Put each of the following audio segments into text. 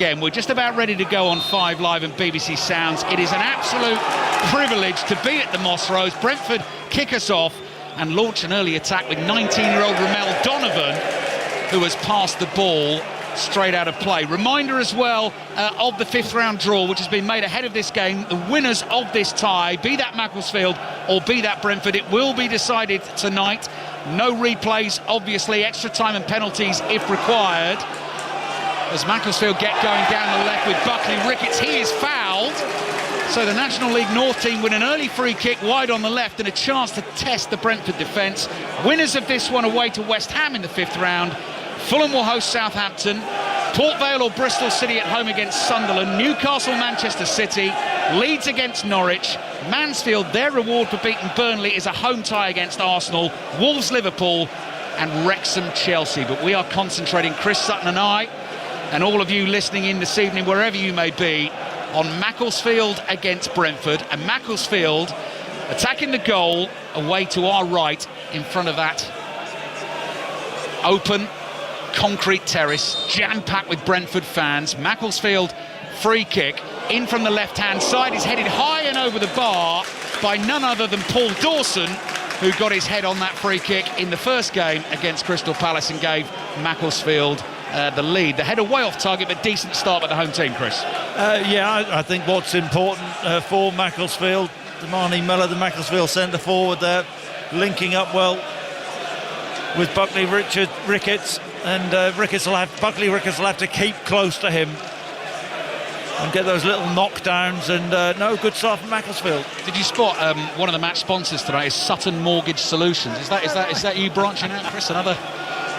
Again, we're just about ready to go on 5 Live and BBC Sounds. It is an absolute privilege to be at the Moss Rose. Brentford kick us off and launch an early attack with 19-year-old Ramel Donovan, who has passed the ball straight out of play. Reminder as well of the 5th round draw, which has been made ahead of this game. The winners of this tie, be that Macclesfield or be that Brentford, it will be decided tonight. No replays, obviously, extra time and penalties if required. As Macclesfield get going down the left with Buckley Ricketts, he is fouled. So the National League North team win an early free kick wide on the left and a chance to test the Brentford defence. Winners of this one away to West Ham in the 5th round. Fulham will host Southampton. Port Vale or Bristol City at home against Sunderland. Newcastle, Manchester City. Leeds against Norwich. Mansfield, their reward for beating Burnley is a home tie against Arsenal. Wolves, Liverpool and Wrexham, Chelsea. But we are concentrating, Chris Sutton and I, and all of you listening in this evening, wherever you may be, on Macclesfield against Brentford. And Macclesfield attacking the goal away to our right in front of that open concrete terrace, jam-packed with Brentford fans. Macclesfield free kick in from the left-hand side is headed high and over the bar by none other than Paul Dawson, who got his head on that free kick in the first game against Crystal Palace and gave Macclesfield the lead. The header way off target, but decent start by the home team, Chris. I think what's important for Macclesfield, Damani Miller, the Macclesfield centre forward there, linking up well with Buckley Ricketts, and Buckley Ricketts will have to keep close to him and get those little knockdowns, and no good start from Macclesfield. Did you spot one of the match sponsors today is Sutton Mortgage Solutions? Is that you branching out, Chris?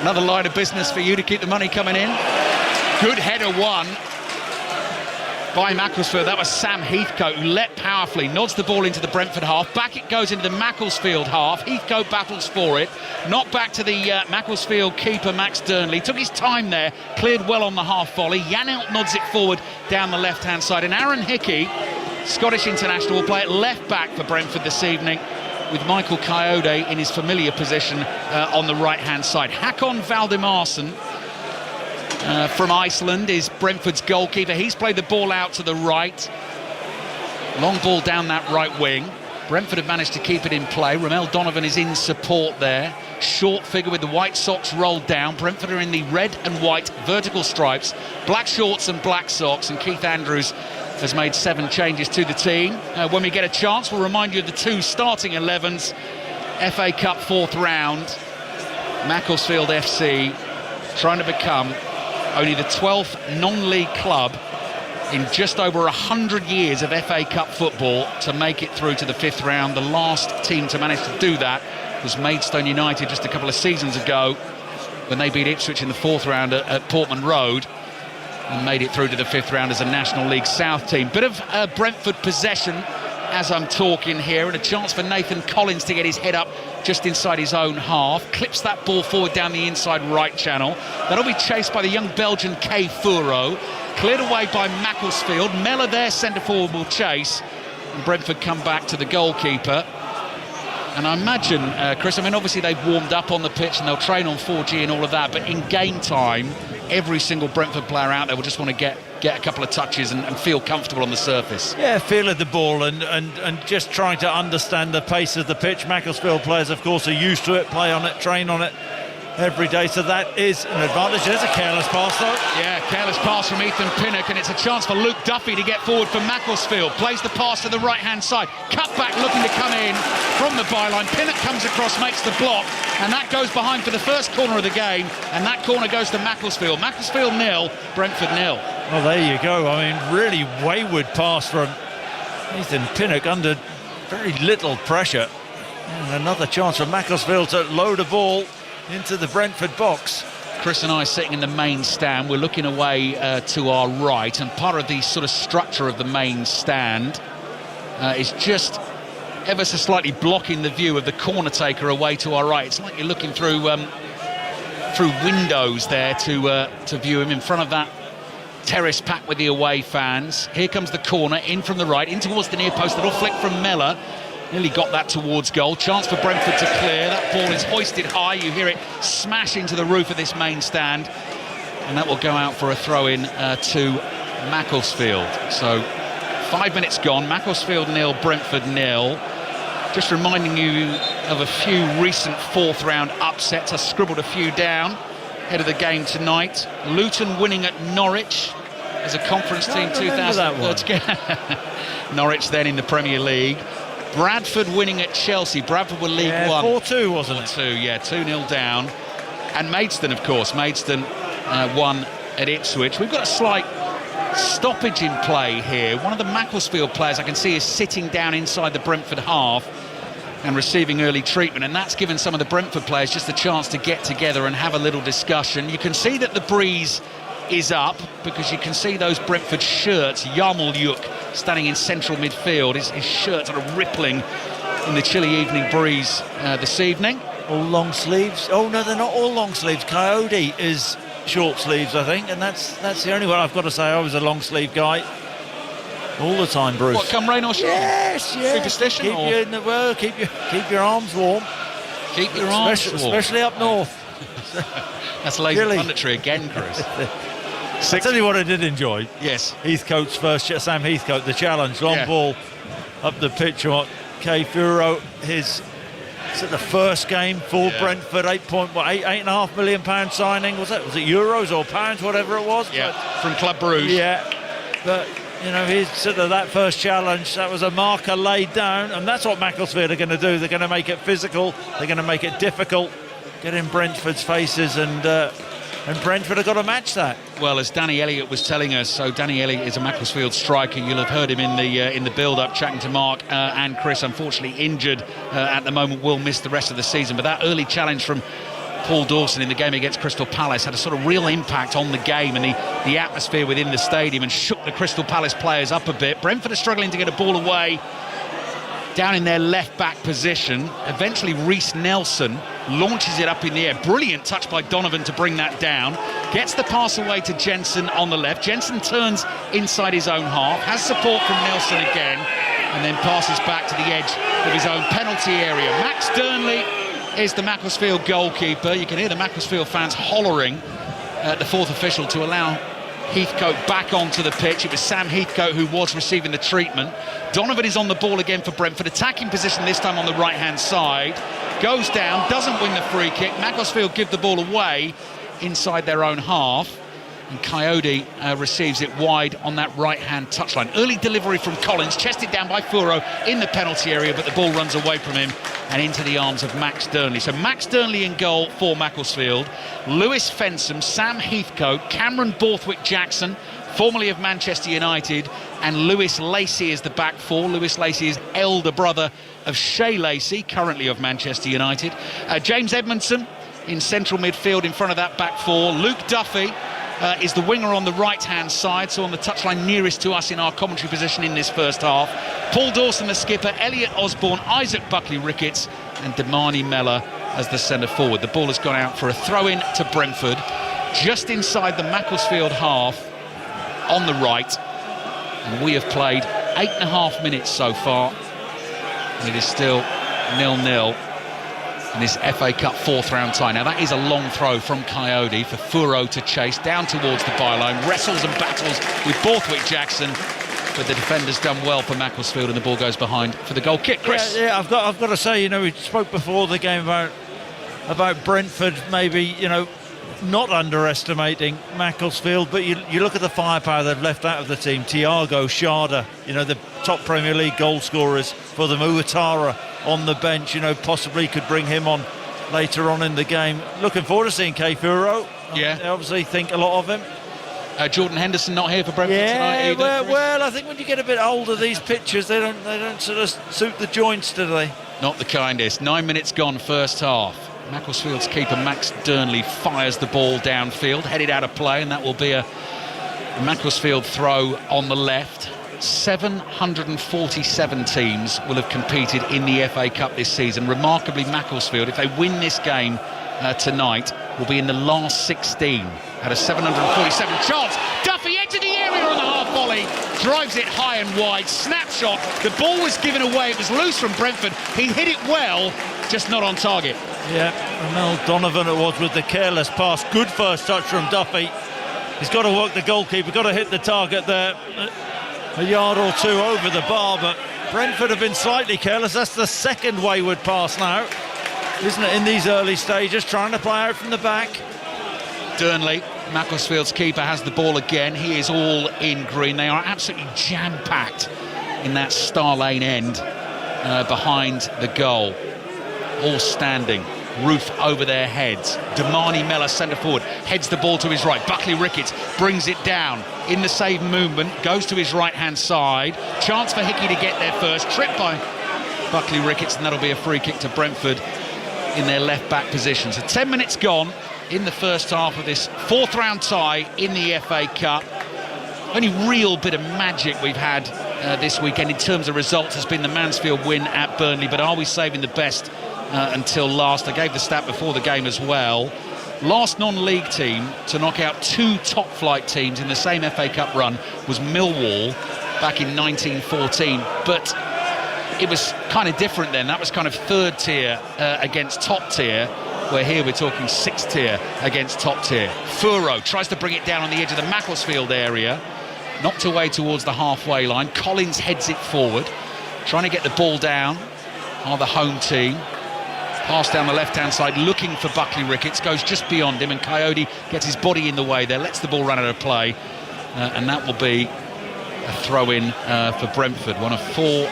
Another line of business for you to keep the money coming in. Good header one by Macclesfield. That was Sam Heathcote, who leapt powerfully, nods the ball into the Brentford half. Back it goes into the Macclesfield half. Heathcote battles for it. Knocked back to the Macclesfield keeper, Max Durnley. Took his time there, cleared well on the half volley. Janelt nods it forward down the left-hand side. And Aaron Hickey, Scottish international, will play at left-back for Brentford this evening, with Michael Coyote in his familiar position on the right-hand side. Hakon Valdimarsson from Iceland is Brentford's goalkeeper. He's played the ball out to the right. Long ball down that right wing. Brentford have managed to keep it in play. Ramel Donovan is in support there. Short figure with the white socks rolled down. Brentford are in the red and white vertical stripes. Black shorts and black socks. And Keith Andrews has made 7 changes to the team. When we get a chance, we'll remind you of the 2 starting 11s. FA Cup 4th round. Macclesfield FC trying to become only the 12th non-league club in just over 100 years of FA Cup football to make it through to the 5th round. The last team to manage to do that was Maidstone United just a couple of seasons ago, when they beat Ipswich in the 4th round at Portman Road and made it through to the 5th round as a National League South team. Bit of Brentford possession as I'm talking here, and a chance for Nathan Collins to get his head up just inside his own half. Clips that ball forward down the inside right channel. That'll be chased by the young Belgian Kay Furo. Cleared away by Macclesfield. Mellor, their centre forward, will chase, and Brentford come back to the goalkeeper. And I imagine, Chris, obviously they've warmed up on the pitch and they'll train on 4G and all of that, but in game time, every single Brentford player out there will just want to get a couple of touches and feel comfortable on the surface. Yeah, feeling the ball and just trying to understand the pace of the pitch. Macclesfield players, of course, are used to it, play on it, train on it every day, so that is an advantage. There's a careless pass, though. Yeah, careless pass from Ethan Pinnock, and it's a chance for Luke Duffy to get forward for Macclesfield. Plays the pass to the right-hand side. Cut back, looking to come in from the byline. Pinnock comes across, makes the block, and that goes behind for the first corner of the game, and that corner goes to Macclesfield. Macclesfield 0, Brentford 0. Well, there you go. Really wayward pass from Ethan Pinnock under very little pressure. And another chance for Macclesfield to load a ball into the Brentford box. Chris and I sitting in the main stand. We're looking away to our right, and part of the sort of structure of the main stand is just ever so slightly blocking the view of the corner taker away to our right. It's like you're looking through windows there to view him in front of that terrace packed with the away fans. Here comes the corner in from the right, in towards the near post. Little flick from Mellor. Nearly got that towards goal. Chance for Brentford to clear. That ball is hoisted high. You hear it smash into the roof of this main stand. and that will go out for a throw-in to Macclesfield. So 5 minutes gone, Macclesfield 0, Brentford 0. Just reminding you of a few recent fourth round upsets. I scribbled a few down ahead of the game tonight. Luton winning at Norwich as a conference team 2013. Norwich then in the Premier League. Bradford winning at Chelsea. Bradford were League One. 4-2, wasn't it? 4-2, yeah, 2-0 down. And Maidstone, of course. Maidstone won at Ipswich. We've got a slight stoppage in play here. One of the Macclesfield players I can see is sitting down inside the Brentford half and receiving early treatment, and that's given some of the Brentford players just a chance to get together and have a little discussion. You can see that the breeze is up because you can see those Brentford shirts. Yarmolyuk standing in central midfield, his shirt sort of rippling in the chilly evening breeze this evening. All long sleeves. Oh no, they're not all long sleeves. Coyote is short sleeves, I think, and that's the only one. I've got to say, I was a long sleeve guy all the time, Bruce. What, come rain or shine? Yes, yes. Superstition? Keep your arms warm. Keep your arms warm. Especially up north. That's lazy punditry again, Chris. I'll tell you what I did enjoy. Yes. Heathcote's first, Sam Heathcote, the challenge, long ball up the pitch. Kay Furo, his the first game for Brentford, £8.5 million signing. Was it euros or pounds, whatever it was? Yeah, from Club Bruges. Yeah, but you know, his that first challenge, that was a marker laid down, and that's what Macclesfield are going to do. They're going to make it physical. They're going to make it difficult, get in Brentford's faces, and Brentford have got to match that. Well, as Danny Elliott was telling us, so Danny Elliott is a Macclesfield striker. You'll have heard him in the build-up, chatting to Mark and Chris. Unfortunately injured at the moment, will miss the rest of the season. But that early challenge from Paul Dawson in the game against Crystal Palace had a sort of real impact on the game and the atmosphere within the stadium, and shook the Crystal Palace players up a bit. Brentford are struggling to get a ball away down in their left-back position. Eventually Reece Nelson launches it up in the air. Brilliant touch by Donovan to bring that down. Gets the pass away to Jensen on the left. Jensen turns inside his own half, has support from Nelson again, and then passes back to the edge of his own penalty area. Max Durnley is the Macclesfield goalkeeper. You can hear the Macclesfield fans hollering at the fourth official to allow Heathcote back onto the pitch. It was Sam Heathcote who was receiving the treatment. Donovan is on the ball again for Brentford, attacking position this time on the right-hand side. Goes down, doesn't win the free kick. Macclesfield give the ball away inside their own half, and Coyote receives it wide on that right-hand touchline. Early delivery from Collins, chested down by Furo in the penalty area, but the ball runs away from him and into the arms of Max Durnley. So Max Durnley in goal for Macclesfield. Lewis Fensham, Sam Heathcote, Cameron Borthwick-Jackson, formerly of Manchester United, and Lewis Lacey is the back four. Lewis Lacey is elder brother of Shay Lacey, currently of Manchester United. James Edmondson in central midfield in front of that back four. Luke Duffy is the winger on the right-hand side, so on the touchline nearest to us in our commentary position in this first half. Paul Dawson, the skipper, Elliot Osborne, Isaac Buckley-Ricketts, and Damani Mellor as the centre-forward. The ball has gone out for a throw-in to Brentford, just inside the Macclesfield half on the right. And we have played 8.5 minutes so far, and it is still 0-0 in this FA Cup fourth round tie. Now that is a long throw from Coyote for Furo to chase down towards the byline, wrestles and battles with Borthwick-Jackson, but the defender's done well for Macclesfield, and the ball goes behind for the goal kick. Chris? Yeah, I've got to say, you know, we spoke before the game about Brentford maybe, you know, not underestimating Macclesfield, but you look at the firepower they've left out of the team. Thiago, Sharda, you know, the top Premier League goal scorers for them. Ouattara on the bench, you know, possibly could bring him on later on in the game. Looking forward to seeing Kay Furo. Yeah. I obviously think a lot of him. Jordan Henderson not here for Brentford tonight either. Well, I think when you get a bit older, these pitches, they don't sort of suit the joints, do they? Not the kindest. 9 minutes gone, first half. Macclesfield's keeper Max Durnley fires the ball downfield, headed out of play, and that will be a Macclesfield throw on the left. 747 teams will have competed in the FA Cup this season. Remarkably, Macclesfield, if they win this game tonight, will be in the last 16 out of 747 chance. Duffy into the area on the half volley, drives it high and wide, snapshot. The ball was given away, it was loose from Brentford. He hit it well, just not on target. Yeah, and Mel Donovan it was with the careless pass. Good first touch from Duffy. He's got to work the goalkeeper, got to hit the target there, a yard or two over the bar, but Brentford have been slightly careless. That's the second wayward pass now, isn't it, in these early stages, trying to play out from the back. Durnley, Macclesfield's keeper, has the ball again. He is all in green. They are absolutely jam-packed in that Star Lane end behind the goal. All standing, roof over their heads. Damani Mellor, centre forward, heads the ball to his right. Buckley Ricketts brings it down in the save movement, goes to his right-hand side. Chance for Hickey to get there first, tripped by Buckley Ricketts, and that'll be a free kick to Brentford in their left-back position. So 10 minutes gone in the first half of this fourth round tie in the FA Cup. Only real bit of magic we've had this weekend in terms of results has been the Mansfield win at Burnley, but are we saving the best until last? I gave the stat before the game as well. Last non-league team to knock out two top-flight teams in the same FA Cup run was Millwall back in 1914, but it was kind of different then. That was kind of third tier against top tier, where here we're talking sixth tier against top tier. Furo tries to bring it down on the edge of the Macclesfield area, knocked away towards the halfway line. Collins heads it forward, trying to get the ball down on the home team. Pass down the left-hand side, looking for Buckley Ricketts, goes just beyond him, and Coyote gets his body in the way there, lets the ball run out of play, and that will be a throw-in for Brentford. One of four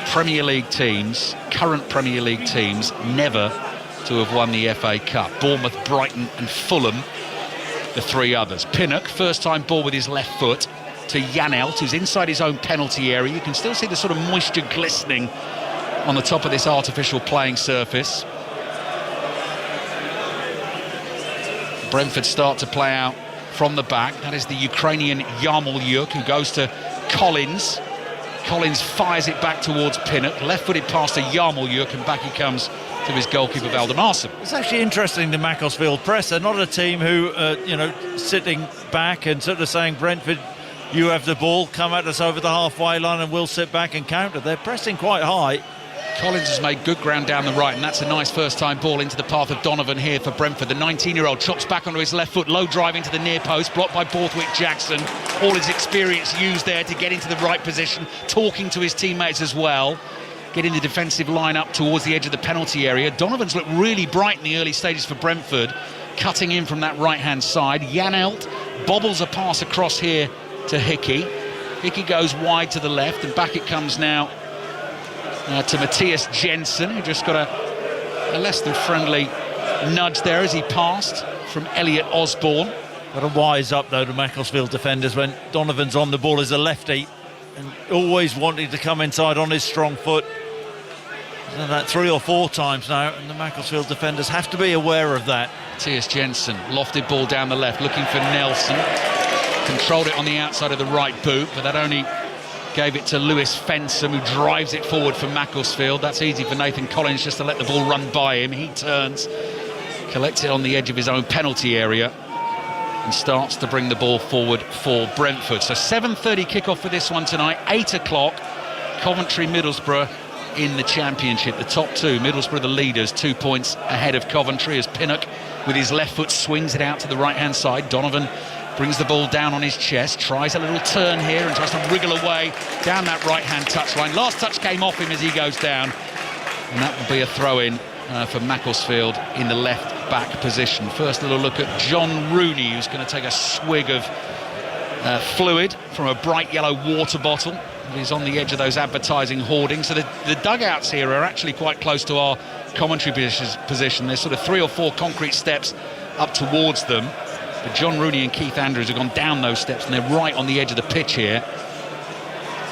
Premier League teams, current Premier League teams, never to have won the FA Cup. Bournemouth, Brighton and Fulham, the three others. Pinnock, first time ball with his left foot to Janelt, who's inside his own penalty area. You can still see the sort of moisture glistening on the top of this artificial playing surface. Brentford start to play out from the back. That is the Ukrainian Yarmolyuk, who goes to Collins. Collins fires it back towards Pinnock, left-footed pass to Yarmolyuk, and back he comes to his goalkeeper Valdemarson. It's actually interesting, the Macclesfield press. They're not a team who, sitting back and sort of saying, Brentford, you have the ball, come at us over the halfway line and we'll sit back and counter. They're pressing quite high. Collins has made good ground down the right, and that's a nice first-time ball into the path of Donovan here for Brentford. The 19-year-old chops back onto his left foot, low drive into the near post, blocked by Borthwick Jackson. All his experience used there to get into the right position, talking to his teammates as well, getting the defensive line up towards the edge of the penalty area. Donovan's looked really bright in the early stages for Brentford, cutting in from that right-hand side. Janelt bobbles a pass across here to Hickey. Hickey goes wide to the left, and back it comes now to Matthias Jensen, who just got a less than friendly nudge there as he passed from Elliot Osborne. Got to wise up, though, to Macclesfield defenders when Donovan's on the ball as a lefty and always wanting to come inside on his strong foot. He's done that 3 or 4 times now, and the Macclesfield defenders have to be aware of that. Matthias Jensen, lofted ball down the left, looking for Nelson. Controlled it on the outside of the right boot, but that only gave it to Lewis Fensom, who drives it forward for Macclesfield. That's easy for Nathan Collins just to let the ball run by him. He turns, collects it on the edge of his own penalty area, and starts to bring the ball forward for Brentford. So 7:30 kickoff for this one tonight. 8 o'clock, Coventry Middlesbrough in the Championship. The top two, Middlesbrough the leaders, 2 points ahead of Coventry, as Pinnock with his left foot swings it out to the right-hand side. Donovan brings the ball down on his chest, tries a little turn here and tries to wriggle away down that right-hand touchline. Last touch came off him as he goes down, and that will be a throw-in for Macclesfield in the left-back position. First little look at John Rooney, who's going to take a swig of fluid from a bright yellow water bottle. He's on the edge of those advertising hoardings. So the dugouts here are actually quite close to our commentary position. There's sort of 3 or 4 concrete steps up towards them. But John Rooney and Keith Andrews have gone down those steps, and they're right on the edge of the pitch here,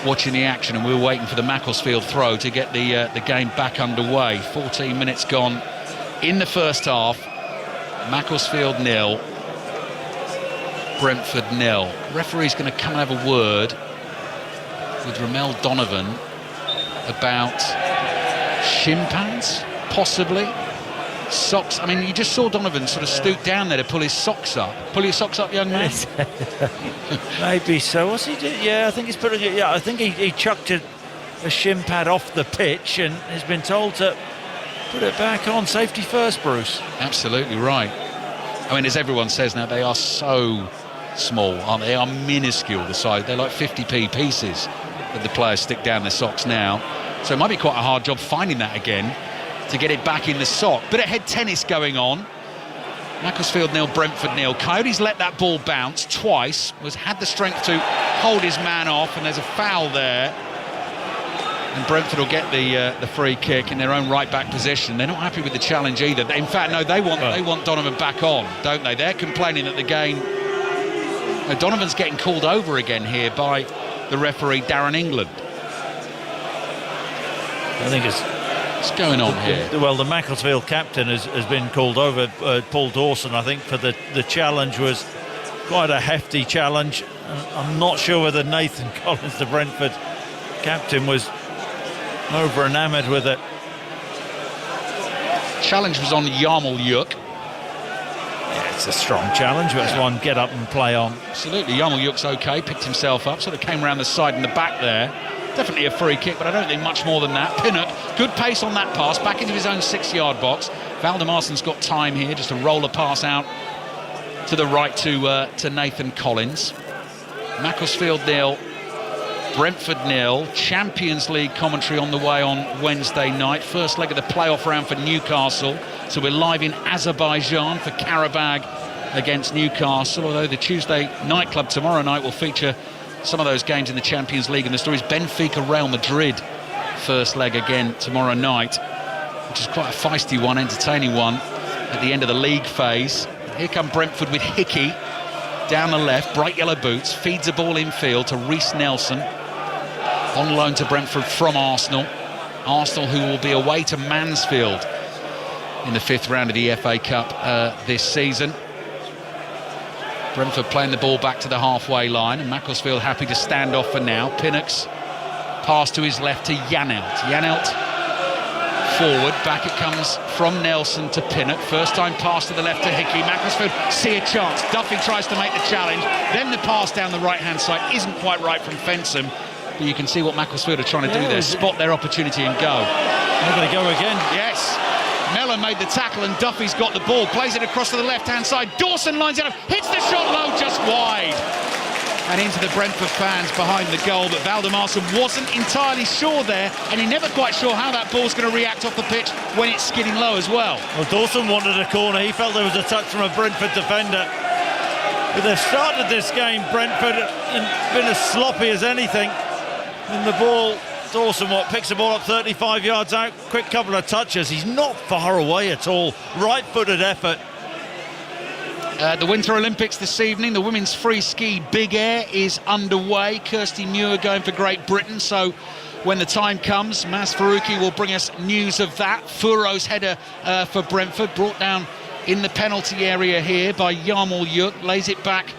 watching the action, and we're waiting for the Macclesfield throw to get the game back underway. 14 minutes gone in the first half. Macclesfield 0, Brentford 0. Referee's going to come and have a word with Ramel Donovan about shin pads, possibly. Socks. I mean, you just saw Donovan sort of stoop down there to pull his socks up. Pull your socks up, young man. Maybe so. What's he doing? Yeah, I think he's putting it. Yeah, I think he chucked a shin pad off the pitch and has been told to put it back on. Safety first, Bruce. Absolutely right. I mean, as everyone says now, they are so small, aren't they? They are minuscule, the size. They're like 50p pieces that the players stick down their socks now. So it might be quite a hard job finding that again to get it back in the sock. Bit of head tennis going on. Macclesfield 0, Brentford 0. Coyotes let that ball bounce twice, had the strength to hold his man off, and there's a foul there. And Brentford will get the free kick in their own right-back position. They're not happy with the challenge either. In fact, no, they want Donovan back on, don't they? They're complaining that the game... Donovan's getting called over again here by the referee, Darren England. I think it's... What's going on here? Well, the Macclesfield captain has been called over, Paul Dawson, I think, for the challenge. Was quite a hefty challenge. I'm not sure whether Nathan Collins, the Brentford captain, was over enamoured with it. Challenge was on Yarmul-Yuk. Yeah, it's a strong challenge, but it's one get up and play on. Absolutely, Yarmul-Yuk's okay, picked himself up, sort of came around the side and the back there. Definitely a free kick, but I don't think much more than that. Pinnock, good pace on that pass, back into his own 6-yard box. Valdemarsen's got time here, just a roller pass out to the right to Nathan Collins. Macclesfield 0, Brentford 0. Champions League commentary on the way on Wednesday night. First leg of the playoff round for Newcastle. So we're live in Azerbaijan for Karabag against Newcastle, although the Tuesday nightclub tomorrow night will feature some of those games in the Champions League, and the story is Benfica Real Madrid first leg again tomorrow night, which is quite a feisty one, entertaining one at the end of the league phase. Here come Brentford with Hickey down the left, bright yellow boots, feeds a ball infield to Reece Nelson, on loan to Brentford from Arsenal. Arsenal, who will be away to Mansfield in the 5th round of the FA Cup this season. Brentford playing the ball back to the halfway line, and Macclesfield happy to stand off for now. Pinnock's pass to his left to Janelt. Janelt forward, back it comes from Nelson to Pinnock. First time pass to the left to Hickey. Macclesfield see a chance. Duffy tries to make the challenge. Then the pass down the right-hand side isn't quite right from Fensham. But you can see what Macclesfield are trying to do there. Spot their opportunity and go. They're going to go again. Yes. Mellor made the tackle and Duffy's got the ball, plays it across to the left-hand side. Dawson lines it up, hits the shot low, just wide. And into the Brentford fans behind the goal, but Valdemarsen wasn't entirely sure there, and you're never quite sure how that ball's going to react off the pitch when it's skidding low as well. Well, Dawson wanted a corner. He felt there was a touch from a Brentford defender. But they've started this game, Brentford, and been as sloppy as anything. And the ball... Dawson picks the ball up 35 yards out, quick couple of touches. He's not far away at all. Right-footed effort. The Winter Olympics this evening, the women's free ski big air is underway. Kirsty Muir going for Great Britain, so when the time comes, Mas Faruqi will bring us news of that. Furo's header for Brentford, brought down in the penalty area here by Yarmul-Yuk, lays it back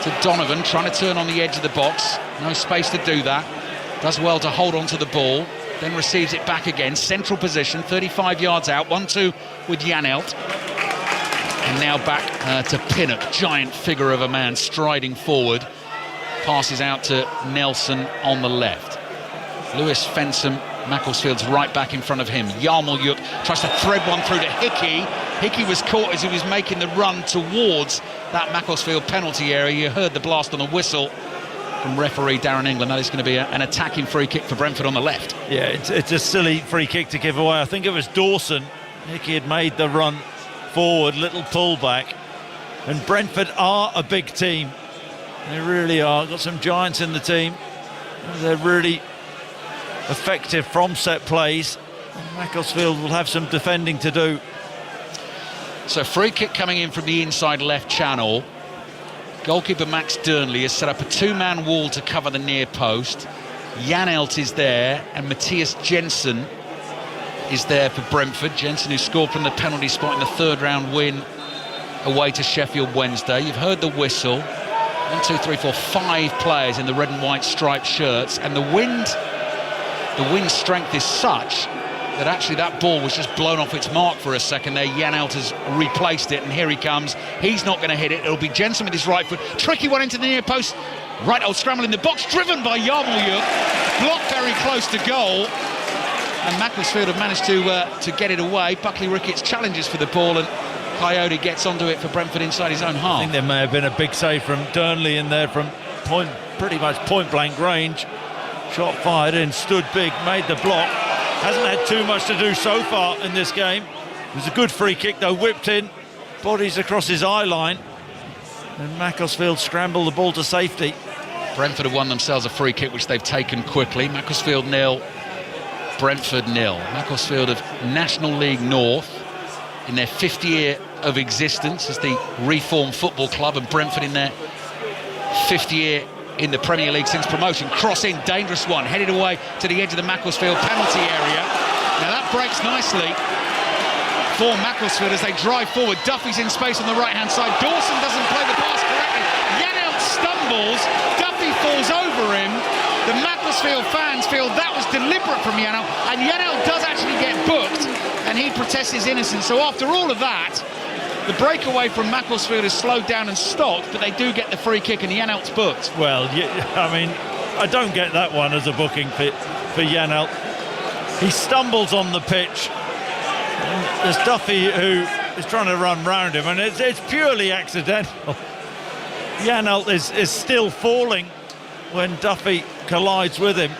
to Donovan, trying to turn on the edge of the box. No space to do that. Does well to hold on to the ball, then receives it back again. Central position, 35 yards out, 1-2 with Janelt. And now back to Pinnock, giant figure of a man striding forward. Passes out to Nelson on the left. Lewis Fensham, Macclesfield's right back in front of him. Yarmul-Yuk tries to thread one through to Hickey. Hickey was caught as he was making the run towards that Macclesfield penalty area. You heard the blast on the whistle from referee Darren England. That is going to be an attacking free kick for Brentford on the left. Yeah, it's a silly free kick to give away. I think it was Dawson. Hickey had made the run forward, little pullback. And Brentford are a big team. They really are. Got some giants in the team. They're really effective from set plays. And Macclesfield will have some defending to do. So free kick coming in from the inside left channel. Goalkeeper Max Durnley has set up a two-man wall to cover the near post. Janelt is there, and Matthias Jensen is there for Brentford. Jensen, who scored from the penalty spot in the 3rd round win away to Sheffield Wednesday. You've heard the whistle. 1, 2, 3, 4, 5 players in the red and white striped shirts, and the wind strength is such that actually that ball was just blown off its mark for a second there. Janelt has replaced it, and here he comes. He's not going to hit it. It'll be Jensen with his right foot. Tricky one into the near post. Right old scramble in the box, driven by Yarmul-Yuk. Blocked very close to goal. And Macclesfield have managed to get it away. Buckley Ricketts challenges for the ball, and Coyote gets onto it for Brentford inside his own half. I think there may have been a big save from Durnley in there from pretty much point-blank range. Shot fired in, stood big, made the block. Hasn't had too much to do so far in this game. It was a good free kick though, whipped in, bodies across his eye line, and Macclesfield scrambled the ball to safety. Brentford have won themselves a free kick which they've taken quickly. Macclesfield 0, Brentford 0. Macclesfield of National League North in their 5th year of existence as the reformed football club, and Brentford in their 5th year in the Premier League since promotion. Cross in, dangerous one, headed away to the edge of the Macclesfield penalty area. Now that breaks nicely for Macclesfield as they drive forward. Duffy's in space on the right-hand side. Dawson doesn't play the pass correctly. Janelt stumbles. Duffy falls over him. The Macclesfield fans feel that was deliberate from Janelt, and Janelt does actually get booked, and he protests his innocence. So after all of that, the breakaway from Macclesfield is slowed down and stopped, but they do get the free kick, and Janelt's booked. Well, I mean, I don't get that one as a booking for Janelt. He stumbles on the pitch. There's Duffy who is trying to run round him, and it's purely accidental. Janelt is still falling when Duffy collides with him.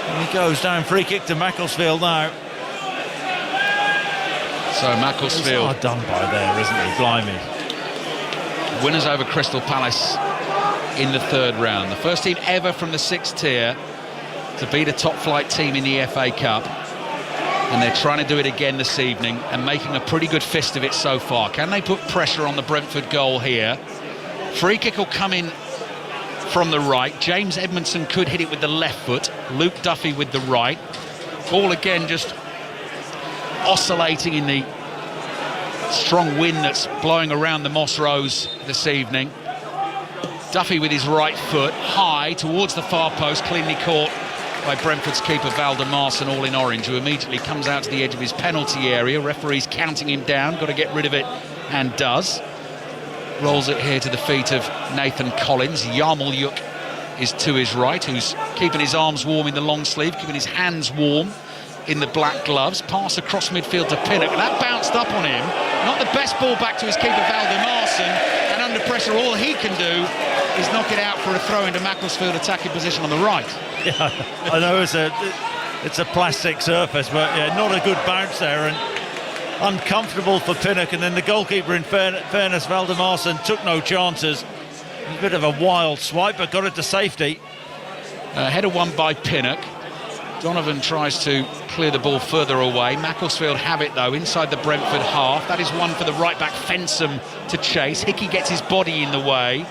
And he goes down, free kick to Macclesfield now. So Macclesfield... He's hard done by there, isn't he? Blimey. Winners over Crystal Palace in the 3rd round. The first team ever from the 6th tier to beat a top-flight team in the FA Cup. And they're trying to do it again this evening and making a pretty good fist of it so far. Can they put pressure on the Brentford goal here? Free kick will come in from the right. James Edmondson could hit it with the left foot. Luke Duffy with the right. Ball again just oscillating in the strong wind that's blowing around the Moss Rose this evening. Duffy with his right foot high towards the far post, cleanly caught by Brentford's keeper Valdemarson, all in orange, who immediately comes out to the edge of his penalty area. Referee's counting him down, got to get rid of it, and does. Rolls it here to the feet of Nathan Collins. Yarmolyuk is to his right, who's keeping his arms warm in the long sleeve, keeping his hands warm in the black gloves. Pass across midfield to Pinnock. That bounced up on him. Not the best ball back to his keeper Valdemarson, and under pressure all he can do is knock it out for a throw into Macclesfield attacking position on the right. Yeah, I know it's a plastic surface, but yeah, not a good bounce there, and uncomfortable for Pinnock. And then the goalkeeper, in fairness, Valdemarson, took no chances. A bit of a wild swipe, but got it to safety. Header won by Pinnock. Donovan tries to clear the ball further away. Macclesfield have it though inside the Brentford half. That is one for the right back Fensom to chase. Hickey gets his body in the way.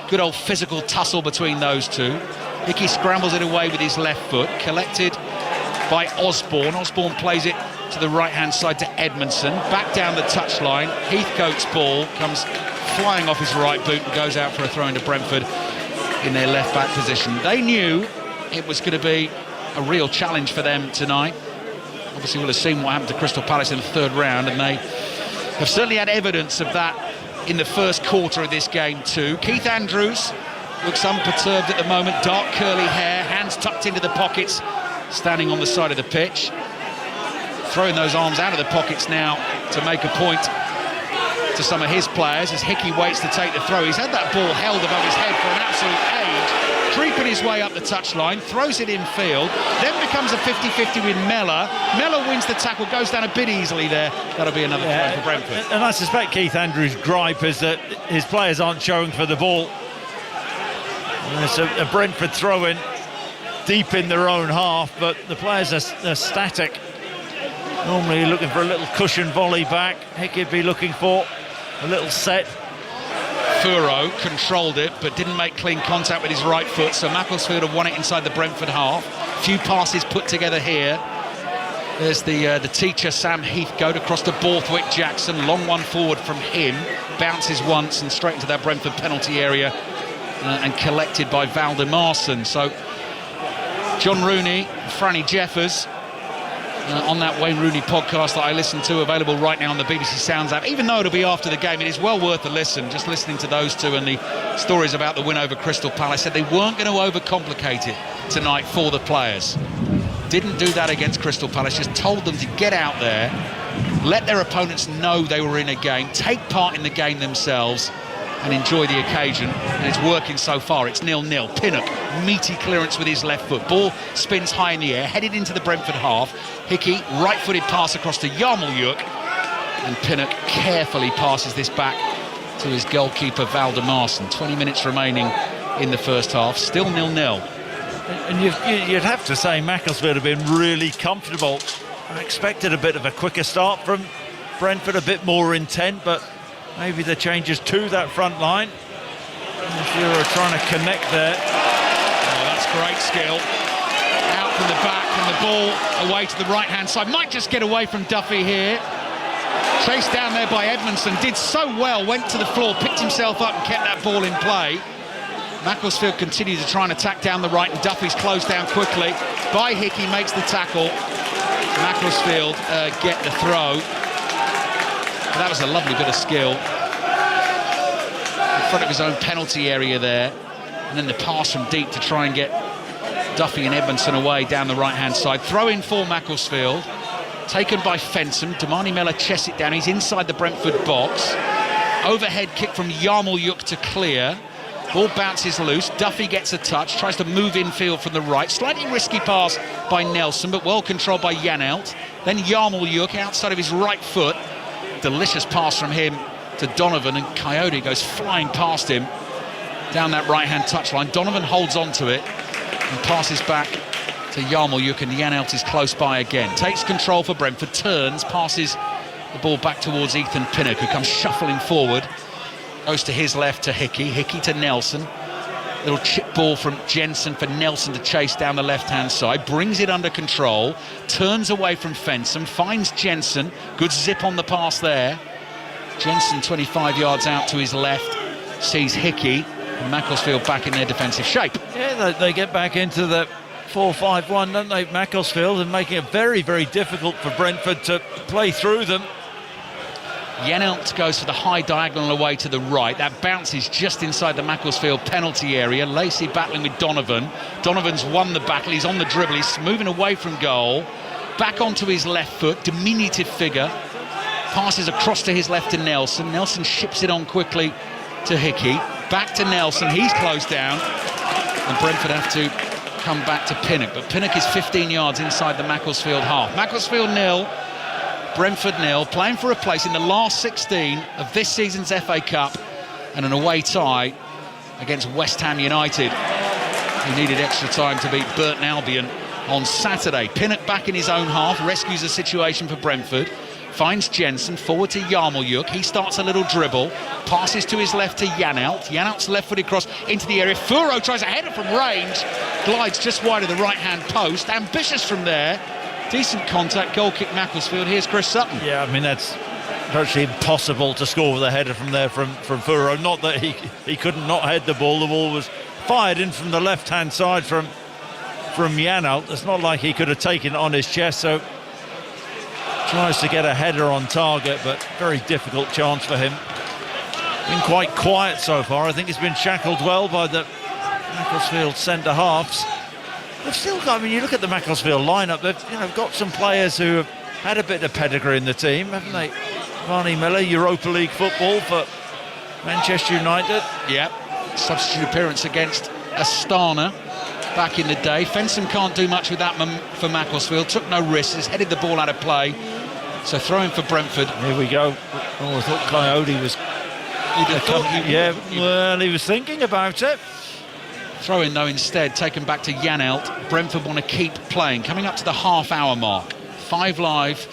Good old physical tussle between those two. Hickey scrambles it away with his left foot, collected by Osborne. Osborne plays it to the right-hand side to Edmondson. Back down the touchline. Heathcote's ball comes flying off his right boot and goes out for a throw into Brentford in their left-back position. They knew it was going to be a real challenge for them tonight. Obviously, we'll have seen what happened to Crystal Palace in the 3rd round, and they have certainly had evidence of that in the first quarter of this game too. Keith Andrews looks unperturbed at the moment. Dark curly hair, hands tucked into the pockets, standing on the side of the pitch. Throwing those arms out of the pockets now to make a point to some of his players as Hickey waits to take the throw. He's had that ball held above his head for an absolute age, creeping his way up the touchline, throws it in field, then becomes a 50-50 with Mellor. Mellor wins the tackle, goes down a bit easily there. That'll be another throw for Brentford. And I suspect Keith Andrews' gripe is that his players aren't showing for the ball. And it's a Brentford throw-in deep in their own half, but the players are static. Normally you're looking for a little cushion volley back. Hickey'd be looking for a little set. Furo controlled it but didn't make clean contact with his right foot, so Macclesfield have won it inside the Brentford half. Few passes put together here. There's the teacher Sam Heathcote across to Borthwick Jackson. Long one forward from him. Bounces once and straight into that Brentford penalty area and collected by Valdemarson. So John Rooney, Franny Jeffers on that Wayne Rooney podcast that I listen to, available right now on the BBC Sounds app. Even though it'll be after the game, it is well worth a listen, just listening to those two and the stories about the win over Crystal Palace. Said they weren't going to overcomplicate it tonight for the players. Didn't do that against Crystal Palace, just told them to get out there let their opponents know they were in a game, take part in the game themselves, and enjoy the occasion, and it's working so far. It's 0-0. Pinnock, meaty clearance with his left foot. Ball spins high in the air, headed into the Brentford half. Hickey, right-footed pass across to Yarmolyuk, and Pinnock carefully passes this back to his goalkeeper, Valdemarson. 20 minutes remaining in the first half, still 0-0. And you'd have to say Macclesfield have been really comfortable. I expected a bit of a quicker start from Brentford, a bit more intent, but maybe the changes to that front line. If you're trying to connect there. Oh, that's great skill. Out from the back, and the ball away to the right-hand side. Might just get away from Duffy here. Chased down there by Edmondson. Did so well, went to the floor, picked himself up and kept that ball in play. Macclesfield continue to try and attack down the right, and Duffy's closed down quickly by Hickey, makes the tackle. Macclesfield get the throw. That was a lovely bit of skill. In front of his own penalty area there. And then the pass from deep to try and get Duffy and Edmondson away down the right-hand side. Throw in for Macclesfield. Taken by Fensom. Damani Mella chests it down. He's inside the Brentford box. Overhead kick from Yarmolyuk to clear. Ball bounces loose. Duffy gets a touch. Tries to move infield from the right. Slightly risky pass by Nelson, but well controlled by Janelt. Then Yarmolyuk outside of his right foot. Delicious pass from him to Donovan, and Coyote goes flying past him down that right-hand touchline. Donovan holds on to it and passes back to Yarmolyuk, and Janelt is close by again. Takes control for Brentford, turns, passes the ball back towards Ethan Pinnock, who comes shuffling forward. Goes to his left to Hickey, Hickey to Nelson. Little chip ball from Jensen for Nelson to chase down the left-hand side. Brings it under control, turns away from Fensom, finds Jensen. Good zip on the pass there. Jensen 25 yards out to his left, sees Hickey, and Macclesfield back in their defensive shape. Yeah, they get back into the 4-5-1, don't they, Macclesfield, and making it very, very difficult for Brentford to play through them. Janelt goes for the high diagonal away to the right. That bounces just inside the Macclesfield penalty area. Lacey battling with Donovan. Donovan's won the battle. He's on the dribble. He's moving away from goal. Back onto his left foot. Diminutive figure. Passes across to his left to Nelson. Nelson ships it on quickly to Hickey. Back to Nelson. He's closed down. And Brentford have to come back to Pinnock. But Pinnock is 15 yards inside the Macclesfield half. Macclesfield 0. Brentford 0, playing for a place in the last 16 of this season's FA Cup, and an away tie against West Ham United, who needed extra time to beat Burton Albion on Saturday. Pinnock back in his own half, rescues the situation for Brentford, finds Jensen, forward to Yarmolyuk. He starts a little dribble, passes to his left to Janelt. Janelt's left-footed cross into the area. Furo tries a header from range, glides just wide of the right-hand post. Ambitious from there. Decent contact, goal kick Macclesfield. Here's Chris Sutton. Yeah, I mean, that's virtually impossible to score with a header from there from Furo. Not that he couldn't not head the ball. The ball was fired in from the left-hand side from Janelt. It's not like he could have taken it on his chest, so tries to get a header on target, but very difficult chance for him. Been quite quiet so far. I think he's been shackled well by the Macclesfield centre-halves. They've still got, I mean, you look at the Macclesfield lineup, they've got some players who have had a bit of pedigree in the team, haven't they? Varney Miller, Europa League football for Manchester United. Yep, substitute appearance against Astana back in the day. Fensom can't do much with that for Macclesfield, took no risks, has headed the ball out of play. So throwing for Brentford. Here we go. Oh, I thought Coyote was... Well, he was thinking about it. Throw in though instead, taken back to Janelt. Brentford want to keep playing. Coming up to the half-hour mark. 5 Live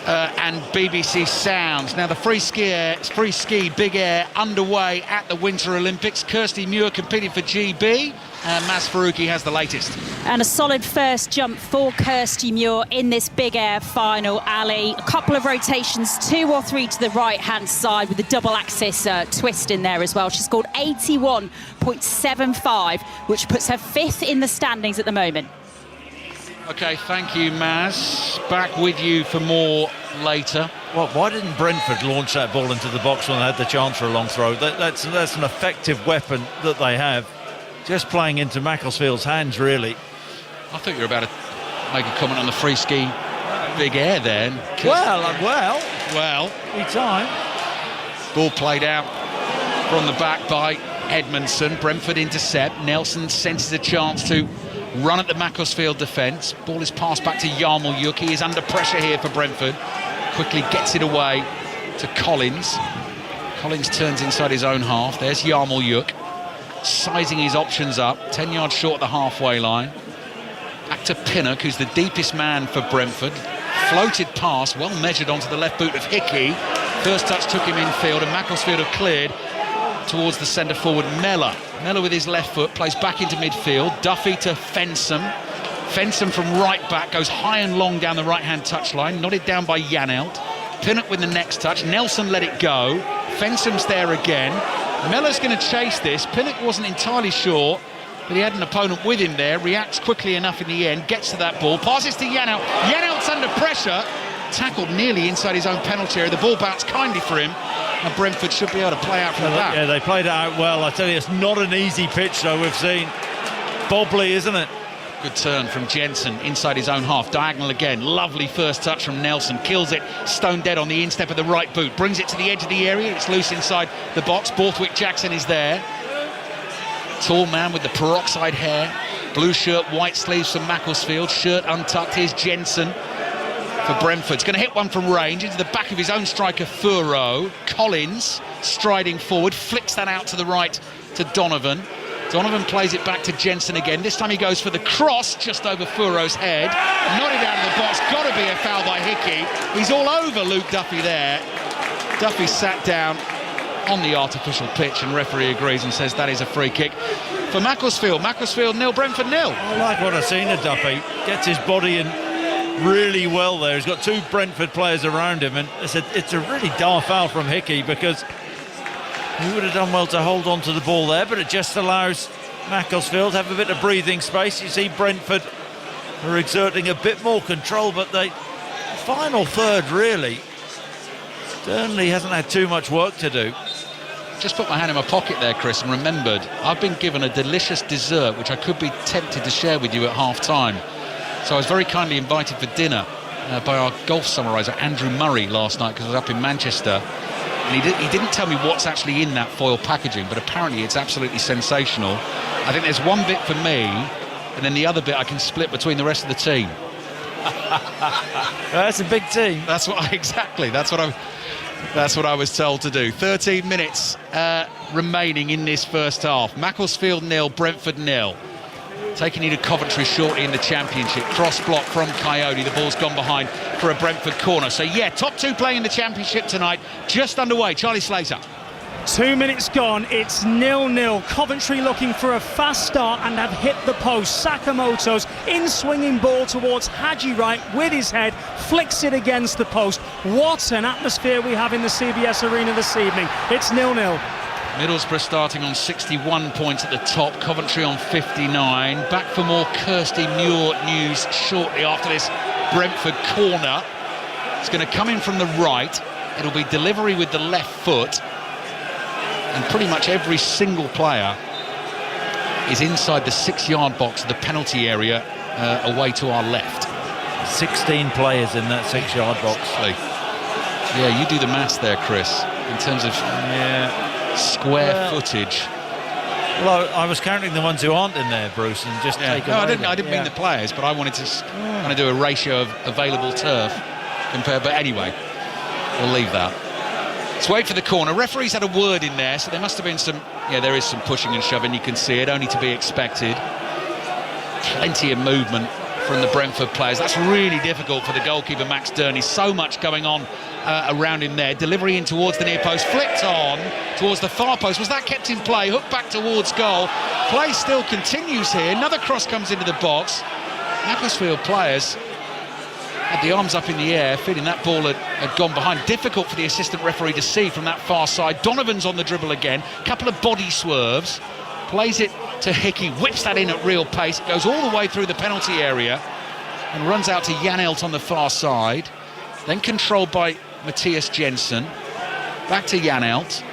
and BBC Sounds. Now the free ski big air underway at the Winter Olympics. Kirsty Muir competing for GB. And Maz Faruqi has the latest. And a solid first jump for Kirsty Muir in this big air final, Ali. A couple of rotations, 2 or 3 to the right-hand side with a double axis twist in there as well. She scored 81.75, which puts her 5th in the standings at the moment. OK, thank you, Maz. Back with you for more later. Well, why didn't Brentford launch that ball into the box when they had the chance for a long throw? That's an effective weapon that they have. Just playing into Macclesfield's hands, really. I thought you were about to make a comment on the free ski big air there. Well, each time. Ball played out from the back by Edmondson. Brentford intercept. Nelson senses a chance to run at the Macclesfield defence. Ball is passed back to Yarmolyuk. He is under pressure here for Brentford. Quickly gets it away to Collins. Collins turns inside his own half. There's Yarmolyuk, sizing his options up. 10 yards short of the halfway line. Back to Pinnock, who's the deepest man for Brentford. Floated pass, well measured onto the left boot of Hickey. First touch took him infield, and Macclesfield have cleared towards the centre forward Mellor. Mellor with his left foot plays back into midfield. Duffy to Fensom. Fensom from right back goes high and long down the right-hand touchline, nodded down by Janelt. Pinnock with the next touch. Nelson let it go. Fensom's there again. Mellor's going to chase this. Pinnock wasn't entirely sure, but he had an opponent with him there. Reacts quickly enough in the end. Gets to that ball. Passes to Janelt. Janelt's under pressure. Tackled nearly inside his own penalty area. The ball bounced kindly for him, and Brentford should be able to play out from that. Yeah, they played it out well. I tell you, it's not an easy pitch, though, we've seen. Bobbly, isn't it? Good turn from Jensen inside his own half. Diagonal again. Lovely first touch from Nelson. Kills it stone dead on the instep of the right boot. Brings it to the edge of the area. It's loose inside the box. Borthwick Jackson is there. Tall man with the peroxide hair. Blue shirt, white sleeves from Macclesfield. Shirt untucked. Here's Jensen for Brentford. It's going to hit one from range into the back of his own striker, Furrow. Collins striding forward. Flicks that out to the right to Donovan. Donovan plays it back to Jensen again. This time he goes for the cross just over Furrow's head. Nodded out of the box. Got to be a foul by Hickey. He's all over Luke Duffy there. Duffy sat down on the artificial pitch, and referee agrees and says that is a free kick for Macclesfield. Macclesfield 0, Brentford 0. I like what I've seen of Duffy. Gets his body in really well there. He's got two Brentford players around him, and it's a really daft foul from Hickey, because he would have done well to hold on to the ball there, but it just allows Macclesfield to have a bit of breathing space. You see Brentford are exerting a bit more control, but the final third, really, Burnley hasn't had too much work to do. Just put my hand in my pocket there, Chris, and remembered I've been given a delicious dessert which I could be tempted to share with you at half-time. So I was very kindly invited for dinner by our golf summariser Andrew Murray last night, because I was up in Manchester. And he didn't tell me what's actually in that foil packaging, but apparently it's absolutely sensational. I think there's one bit for me, and then the other bit I can split between the rest of the team. That's a big team. That's what I was told to do. 13 minutes remaining in this first half. Macclesfield 0, Brentford 0. Taking you to Coventry shortly in the Championship. Cross block from Coyote. The ball's gone behind for a Brentford corner. So, yeah, top two playing in the Championship tonight. Just underway. Charlie Slater. 2 minutes gone. It's 0-0. Coventry looking for a fast start and have hit the post. Sakamoto's in-swinging ball towards Haji Wright with his head. Flicks it against the post. What an atmosphere we have in the CBS Arena this evening. It's 0-0. Middlesbrough starting on 61 points at the top, Coventry on 59. Back for more Kirsty Muir news shortly after this Brentford corner. It's going to come in from the right. It'll be delivery with the left foot. And pretty much every single player is inside the 6-yard box of the penalty area away to our left. 16 players in that 6-yard box. Yeah, you do the maths there, Chris, in terms of square footage. Well, I was counting the ones who aren't in there, Bruce, and just take I didn't mean the players, but I wanted to do a ratio of available turf compared. But anyway, we'll leave that. Let's wait for the corner. Referee's had a word in there, so there must have been some. Yeah, there is some pushing and shoving. You can see it, only to be expected. Plenty of movement from the Brentford players. That's really difficult for the goalkeeper, Max Durney. So much going on around him there. Delivery in towards the near post, flicked on towards the far post. Was that kept in play? Hooked back towards goal. Play still continues here. Another cross comes into the box. Macclesfield players had the arms up in the air, feeling that ball had gone behind. Difficult for the assistant referee to see from that far side. Donovan's on the dribble again. Couple of body swerves. Plays it to Hickey, whips that in at real pace. It goes all the way through the penalty area and runs out to Janelt on the far side. Then controlled by Matthias Jensen. Back to Janelt.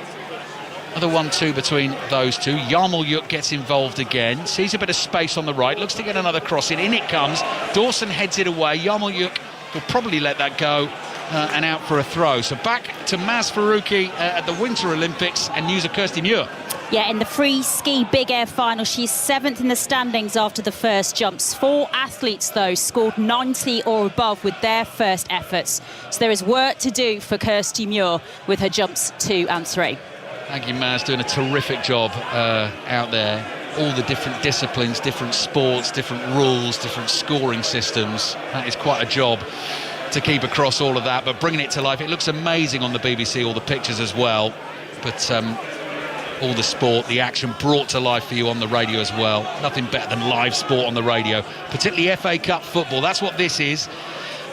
Another 1-2 between those two. Yarmolyuk gets involved again. Sees a bit of space on the right. Looks to get another cross in. In it comes. Dawson heads it away. Yarmolyuk He'll probably let that go and out for a throw. So back to Maz Faruqi at the Winter Olympics and news of Kirsty Muir. Yeah, in the free ski big air final, she's 7th in the standings after the first jumps. 4 athletes, though, scored 90 or above with their first efforts. So there is work to do for Kirsty Muir with her jumps 2 and 3. Thank you, Maz, doing a terrific job out there. All the different disciplines, different sports, different rules, different scoring systems. That is quite a job to keep across all of that, but bringing it to life. It looks amazing on the BBC, all the pictures as well. But all the sport, the action brought to life for you on the radio as well. Nothing better than live sport on the radio, particularly FA Cup football. That's what this is.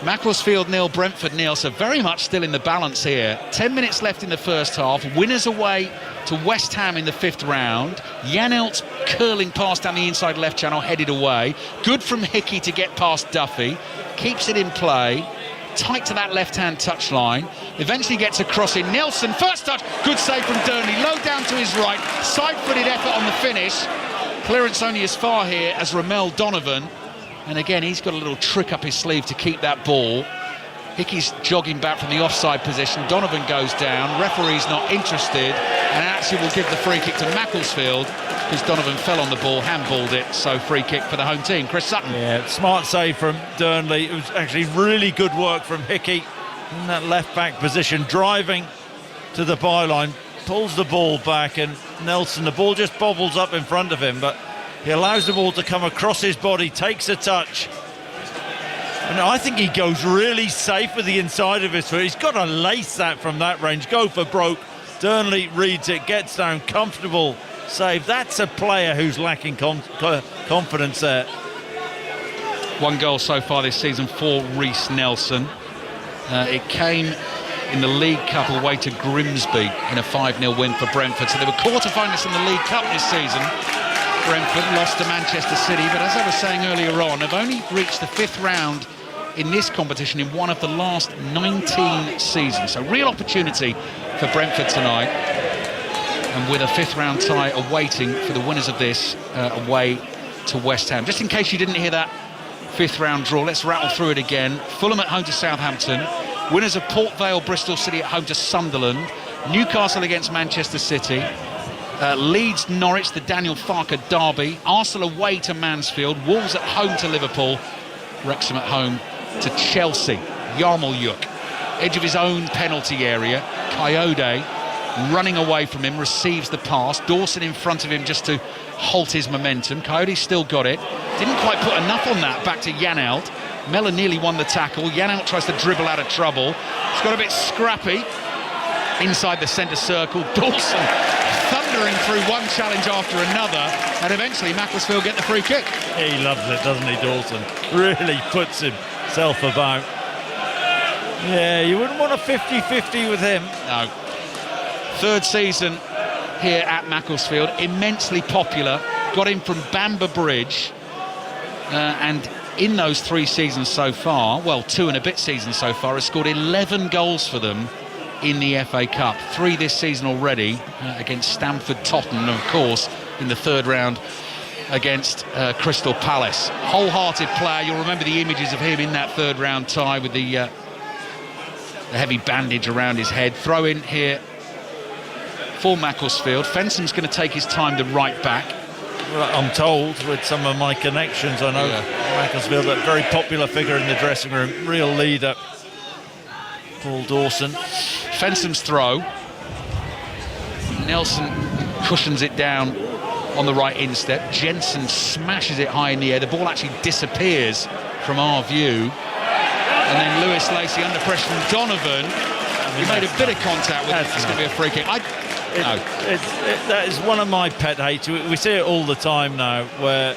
Macclesfield 0, Brentford 0, so very much still in the balance here. 10 minutes left in the first half. Winners away to West Ham in the 5th round. Janelt curling pass down the inside left channel, headed away. Good from Hickey to get past Duffy. Keeps it in play. Tight to that left-hand touchline. Eventually gets across in. Nelson, first touch. Good save from Durnley. Low down to his right. Side-footed effort on the finish. Clearance only as far here as Ramel Donovan. And again, he's got a little trick up his sleeve to keep that ball. Hickey's jogging back from the offside position. Donovan goes down. Referee's not interested. And actually will give the free kick to Macclesfield because Donovan fell on the ball, handballed it. So free kick for the home team. Chris Sutton. Yeah, smart save from Durnley. It was actually really good work from Hickey in that left-back position, driving to the byline, pulls the ball back, and Nelson, the ball just bobbles up in front of him, but he allows the ball to come across his body, takes a touch. And I think he goes really safe with the inside of his foot. He's got to lace that from that range, go for broke. Durnley reads it, gets down, comfortable save. That's a player who's lacking confidence there. 1 goal so far this season for Reece Nelson. It came in the League Cup away to Grimsby in a 5-0 win for Brentford. So they were quarter-finalists in the League Cup this season. Brentford lost to Manchester City, but as I was saying earlier on, have only reached the 5th round in this competition in one of the last 19 seasons. So real opportunity for Brentford tonight. And with a 5th round tie awaiting for the winners of this away to West Ham. Just in case you didn't hear that 5th round draw, let's rattle through it again. Fulham at home to Southampton. Winners of Port Vale, Bristol City at home to Sunderland. Newcastle against Manchester City. Leeds, Norwich, the Daniel Farker derby. Arsenal away to Mansfield. Wolves at home to Liverpool. Wrexham at home to Chelsea. Yarmouth, edge of his own penalty area. Coyote running away from him, receives the pass. Dawson in front of him just to halt his momentum. Coyote's still got it. Didn't quite put enough on that. Back to Janelt. Mellor nearly won the tackle. Janelt tries to dribble out of trouble. It's got a bit scrappy inside the centre circle. Dawson thundering through one challenge after another, and eventually Macclesfield get the free kick. He loves it, doesn't he, Dawson? Really puts himself about. Yeah, you wouldn't want a 50-50 with him. No. 3rd season here at Macclesfield, immensely popular. Got him from Bamber Bridge, and in those 3 seasons so far, well, 2 and a bit seasons so far, has scored 11 goals for them in the FA Cup. 3 this season already against Stamford Totten, and of course in the 3rd round against Crystal Palace. Wholehearted player. You'll remember the images of him in that 3rd round tie with the heavy bandage around his head. Throw in here for Macclesfield. Fensom's going to take his time, the right back. Well, I'm told, with some of my connections, I know Macclesfield, a very popular figure in the dressing room, real leader. Paul Dawson. Fensom's throw. Nelson cushions it down on the right instep. Jensen smashes it high in the air. The ball actually disappears from our view. And then Lewis Lacey under pressure from Donovan. He made a bit of contact with it. It's going to be a free kick. That is one of my pet hates. We see it all the time now, where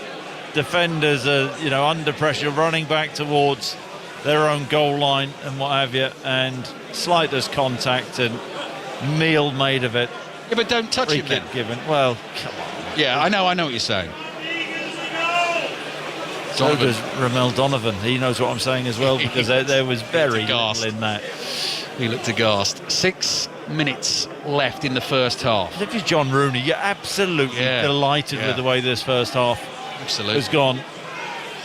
defenders are, under pressure, running back towards their own goal line and what have you, and slightest contact and meal made of it. Yeah, but don't touch him then. Given. Well, come on. Yeah, I know what you're saying. So does Ramel Donovan. He knows what I'm saying as well, because there was very little in that. He looked aghast. 6 minutes left in the first half. If you're John Rooney, you're absolutely delighted with the way this first half has gone.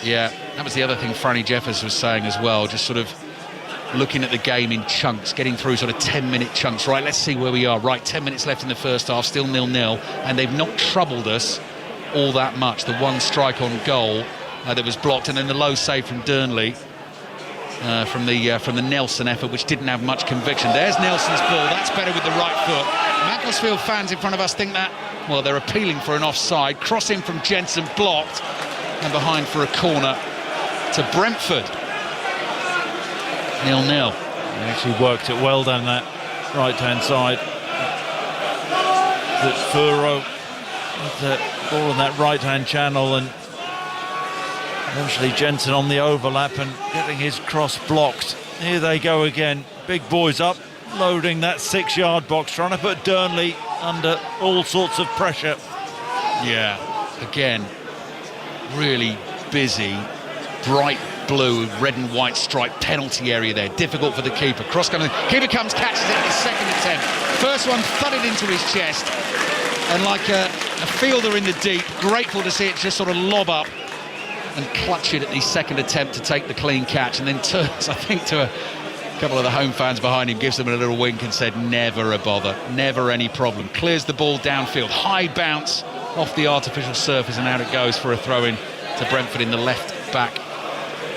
Yeah, that was the other thing Franny Jeffers was saying as well, just sort of looking at the game in chunks, getting through sort of 10-minute chunks. Right, let's see where we are. Right, 10 minutes left in the first half, still 0-0, and they've not troubled us all that much. The one strike on goal that was blocked, and then the low save from Durnley from the Nelson effort, which didn't have much conviction. There's Nelson's ball. That's better with the right foot. Macclesfield fans in front of us think that, well, they're appealing for an offside. Cross in from Jensen, blocked, and behind for a corner to Brentford. 0-0. He actually worked it well down that right-hand side. That Furrow with the ball in that right-hand channel, and eventually Jensen on the overlap and getting his cross blocked. Here they go again. Big boys up, loading that 6-yard box, trying to put Durnley under all sorts of pressure. Yeah, again, really busy, bright blue, red and white striped penalty area there. Difficult for the keeper. Cross coming. Keeper comes, catches it in his second attempt. First one thudded into his chest, and like a fielder in the deep, grateful to see it just sort of lob up and clutch it at the second attempt to take the clean catch, and then turns, I think, to a couple of the home fans behind him, gives them a little wink and said, never a bother, never any problem. Clears the ball downfield, high bounce off the artificial surface, and out it goes for a throw-in to Brentford in the left-back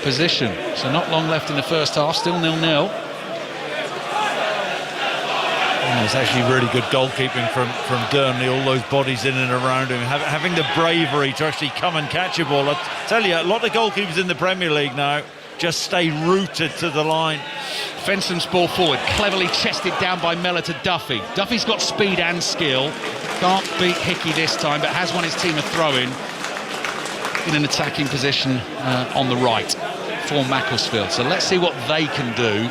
position. So not long left in the first half, still 0-0. It's actually really good goalkeeping from Durnley, all those bodies in and around him, having the bravery to actually come and catch a ball. I tell you, a lot of goalkeepers in the Premier League now just stay rooted to the line. Fensom's ball forward, cleverly chested down by Mellor to Duffy. Duffy's got speed and skill, can't beat Hickey this time, but has won his team a throw-in in an attacking position on the right for Macclesfield. So let's see what they can do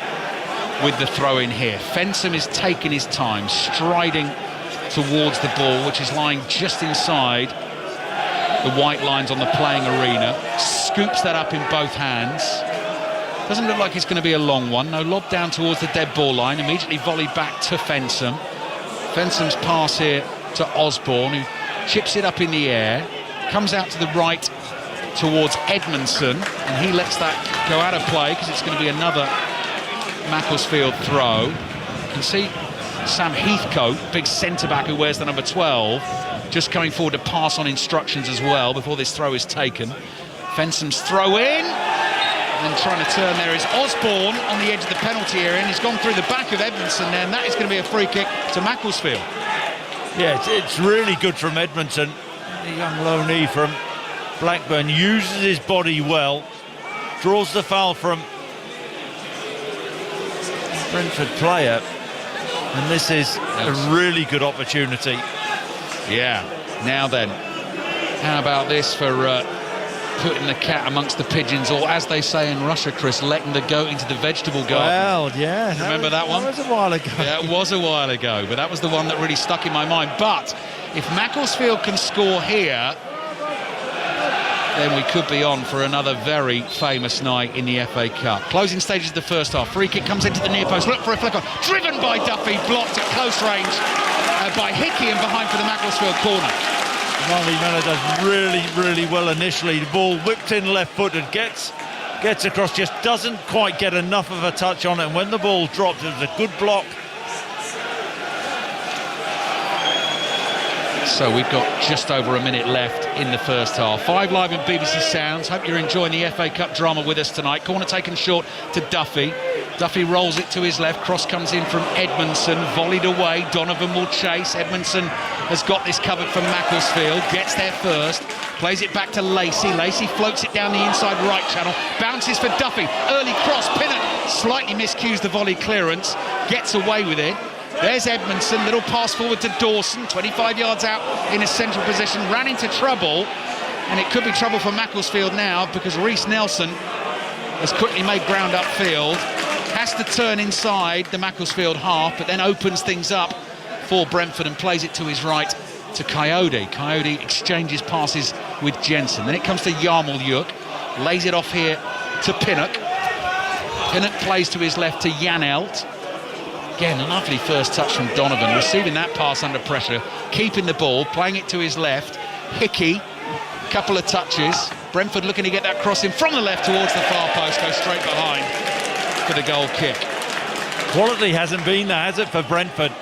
with the throw-in here. Fensom is taking his time, striding towards the ball, which is lying just inside the white lines on the playing arena. Scoops that up in both hands. Doesn't look like it's going to be a long one. No, lob down towards the dead ball line. Immediately volleyed back to Fensom. Fensom's pass here to Osborne, who chips it up in the air. Comes out to the right towards Edmondson, and he lets that go out of play because it's going to be another Macclesfield throw. You can see Sam Heathcote, big centre-back who wears the number 12, just coming forward to pass on instructions as well before this throw is taken. Fensom's throw in, and trying to turn there is Osborne on the edge of the penalty area, and he's gone through the back of Edmondson there, and that is going to be a free kick to Macclesfield. Yeah, it's really good from Edmondson. The young loanee from Blackburn uses his body well, draws the foul from Brentford player, and this is a really good opportunity. Yeah, now then, how about this for putting the cat amongst the pigeons, or as they say in Russia, Chris, letting the goat into the vegetable garden? Well, yeah. Remember that one? That was a while ago. Yeah, it was a while ago, but that was the one that really stuck in my mind. But if Macclesfield can score here, then we could be on for another very famous night in the FA Cup. Closing stages of the first half. Free kick comes into the near post. Look for a flick on. Driven by Duffy. Blocked at close range by Hickey, and behind for the Macclesfield corner. Mellor does really well initially. The ball whipped in left-footed, gets across, just doesn't quite get enough of a touch on it. And when the ball dropped, it was a good block. So we've got just over a minute left in the first half. 5 Live and BBC Sounds. Hope you're enjoying the FA Cup drama with us tonight. Corner taken short to Duffy. Duffy rolls it to his left. Cross comes in from Edmondson. Volleyed away. Donovan will chase. Edmondson has got this covered from Macclesfield. Gets there first. Plays it back to Lacey. Lacey floats it down the inside right channel. Bounces for Duffy. Early cross. Pinnock slightly miscues the volley clearance. Gets away with it. There's Edmondson, little pass forward to Dawson, 25 yards out in a central position, ran into trouble, and it could be trouble for Macclesfield now because Reece Nelson has quickly made ground upfield, has to turn inside the Macclesfield half, but then opens things up for Brentford and plays it to his right to Coyote. Coyote exchanges passes with Jensen. Then it comes to Yarmolyuk, lays it off here to Pinnock. Pinnock plays to his left to Janelt. Again, a lovely first touch from Donovan, receiving that pass under pressure, keeping the ball, playing it to his left. Hickey, couple of touches. Brentford looking to get that cross in from the left towards the far post, goes straight behind for the goal kick. Quality hasn't been there, has it, for Brentford?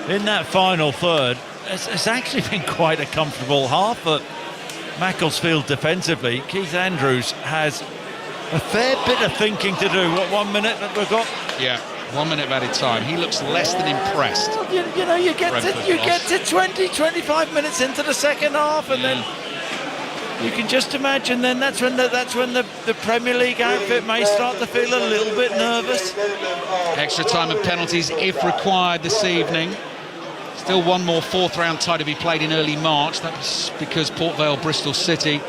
In that final third, it's actually been quite a comfortable half for Macclesfield defensively. Keith Andrews has a fair bit of thinking to do. What, 1 minute that we've got? Yeah, 1 minute of added time. He looks less than impressed. You get to 20, 25 minutes into the second half, and then you can just imagine then that's when the Premier League outfit may start to feel a little bit nervous. Extra time of penalties if required this evening. Still one more fourth round tie to be played in early March. That was because Port Vale, Bristol City,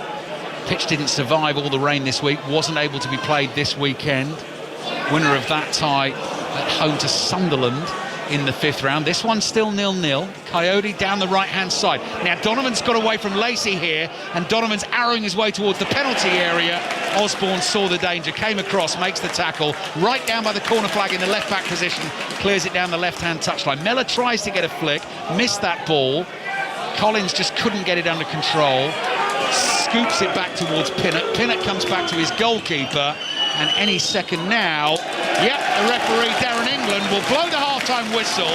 pitch didn't survive all the rain this week, wasn't able to be played this weekend. Winner of that tie at home to Sunderland in the fifth round. This one's still 0-0. Coyote down the right-hand side. Now Donovan's got away from Lacey here, and Donovan's arrowing his way towards the penalty area. Osborne saw the danger, came across, makes the tackle, right down by the corner flag in the left-back position, clears it down the left-hand touchline. Mellor tries to get a flick, missed that ball. Collins just couldn't get it under control. Scoops it back towards Pinnock. Pinnock comes back to his goalkeeper, and any second now, the referee Darren England will blow the half-time whistle,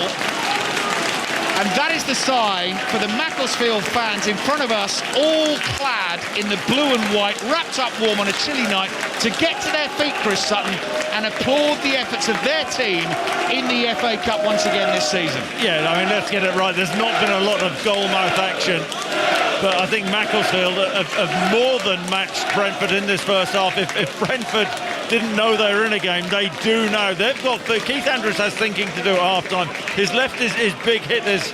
and that is the sign for the Macclesfield fans in front of us, all clad in the blue and white, wrapped up warm on a chilly night, to get to their feet, Chris Sutton, and applaud the efforts of their team in the FA Cup once again this season. Yeah, I mean, let's get it right. There's not been a lot of goal-mouth action, but I think Macclesfield have more than matched Brentford in this first half. If Brentford didn't know they were in a game, they do now. They've got Keith Andrews has thinking to do at half-time. His left is big hitters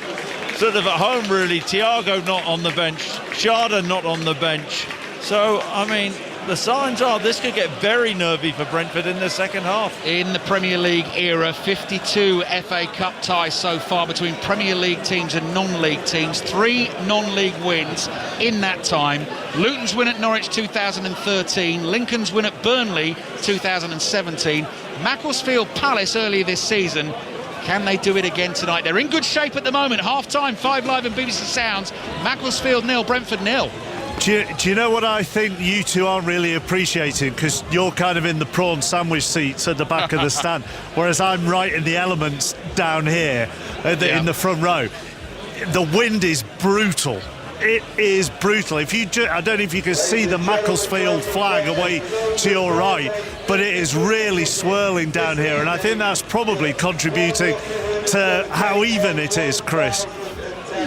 sort of at home, really. Thiago not on the bench, Sharda not on the bench. So, I mean, the signs are this could get very nervy for Brentford in the second half. In the Premier League era, 52 FA Cup ties so far between Premier League teams and non-league teams. 3 non-league wins in that time. Luton's win at Norwich 2013, Lincoln's win at Burnley 2017, Macclesfield Palace earlier this season. Can they do it again tonight? They're in good shape at the moment. Half-time, 5 Live and BBC Sounds. Macclesfield 0, Brentford 0. Do you know what I think you two aren't really appreciating? Because you're kind of in the prawn sandwich seats at the back of the stand, whereas I'm right in the elements down here in the front row. The wind is brutal. It is brutal. I don't know if you can see the Macclesfield flag away to your right, but it is really swirling down here, and I think that's probably contributing to how even it is, Chris.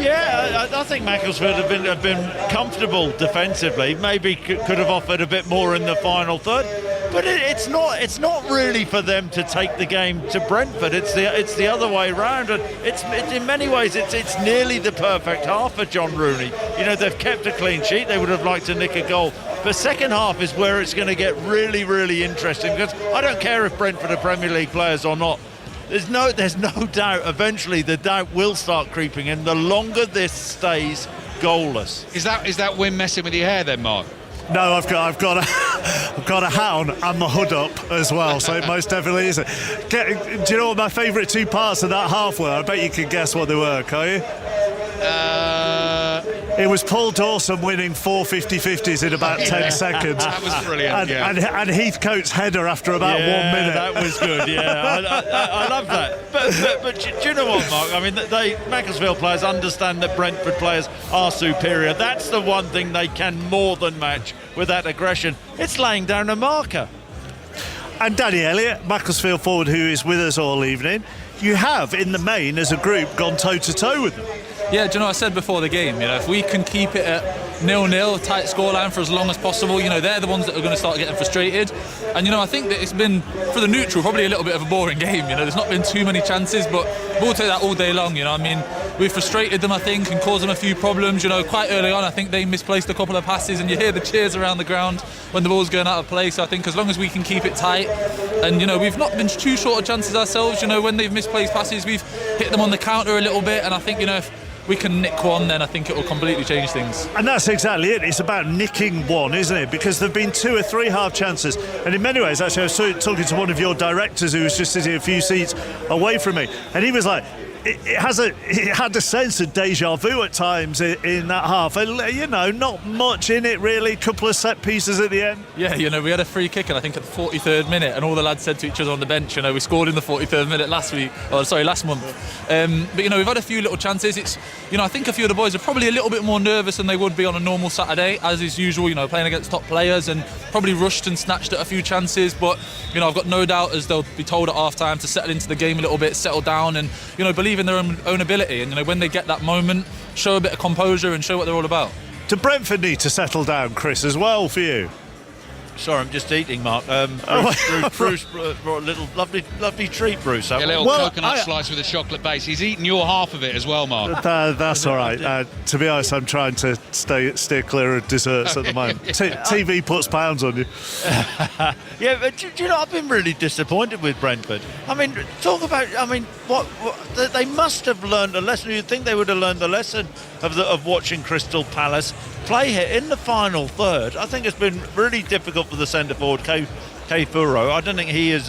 Yeah, I think Macclesfield have been comfortable defensively. Maybe could have offered a bit more in the final third, but it's not really for them to take the game to Brentford. It's the other way round, and it's in many ways it's nearly the perfect half for John Rooney. You know, they've kept a clean sheet. They would have liked to nick a goal. The second half is where it's going to get really, really interesting, because I don't care if Brentford are Premier League players or not. There's no doubt eventually the doubt will start creeping in the longer this stays goalless. Is that wind messing with your hair then, Mark? No, I've got a hat on and the hood up as well, so it most definitely isn't. Do you know what my favourite 2 parts of that half were? I bet you can guess what they were, can you? It was Paul Dawson winning 4 50-50s in about 10 seconds. That was brilliant, and Heathcote's header after about 1 minute. That was good, I love that. But do you know what, Mark? I mean, Macclesfield players understand that Brentford players are superior. That's the one thing they can more than match with that aggression. It's laying down a marker. And Danny Elliott, Macclesfield forward, who is with us all evening, you have, in the main, as a group, gone toe-to-toe with them. Yeah, do you know, I said before the game, if we can keep it at 0-0, tight scoreline for as long as possible, they're the ones that are going to start getting frustrated. And, I think that it's been, for the neutral, probably a little bit of a boring game. There's not been too many chances, but we'll take that all day long, We've frustrated them, I think, and caused them a few problems. Quite early on, I think they misplaced a couple of passes, and you hear the cheers around the ground when the ball's going out of play. So I think as long as we can keep it tight, and, we've not been too short of chances ourselves. When they've misplaced passes, we've hit them on the counter a little bit, and I think, if we can nick one, then I think it will completely change things. And that's exactly it. It's about nicking one, isn't it? Because there have been 2 or 3 half chances. And in many ways, actually, I was talking to one of your directors who was just sitting a few seats away from me. And he was like, it had a sense of deja vu at times in that half. Not much in it really. Couple of set pieces at the end. Yeah, we had a free kick, and I think at the 43rd minute, and all the lads said to each other on the bench, we scored in the 43rd minute last month. But we've had a few little chances. It's, I think a few of the boys are probably a little bit more nervous than they would be on a normal Saturday, as is usual. Playing against top players, and probably rushed and snatched at a few chances. But I've got no doubt, as they'll be told at half time, to settle into the game a little bit, settle down, and believe in their own ability. And when they get that moment, show a bit of composure and show what they're all about. Do Brentford need to settle down, Chris, as well for you? Sorry, I'm just eating, Mark. Bruce brought a little lovely treat, Bruce. A little coconut slice with a chocolate base. He's eaten your half of it as well, Mark. That's all right. To be honest, I'm trying to steer clear of desserts at the moment. TV puts pounds on you. Yeah, but do you know, I've been really disappointed with Brentford. What they must have learned a lesson. You'd think they would have learned the lesson of watching Crystal Palace play here in the final third. I think it's been really difficult for the centre forward, Kay Furo. I don't think he's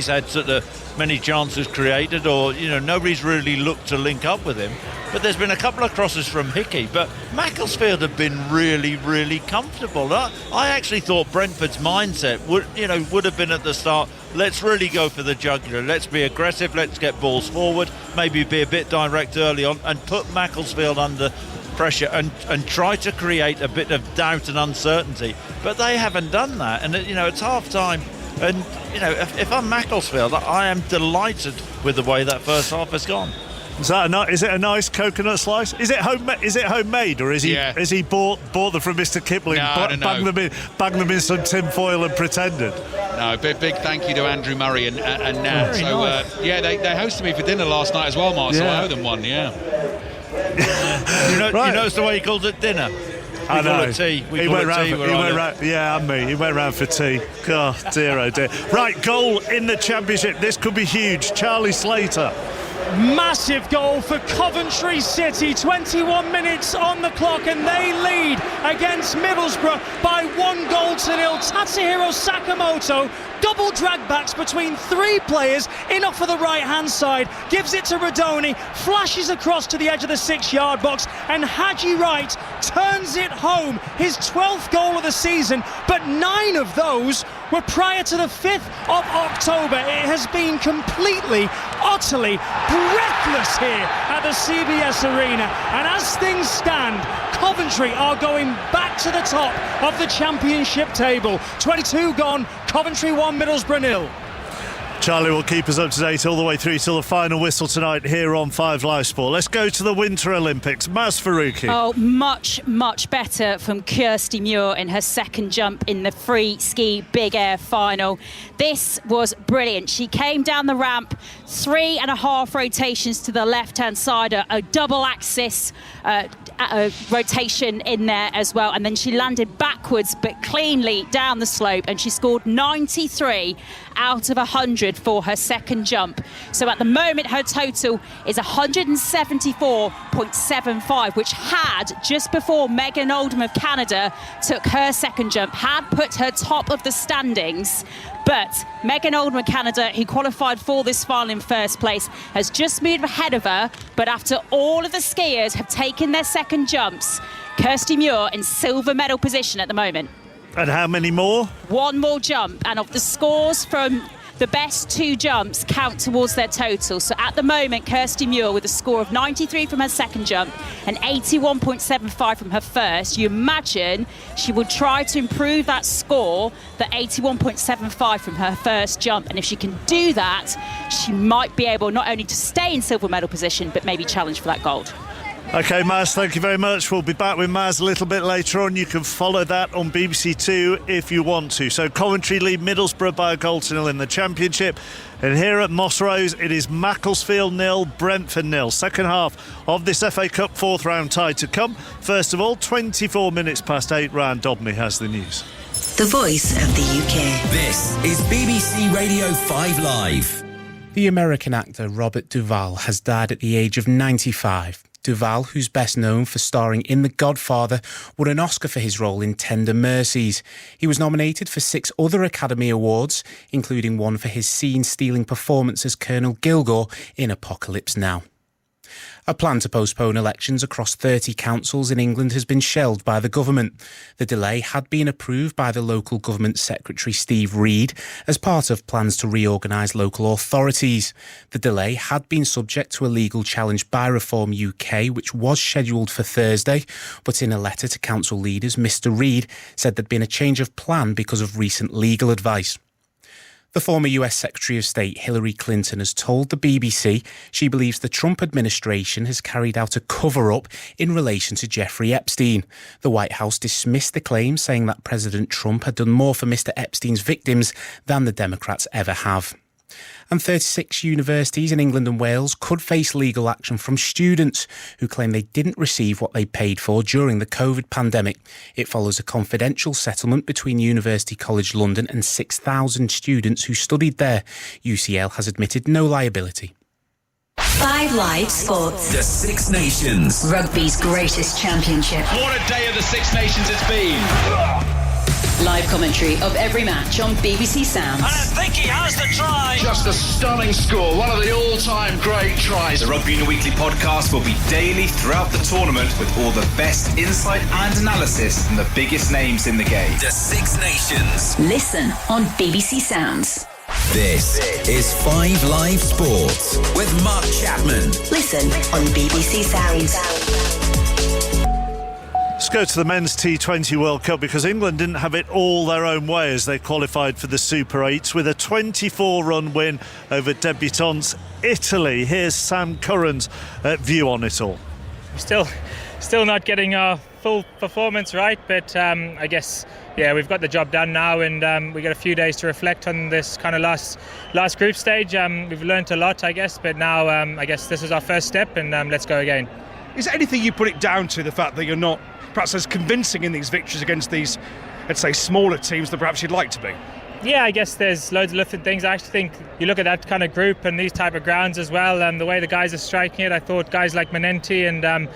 had sort of many chances created, or nobody's really looked to link up with him. But there's been a couple of crosses from Hickey, but Macclesfield have been really, really comfortable. I actually thought Brentford's mindset would have been at the start, let's really go for the jugular, let's be aggressive, let's get balls forward, maybe be a bit direct early on and put Macclesfield under pressure and try to create a bit of doubt and uncertainty. But they haven't done that, and it's half time. And if I'm Macclesfield, I am delighted with the way that first half has gone. Is it a nice coconut slice? Is it homemade, or is he bought them from Mr. Kipling, bang them in some tin foil and pretended? No, big thank you to Andrew Murray and Nat. Very nice. They hosted me for dinner last night as well, Mark. So I owe them one. Yeah. You notice the way he calls it dinner. I know. It tea. He went round for tea. God, dear, oh dear. Right, goal in the Championship. This could be huge. Charlie Slater. Massive goal for Coventry City. 21 minutes on the clock, and they lead against Middlesbrough by 1-0. Tatsuhiro Sakamoto double drag backs between three players in off of the right hand side, gives it to Radoni, flashes across to the edge of the 6-yard box, and Haji Wright turns it home, his 12th goal of the season, but 9 of those were prior to the 5th of October. It has been completely, utterly breathless here at the CBS Arena, and as things stand, Coventry are going back to the top of the Championship table. 22 gone, Coventry 1, Middlesbrough 0. Charlie will keep us up to date all the way through till the final whistle tonight here on 5 Live Sport. Let's go to the Winter Olympics. Maz Faruqi. Oh, much better from Kirsty Muir in her second jump in the free ski big air final. This was brilliant. She came down the ramp, 3.5 rotations to the left-hand side, a double axis rotation in there as well, and then she landed backwards but cleanly down the slope, and she scored 93 out of 100 for her second jump. So at the moment her total is 174.75, which had, just before Megan Oldham of Canada took her second jump, had put her top of the standings. But Megan Oldham of Canada, who qualified for this final in first place, has just moved ahead of her. But after all of the skiers have taken their second jumps, Kirsty Muir in silver medal position at the moment. And how many more? One more jump, and of the scores from the best 2 jumps count towards their total. So at the moment, Kirsty Muir with a score of 93 from her second jump and 81.75 from her first. You imagine she would try to improve that score, the 81.75 from her first jump. And if she can do that, she might be able not only to stay in silver medal position, but maybe challenge for that gold. OK, Maz, thank you very much. We'll be back with Maz a little bit later on. You can follow that on BBC Two if you want to. So Coventry lead Middlesbrough by 1-0 in the Championship. And here at Moss Rose, it is Macclesfield 0, Brentford 0. Second half of this FA Cup 4th round tie to come. First of all, 24 minutes past 8, Ryan Dobney has the news. The voice of the UK. This is BBC Radio 5 Live. The American actor Robert Duvall has died at the age of 95. Duvall, who's best known for starring in The Godfather, won an Oscar for his role in Tender Mercies. He was nominated for 6 other Academy Awards, including one for his scene-stealing performance as Colonel Kilgore in Apocalypse Now. A plan to postpone elections across 30 councils in England has been shelved by the government. The delay had been approved by the local government secretary Steve Reed as part of plans to reorganise local authorities. The delay had been subject to a legal challenge by Reform UK, which was scheduled for Thursday, but in a letter to council leaders, Mr Reed said there'd been a change of plan because of recent legal advice. The former US Secretary of State Hillary Clinton has told the BBC she believes the Trump administration has carried out a cover-up in relation to Jeffrey Epstein. The White House dismissed the claim, saying that President Trump had done more for Mr Epstein's victims than the Democrats ever have. And 36 universities in England and Wales could face legal action from students who claim they didn't receive what they paid for during the COVID pandemic. It follows a confidential settlement between University College London and 6,000 students who studied there. UCL has admitted no liability. 5 Live Sports. The Six Nations. Rugby's greatest championship. What a day of the Six Nations it's been. Live commentary of every match on BBC Sounds. And I think he has the try. Just a stunning score, one of the all-time great tries. The Rugby Union Weekly podcast will be daily throughout the tournament with all the best insight and analysis from the biggest names in the game. The Six Nations. Listen on BBC Sounds. This is 5 Live Sports with Mark Chapman. Listen on BBC Sounds. Let's go to the men's T20 World Cup because England didn't have it all their own way as they qualified for the Super 8s with a 24-run win over debutants Italy. Here's Sam Curran's view on it all. Still not getting our full performance right, but I guess we've got the job done now, and we got a few days to reflect on this kind of last group stage. We've learnt a lot, I guess, but now I guess this is our first step, and let's go again. Is there anything you put it down to, the fact that you're not perhaps as convincing in these victories against these, let's say, smaller teams that perhaps you'd like to be? Yeah, I guess there's loads of different things. I actually think you look at that kind of group and these type of grounds as well, and the way the guys are striking it, I thought guys like Manenti and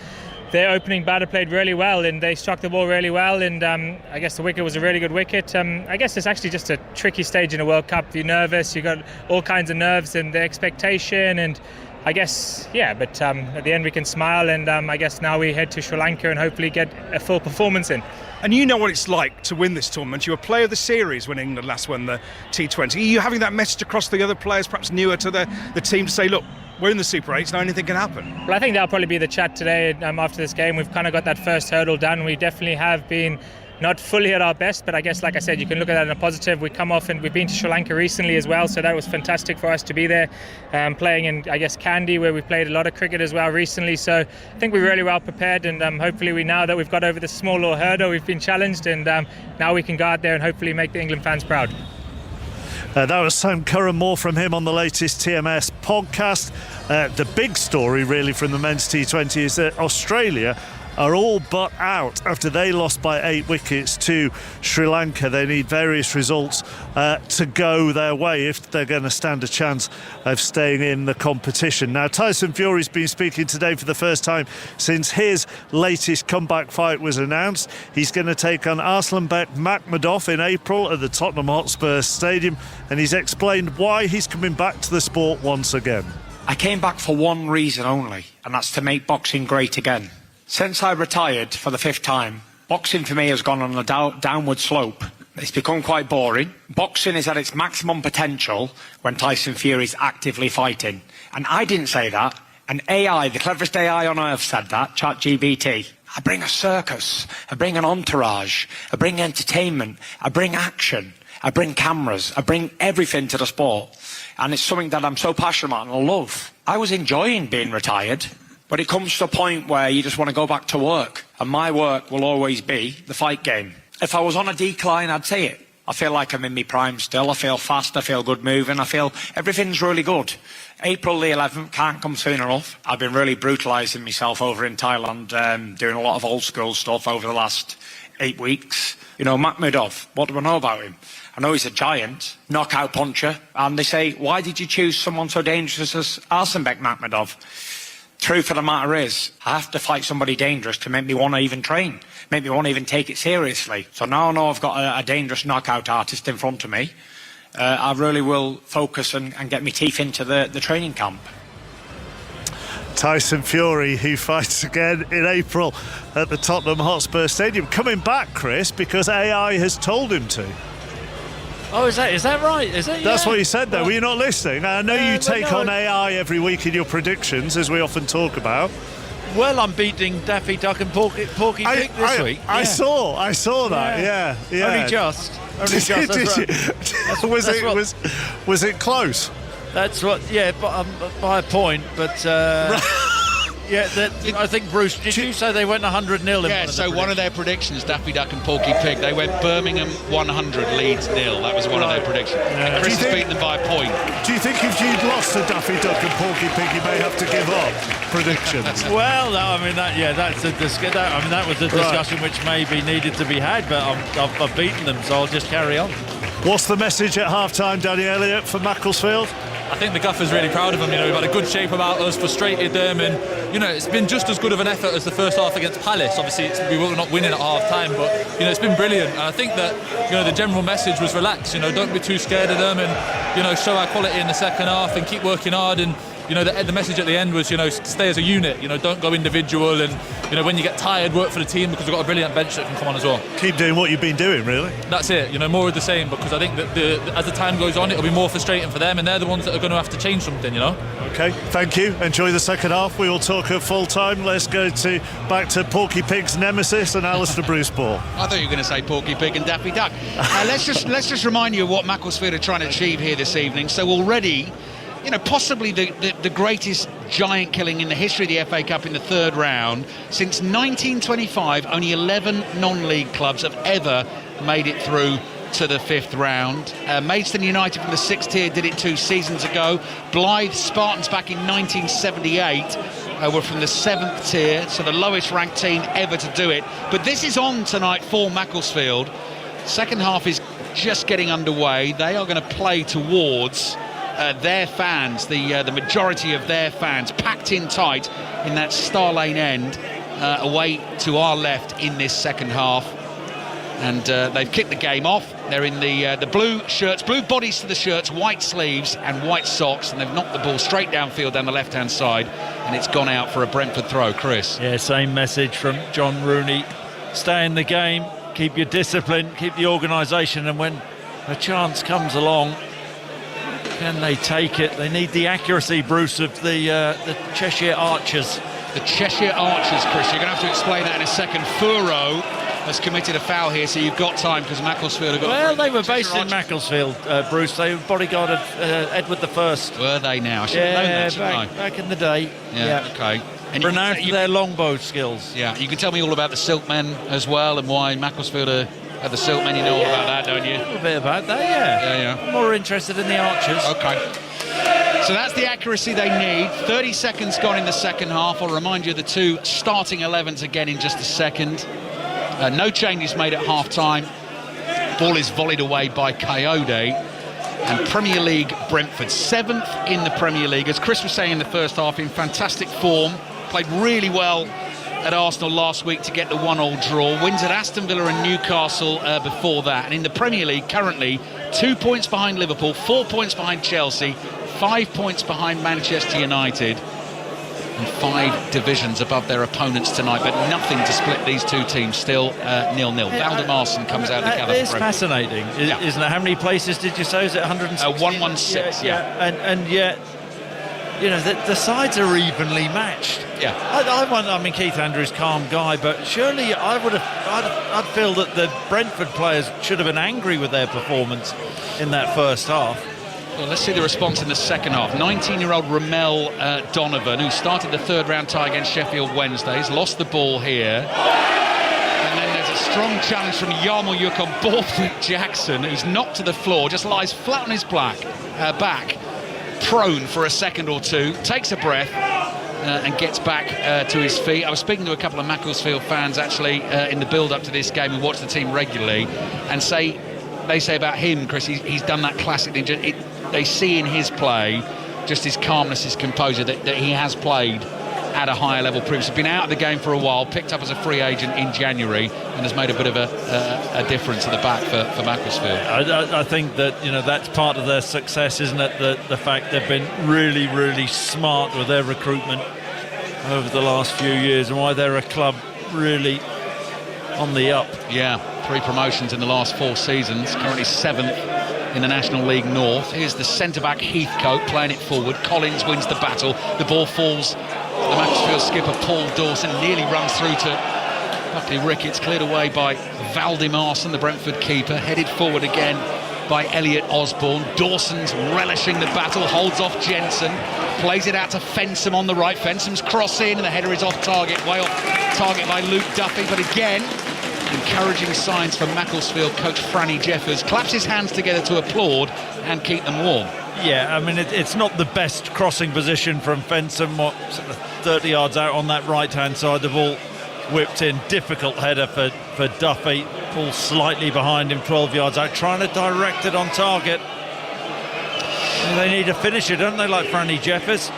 their opening batter played really well, and they struck the ball really well, and I guess the wicket was a really good wicket. I guess it's actually just a tricky stage in a World Cup. You're nervous, you've got all kinds of nerves and the expectation, and I guess, but at the end we can smile, and I guess now we head to Sri Lanka and hopefully get a full performance in. And you know what it's like to win this tournament. You were player of the series when England last won the T20. Are you having that message across the other players, perhaps newer to the team, to say, look, we're in the Super 8s, now anything can happen? Well, I think that'll probably be the chat today after this game. We've kind of got that first hurdle done. We definitely have been not fully at our best, but I guess, like I said, you can look at that in a positive. We come off, and we've been to Sri Lanka recently as well, so that was fantastic for us to be there, playing in, I guess, Kandy, where we played a lot of cricket as well recently. So I think we're really well prepared, and hopefully now that we've got over this small little hurdle, we've been challenged, and now we can go out there and hopefully make the England fans proud. That was Sam Curran. More from him on the latest TMS podcast. The big story really from the men's T20 is that Australia are all but out after they lost by 8 wickets to Sri Lanka. They need various results to go their way if they're going to stand a chance of staying in the competition. Now, Tyson Fury's been speaking today for the first time since his latest comeback fight was announced. He's going to take on Arslanbek Makhmudov in April at the Tottenham Hotspur Stadium, and he's explained why he's coming back to the sport once again. I came back for one reason only, and that's to make boxing great again. Since I retired for the 5th time, boxing for me has gone on a downward slope. It's become quite boring. Boxing is at its maximum potential when Tyson Fury's actively fighting. And I didn't say that. An AI, the cleverest AI on earth, said that, ChatGPT. I bring a circus. I bring an entourage. I bring entertainment. I bring action. I bring cameras. I bring everything to the sport. And it's something that I'm so passionate about and I love. I was enjoying being retired. But it comes to a point where you just want to go back to work. And my work will always be the fight game. If I was on a decline, I'd say it. I feel like I'm in my prime still. I feel fast. I feel good moving. I feel everything's really good. April the 11th can't come soon enough. I've been really brutalising myself over in Thailand, doing a lot of old school stuff over the last 8 weeks. You know, Makhmudov, what do I know about him? I know he's a giant, knockout puncher. And they say, why did you choose someone so dangerous as Arslanbek Makhmudov? truth of the matter is, I have to fight somebody dangerous to make me want to even train, make me want to even take it seriously. So now I know I've got a dangerous knockout artist in front of me. I really will focus and get my teeth into the training camp. Tyson Fury, who fights again in April at the Tottenham Hotspur Stadium, coming back, Chris, because AI has told him to. Oh, is that right? Is it? That's yeah. what you said, though. Were you not listening? I know you take on AI every week in your predictions, as we often talk about. Well, I'm beating Daffy Duck and Porky Pig this week. I saw that. Yeah. Only just. Was it close? That's what. Yeah, but by a point. But yeah, I think Bruce. Did you say they went 100-0? Yeah. So one of their predictions, Daffy Duck and Porky Pig, they went Birmingham 100, Leeds 0. That was one of their predictions. Yeah. And Chris has beaten them by a point. Do you think if you'd lost to Daffy Duck and Porky Pig, you may have to give up predictions? Well, no, I mean that was a discussion which maybe needed to be had, but I've beaten them, so I'll just carry on. What's the message at half-time, Danny Elliott, for Macclesfield? I think the gaffer's really proud of them. We've had a good shape about us, frustrated them, and it's been just as good of an effort as the first half against Palace. Obviously, we were not winning at half time, but it's been brilliant. And I think that the general message was relax. Don't be too scared of them, and show our quality in the second half and keep working hard. And the message at the end was stay as a unit. Don't go individual, and when you get tired, work for the team, because we've got a brilliant bench that can come on as well. Keep doing what you've been doing, really. That's it. More of the same, because I think that as the time goes on, it'll be more frustrating for them, and they're the ones that are going to have to change something. Okay, thank you. Enjoy the second half. We will talk at full time. Let's go back to Porky Pig's nemesis and Alistair Bruce Ball. I thought you were going to say Porky Pig and Daffy Duck. Let's just remind you of what Macclesfield are trying to achieve here this evening. So already, possibly the greatest giant killing in the history of the FA Cup in the third round. Since 1925, only 11 non-league clubs have ever made it through to the fifth round. Maidstone United from the sixth tier did it 2 seasons ago. Blythe Spartans back in 1978 were from the seventh tier, so the lowest ranked team ever to do it. But this is on tonight for Macclesfield. Second half is just getting underway. They are going to play towards their fans, the majority of their fans, packed in tight in that Star Lane end, away to our left in this second half. And they've kicked the game off. They're in the blue shirts, blue bodies to the shirts, white sleeves and white socks, and they've knocked the ball straight downfield down the left-hand side, and it's gone out for a Brentford throw. Chris? Yeah, same message from John Rooney. Stay in the game, keep your discipline, keep the organisation, and when a chance comes along, can they take it? They need the accuracy, Bruce, of the Cheshire Archers. The Cheshire Archers, Chris. You're going to have to explain that in a second. Furo has committed a foul here, so you've got time, because Macclesfield have got... Well, they were based in Macclesfield, Bruce. They were bodyguard of Edward I. Were they now? I should have known that, shouldn't I? Back in the day. Yeah. Okay. And renowned for their longbow skills. Yeah, you can tell me all about the Silkmen as well, and why Macclesfield are the Silkmen. You know all about that, don't you? A little bit about that, yeah. I'm more interested in the Archers. Okay. So that's the accuracy they need. 30 seconds gone in the second half. I'll remind you of the two starting 11s again in just a second. No changes made at half-time. Ball is volleyed away by Coyote. And Premier League Brentford, 7th in the Premier League. As Chris was saying in the first half, in fantastic form. Played really well at Arsenal last week to get the 1-1 draw. Wins at Aston Villa and Newcastle before that. And in the Premier League, currently 2 points behind Liverpool, 4 points behind Chelsea, 5 points behind Manchester United, and 5 divisions above their opponents tonight, but nothing to split these two teams. Still 0-0. Valdemarson comes out of the gather. It's fascinating, isn't it? How many places did you say? Is it 160? 116, yeah. And yet, the sides are evenly matched. Yeah. I mean, Keith Andrews, calm guy, but surely I'd feel that the Brentford players should have been angry with their performance in that first half. Well, let's see the response in the second half. 19-year-old Ramel Donovan, who started the third-round tie against Sheffield Wednesday, has lost the ball here. And then there's a strong challenge from Yarmouk on Borthwick Jackson, who's knocked to the floor, just lies flat on his back, prone for a second or two, takes a breath, and gets back to his feet. I was speaking to a couple of Macclesfield fans, actually, in the build-up to this game, who watch the team regularly, and they say about him, Chris, he's done that classic thing. They see in his play just his calmness, his composure, that he has played at a higher level previously. Been out of the game for a while, picked up as a free agent in January, and has made a bit of a difference at the back for Macclesfield. I think that that's part of their success, isn't it? The fact they've been really, really smart with their recruitment over the last few years, and why they're a club really on the up. Yeah, 3 promotions in the last 4 seasons, currently 7th in the National League North. Here's the centre-back Heathcote playing it forward. Collins wins the battle. The ball falls. The Macclesfield skipper Paul Dawson nearly runs through to Buckley Ricketts, cleared away by Valdimarsson, the Brentford keeper. Headed forward again by Elliot Osborne. Dawson's relishing the battle, holds off Jensen, plays it out to Fensom on the right. Fensom's cross in, and the header is off target, way off target by Luke Duffy. But again, encouraging signs for Macclesfield coach Franny Jeffers. Claps his hands together to applaud and keep them warm. Yeah, I mean, it's not the best crossing position from Fensom, sort of 30 yards out on that right-hand side. The ball whipped in, difficult header for Duffy. Ball slightly behind him, 12 yards out, trying to direct it on target. They need to finish it, don't they, like Franny Jeffers?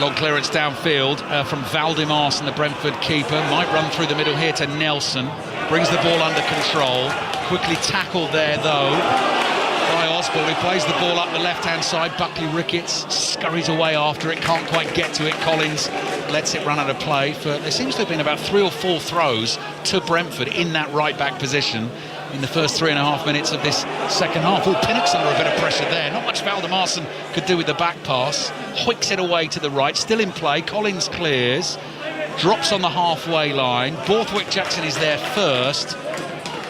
Long clearance downfield from Valdimarsson, the Brentford keeper. Might run through the middle here to Nelson. Brings the ball under control. Quickly tackled there, though, by Osborne, who plays the ball up the left-hand side. Buckley Ricketts scurries away after it, can't quite get to it. Collins lets it run out of play. There seems to have been about 3 or 4 throws to Brentford in that right-back position in the first 3.5 minutes of this second half. Pinnock's under a bit of pressure there. Not much Valdimarsson could do with the back pass. Hooks it away to the right, still in play. Collins clears, drops on the halfway line. Borthwick Jackson is there first,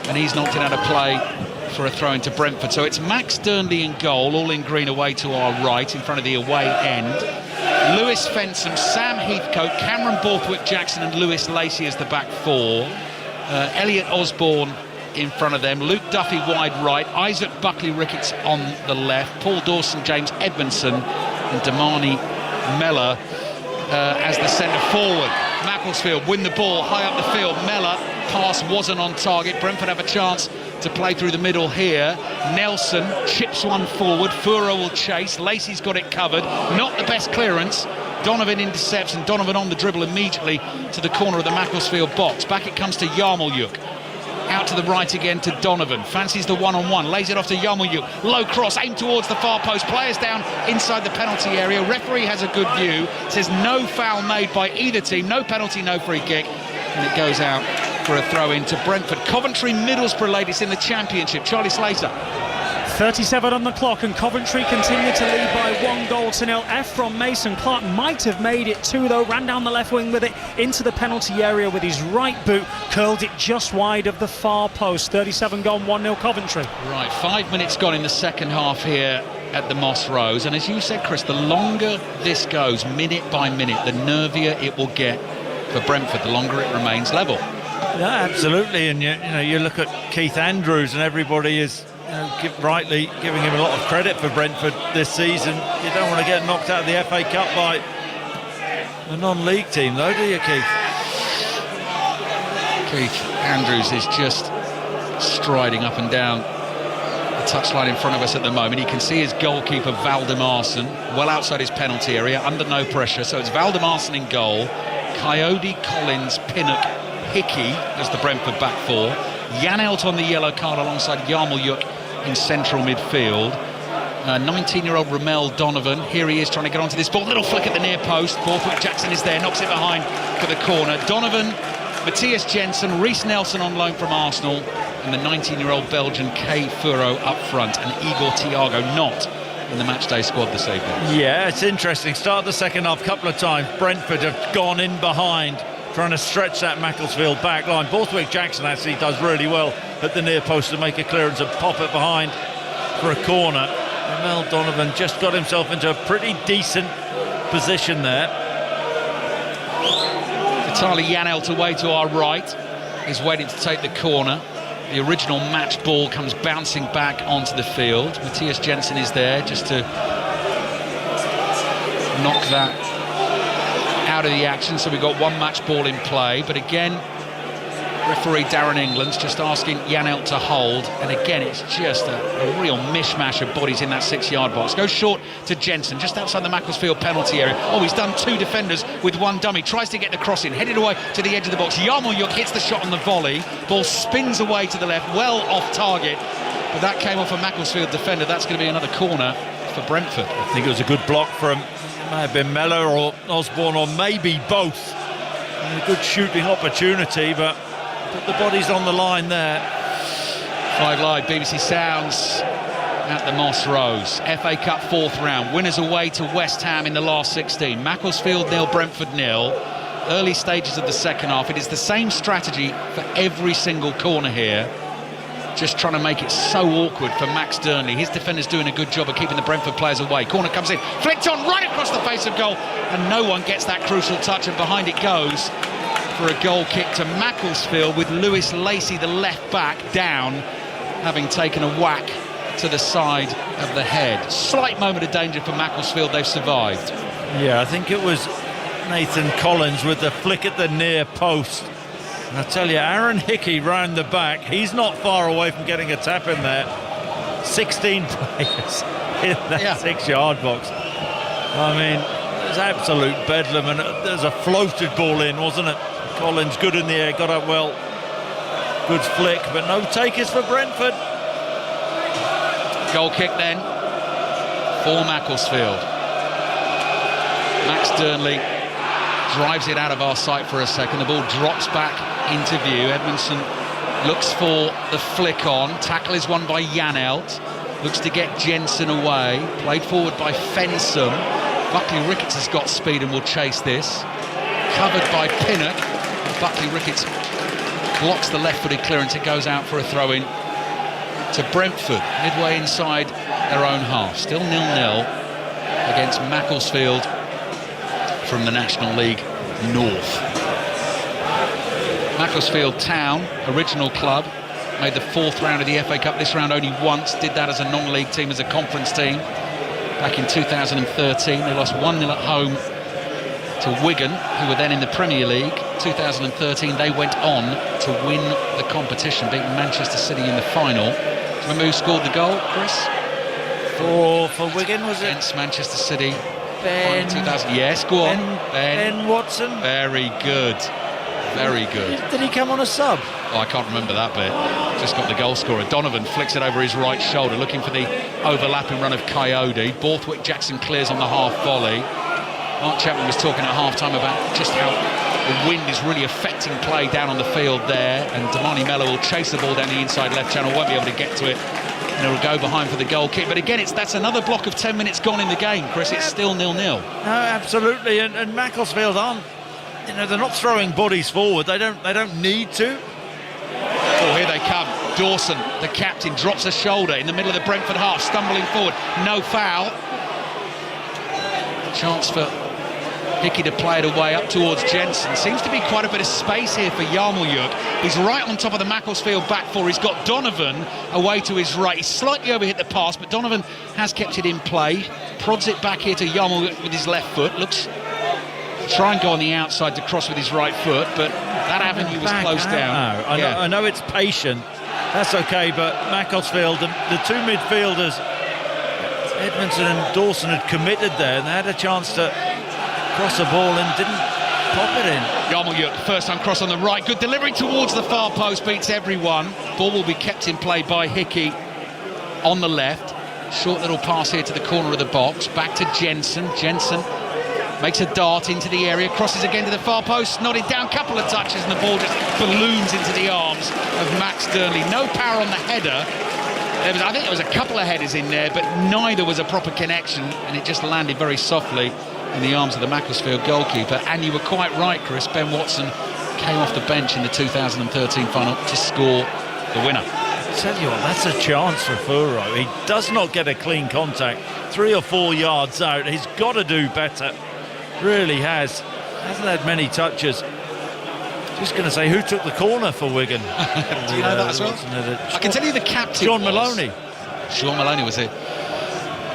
and he's knocked it out of play for a throw into Brentford. So it's Max Dernley in goal, all in green away to our right, in front of the away end. Lewis Fensom, Sam Heathcote, Cameron Borthwick Jackson and Lewis Lacey as the back 4. Elliot Osborne in front of them, Luke Duffy wide right, Isaac Buckley Ricketts on the left, Paul Dawson, James Edmondson and Damani Mellor as the centre forward. Macclesfield win the ball high up the field. Mellor, pass wasn't on target. Brentford have a chance to play through the middle here. Nelson chips one forward. Furo will chase. Lacey's got it covered. Not the best clearance. Donovan intercepts, and Donovan on the dribble immediately to the corner of the Macclesfield box. Back it comes to Yarmolyuk. Out to the right again to Donovan. Fancies the one-on-one. Lays it off to Yarmolyuk. Low cross, aimed towards the far post. Players down inside the penalty area. Referee has a good view. Says no foul made by either team. No penalty, no free kick. And it goes out for a throw-in to Brentford. Coventry Middlesbrough ladies in the Championship. Charlie Slater. 37 on the clock, and Coventry continue to lead by 1-0. F from Mason Clark might have made it 2 though. Ran down the left wing with it into the penalty area with his right boot, curled it just wide of the far post. 37 gone, 1-0 Coventry. Right, 5 minutes gone in the second half here at the Moss Rose, and as you said, Chris, the longer this goes, minute by minute, the nervier it will get for Brentford, the longer it remains level. Yeah, absolutely. And you look at Keith Andrews, and everybody is rightly giving him a lot of credit for Brentford this season. You don't want to get knocked out of the FA Cup by a non-league team, though, do you, Keith? Keith Andrews is just striding up and down the touchline in front of us at the moment. He can see his goalkeeper Valdimarsson well outside his penalty area, under no pressure. So it's Valdimarsson in goal, Coyote, Collins, Pinnock, Hickey as the Brentford back 4. Janelt on the yellow card alongside Yarmolyuk in central midfield. 19-year-old Ramel Donovan, here he is trying to get onto this ball. Little flick at the near post. Borthwick Jackson is there, knocks it behind for the corner. Donovan, Matthias Jensen, Reece Nelson on loan from Arsenal, and the 19-year-old Belgian Kay Furo up front, and Igor Thiago not in the matchday squad this evening. Yeah, it's interesting. Start the second half, couple of times Brentford have gone in behind, trying to stretch that Macclesfield back line. Borthwick Jackson actually does really well at the near post to make a clearance and pop it behind for a corner. Mel Donovan just got himself into a pretty decent position there. Vitaly Janelt away to our right is waiting to take the corner. The original match ball comes bouncing back onto the field. Matthias Jensen is there just to knock that out of the action. So we've got one match ball in play, but again Referee Darren England's just asking Janelt to hold, and again it's just a real mishmash of bodies in that 6-yard box. Goes short to Jensen, just outside the Macclesfield penalty area. Oh, he's done 2 defenders with 1 dummy. Tries to get the cross in, headed away to the edge of the box. Yarmolyuk hits the shot on the volley. Ball spins away to the left, well off target, but that came off a Macclesfield defender. That's going to be another corner for Brentford. I think it was a good block from, it may have been Mellor or Osborne, or maybe both. And a good shooting opportunity, but put the bodies on the line there. 5 Live, BBC Sounds at the Moss Rose. FA Cup 4th round. Winners away to West Ham in the last 16. Macclesfield 0, Brentford 0. Early stages of the second half. It is the same strategy for every single corner here. Just trying to make it so awkward for Max Dearnley. His defender's doing a good job of keeping the Brentford players away. Corner comes in, flicked on right across the face of goal, and no one gets that crucial touch, and behind it goes for a goal kick to Macclesfield, with Lewis Lacey, the left back, down, having taken a whack to the side of the head. Slight moment of danger for Macclesfield. They've survived. Yeah, I think it was Nathan Collins with the flick at the near post. And I tell you, Aaron Hickey round the back, he's not far away from getting a tap in there. 16 players in that 6-yard box. I mean, there's absolute bedlam, and there's a floated ball in, wasn't it? Collins good in the air, got up well. Good flick, but no takers for Brentford. Goal kick then for Macclesfield. Max Dearnley drives it out of our sight for a second. The ball drops back into view. Edmondson looks for the flick on. Tackle is won by Janelt. Looks to get Jensen away. Played forward by Fensom. Buckley Ricketts has got speed and will chase this. Covered by Pinnock. Buckley Ricketts blocks the left-footed clearance. It goes out for a throw-in to Brentford, midway inside their own half. Still 0-0 against Macclesfield from the National League North. Macclesfield Town, original club, made the 4th round of the FA Cup. This round only once, did that as a non-league team, as a conference team. Back in 2013, they lost 1-0 at home to Wigan, who were then in the Premier League. 2013, they went on to win the competition, beating Manchester City in the final. Do you remember who scored the goal, Chris? For Wigan, was it? Against Manchester City. Ben. 2000. Yes, go on. Ben Watson. Very good. Very good. Did he come on a sub? Oh, I can't remember that bit. Just got the goal scorer. Donovan flicks it over his right shoulder, looking for the overlapping run of Coyote. Borthwick Jackson clears on the half volley. Mark Chapman was talking at half-time about just how the wind is really affecting play down on the field there, and Damani Mello will chase the ball down the inside left channel, won't be able to get to it, and it'll go behind for the goal kick. But again, that's another block of 10 minutes gone in the game, Chris. It's still 0-0. No, absolutely, and Macclesfield aren't, they're not throwing bodies forward. They don't need to. Oh, here they come. Dawson, the captain, drops a shoulder in the middle of the Brentford half, stumbling forward. No foul. Chance for Hickey to play it away up towards Jensen. Seems to be quite a bit of space here for Yarmolyuk. He's right on top of the Macclesfield back four. He's got Donovan away to his right. He slightly overhit the pass, but Donovan has kept it in play. Prods it back here to Yarmolyuk with his left foot. Looks to try and go on the outside to cross with his right foot, but that avenue was closed down. I know it's patient. That's okay, but Macclesfield, the two midfielders, Edmondson and Dawson, had committed there, and they had a chance to cross a ball and didn't pop it in. Yarmolyuk, first time cross on the right. Good delivery towards the far post, beats everyone. Ball will be kept in play by Hickey on the left. Short little pass here to the corner of the box. Back to Jensen. Jensen makes a dart into the area, crosses again to the far post, nodded down, couple of touches, and the ball just balloons into the arms of Max Dearnley. No power on the header. I think there was a couple of headers in there, but neither was a proper connection, and it just landed very softly in the arms of the Macclesfield goalkeeper. And you were quite right, Chris. Ben Watson came off the bench in the 2013 final to score the winner. I tell you what, that's a chance for Furo. He does not get a clean contact. 3 or 4 yards out. He's got to do better. Really has. Hasn't had many touches. Just going to say, who took the corner for Wigan? Do you know that as well? I can tell you the captain Sean Maloney. Sean Maloney was it.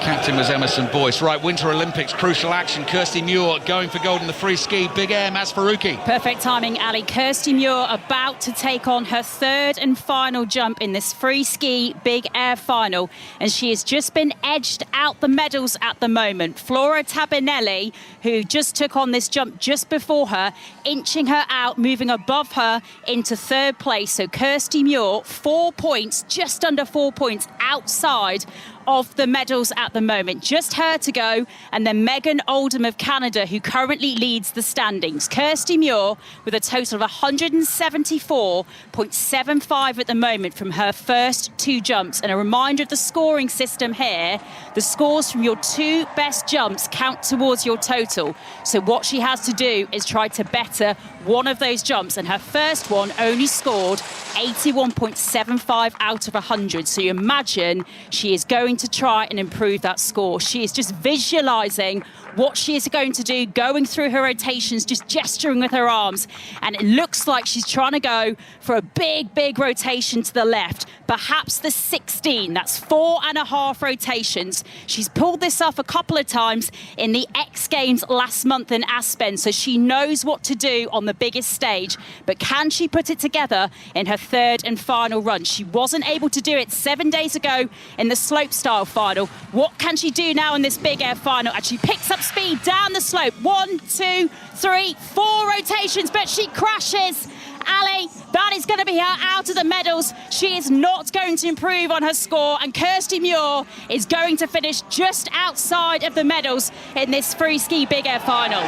Captain was Emerson Boyce. Right, Winter Olympics, crucial action. Kirsty Muir going for gold in the free ski. Big air, Maz Faruqi. Perfect timing, Ali. Kirsty Muir about to take on her third and final jump in this free ski big air final. And she has just been edged out the medals at the moment. Flora Tabinelli, who just took on this jump just before her, inching her out, moving above her into third place. So Kirsty Muir, 4 points, just under 4 points outside of the medals at the moment. Just her to go, and then Megan Oldham of Canada, who currently leads the standings. Kirsty Muir with a total of 174.75 at the moment from her first 2 jumps. And a reminder of the scoring system here, the scores from your 2 best jumps count towards your total. So what she has to do is try to better one of those jumps, and her first one only scored 81.75 out of 100. So you imagine she is going to try and improve that score. She is just visualising what she is going to do, going through her rotations, just gesturing with her arms. And it looks like she's trying to go for a big rotation to the left. Perhaps the 16, that's 4.5 rotations. She's pulled this off a couple of times in the X Games last month in Aspen, so she knows what to do on the biggest stage. But can she put it together in her third and final run? She wasn't able to do it 7 days ago in the slopestyle final. What can she do now in this big air final? And she picks up speed down the slope. 1, 2, 3, 4 rotations, but she crashes. Ali, that is going to be her out of the medals. She is not going to improve on her score, and Kirsty Muir is going to finish just outside of the medals in this free ski big air final.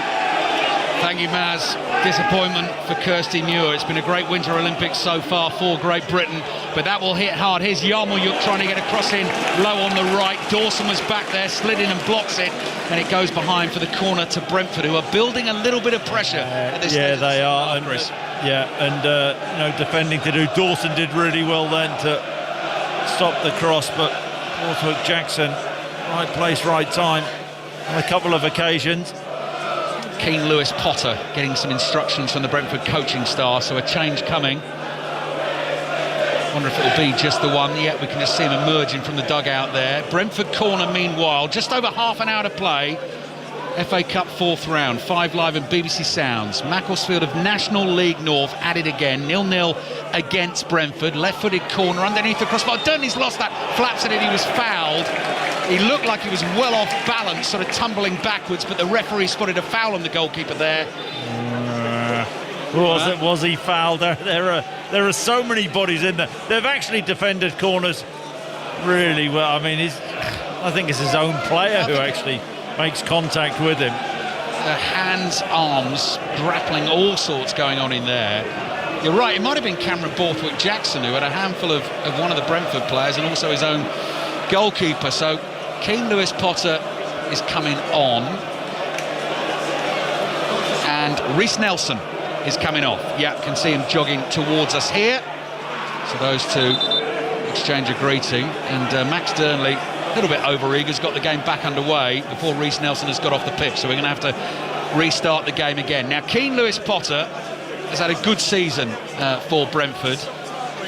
Thank you, Maz. Disappointment for Kirsty Muir. It's been a great Winter Olympics so far for Great Britain, but that will hit hard. Here's Yarmolyuk trying to get a cross in low on the right. Dawson was back there, slid in and blocks it, and it goes behind for the corner to Brentford, who are building a little bit of pressure at this stage. Yeah, they are. Chris. Defending to do. Dawson did really well then to stop the cross, but Borthwick Jackson, right place, right time on a couple of occasions. Keane Lewis Potter getting some instructions from the Brentford coaching staff, so a change coming. Wonder if it'll be just the one. Yeah, we can just see him emerging from the dugout there. Brentford corner, meanwhile, just over half an hour to play. FA Cup 4th round, 5 Live and BBC Sounds. Macclesfield of National League North at it again, 0-0 against Brentford. Left-footed corner underneath the crossbar. Dunley's lost that, flaps at it, he was fouled. He looked like he was well off balance, sort of tumbling backwards, but the referee spotted a foul on the goalkeeper there. Was he fouled? There are so many bodies in there. They've actually defended corners really well. I mean, I think it's his own player who actually makes contact with him. The hands, arms, grappling, all sorts going on in there. You're right, it might have been Cameron Borthwick Jackson who had a handful of one of the Brentford players and also his own goalkeeper. So Keane Lewis Potter is coming on. And Reece Nelson is coming off. Yeah, can see him jogging towards us here. So those two exchange a greeting. And Max Dearnley, a little bit over-eager, has got the game back underway before Reece Nelson has got off the pitch, so we're going to have to restart the game again. Now, Keane Lewis Potter has had a good season for Brentford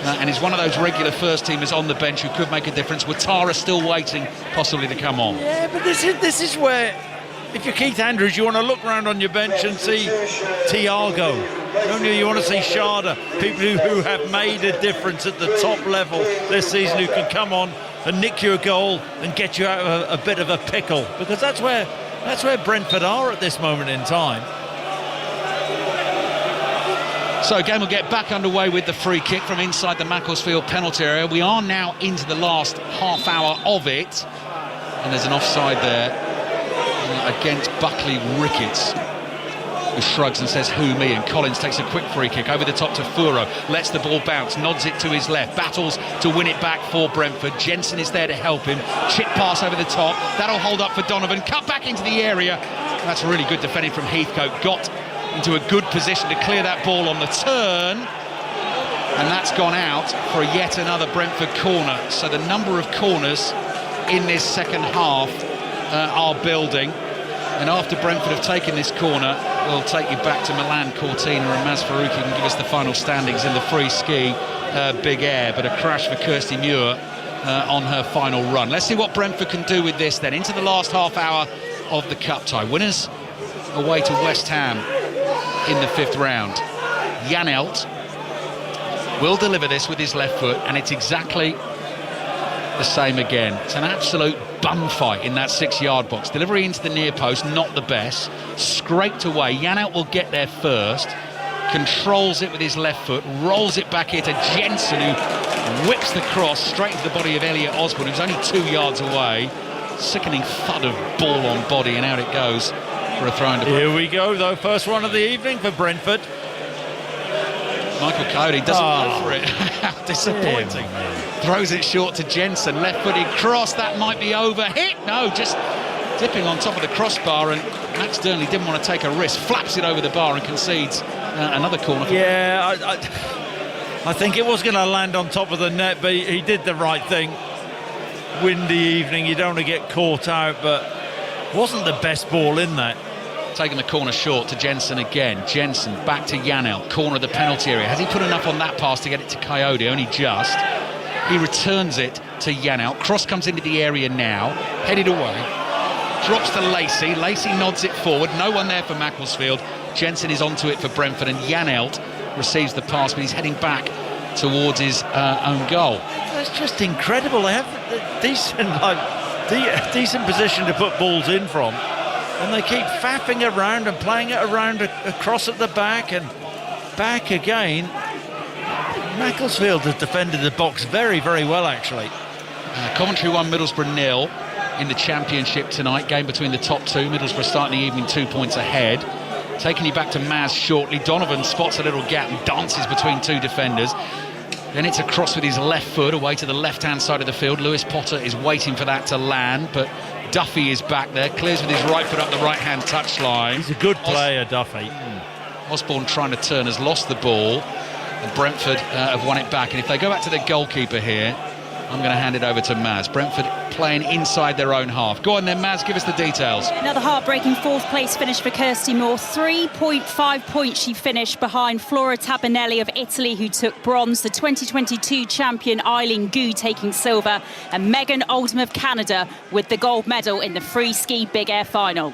and is one of those regular first-teamers on the bench who could make a difference. Ouattara still waiting possibly to come on. Yeah, but this is where, if you're Keith Andrews, you want to look around on your bench and see Thiago. You want to see Sharda, people who have made a difference at the top level this season, who can come on and nick you a goal and get you out of a bit of a pickle, because that's where Brentford are at this moment in time. So game will get back underway with the free kick from inside the Macclesfield penalty area. We are now into the last half hour of it, and there's an offside there against Buckley Ricketts, who shrugs and says, "Who, me?" And Collins takes a quick free kick over the top to Furo, lets the ball bounce, nods it to his left, battles to win it back for Brentford. Jensen is there to help him. Chip pass over the top, that'll hold up for Donovan. Cut back into the area. That's really good defending from Heathcote. Got into a good position to clear that ball on the turn, and that's gone out for yet another Brentford corner. So the number of corners in this second half are building. And after Brentford have taken this corner, we'll take you back to Milan Cortina, and Maz Faruqi can give us the final standings in the free ski big air. But a crash for Kirsty Muir on her final run. Let's see what Brentford can do with this then. Into the last half hour of the cup tie. Winners away to West Ham in the 5th round. Janelt will deliver this with his left foot, and it's exactly the same again. It's an absolute bum fight in that 6-yard box. Delivery into the near post, not the best. Scraped away. Janelt will get there first. Controls it with his left foot, rolls it back here to Jensen, who whips the cross straight into the body of Elliot Osborne, who's only 2 yards away. Sickening thud of ball on body, and out it goes for a throw into. Here we go, though. First one of the evening for Brentford. Michael Cody doesn't go for it. How disappointing. Throws it short to Jensen. Left-footed cross. That might be over. Hit. No, just dipping on top of the crossbar, and Max Dearnley didn't want to take a risk. Flaps it over the bar and concedes another corner. Yeah, I think it was going to land on top of the net, but he did the right thing. Windy evening, you don't want to get caught out, but wasn't the best ball in that. Taking the corner short to Jensen again. Jensen back to Janelt, corner of the penalty area. Has he put enough on that pass to get it to Coyote? Only just. He returns it to Janelt. Cross comes into the area now, headed away. Drops to Lacey. Lacey nods it forward. No one there for Macclesfield. Jensen is onto it for Brentford, and Janelt receives the pass, but he's heading back towards his own goal. That's just incredible. They have a decent position to put balls in from, and they keep faffing around and playing it around across at the back and back again. Macclesfield has defended the box very, very well, actually. Coventry 1, Middlesbrough 0 in the Championship tonight. Game between the top two. Middlesbrough starting the evening 2 points ahead. Taking you back to Maz shortly. Donovan spots a little gap and dances between two defenders. Then it's a cross with his left foot away to the left-hand side of the field. Lewis Potter is waiting for that to land, but Duffy is back there. Clears with his right foot up the right-hand touchline. He's a good player, Duffy. Osborne trying to turn, has lost the ball, and Brentford have won it back. And if they go back to the goalkeeper here, I'm going to hand it over to Maz. Brentford playing inside their own half. Go on then, Maz, give us the details. Another heartbreaking 4th place finish for Kirsty Moore. 3.5 points she finished behind Flora Tabinelli of Italy, who took bronze, the 2022 champion Eileen Gu taking silver, and Megan Oldham of Canada with the gold medal in the free ski big air final.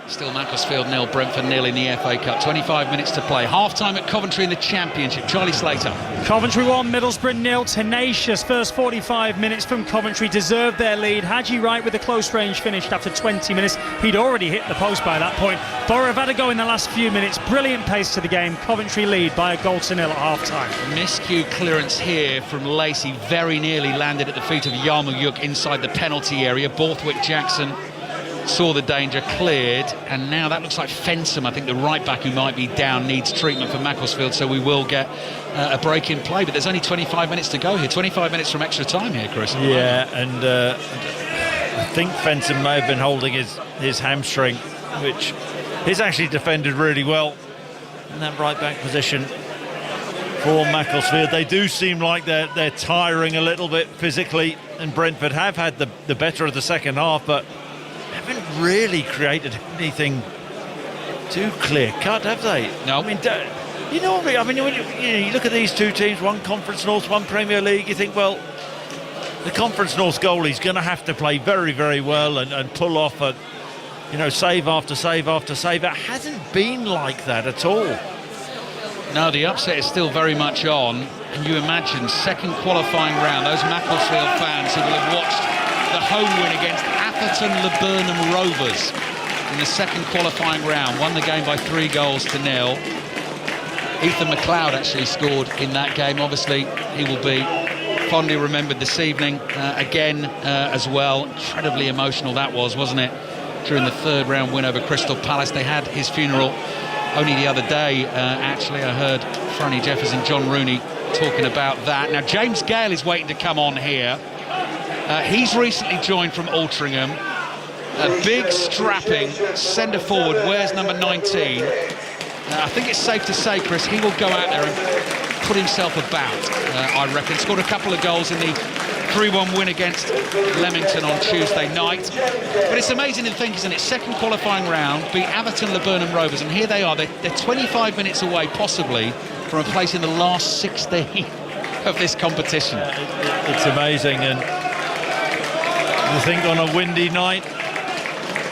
Still Macclesfield 0, Brentford 0 in the FA Cup. 25 minutes to play. Half-time at Coventry in the Championship. Charlie Slater. Coventry 1, Middlesbrough 0. Tenacious first 45 minutes from Coventry. Deserved their lead. Haji Wright with a close range finished after 20 minutes. He'd already hit the post by that point. Borough have had a go in the last few minutes. Brilliant pace to the game. Coventry lead by a goal to 0 at half-time. Miscue clearance here from Lacey. Very nearly landed at the feet of Yarmouth inside the penalty area. Borthwick Jackson saw the danger, cleared, and now that looks like Fensom, I think the right back who might be down, needs treatment for Macclesfield, so we will get a break in play. But there's only 25 minutes to go here. 25 minutes from extra time here, Chris. Yeah, and I think Fensom may have been holding his hamstring, which he's actually defended really well in that right back position for Macclesfield. They do seem like they're tiring a little bit physically, and Brentford have had the better of the second half, but haven't really created anything too clear-cut, have they? No. I mean, when you look at these two teams, one Conference North, one Premier League, you think, well, the Conference North goalie's going to have to play very, very well and pull off save after save after save. It hasn't been like that at all. No, the upset is still very much on, and you imagine second qualifying round, those Macclesfield fans who will have watched the home win against Atherton Laburnum Rovers in the second qualifying round, won the game by 3-0. Ethan McLeod actually scored in that game. Obviously, he will be fondly remembered this evening again as well. Incredibly emotional that was, wasn't it? During the third round win over Crystal Palace. They had his funeral only the other day. Actually, I heard Franny Jefferson, John Rooney talking about that. Now, James Gale is waiting to come on here. He's recently joined from Altrincham. A big, strapping centre-forward, wears number 19. I think it's safe to say, Chris, he will go out there and put himself about, I reckon. Scored a couple of goals in the 3-1 win against Leamington on Tuesday night. But it's amazing to think, isn't it? Second qualifying round, beat Atherton Laburnum Rovers, and here they are. They're 25 minutes away, possibly, from a place in the last 16 of this competition. It's amazing, and You think on a windy night,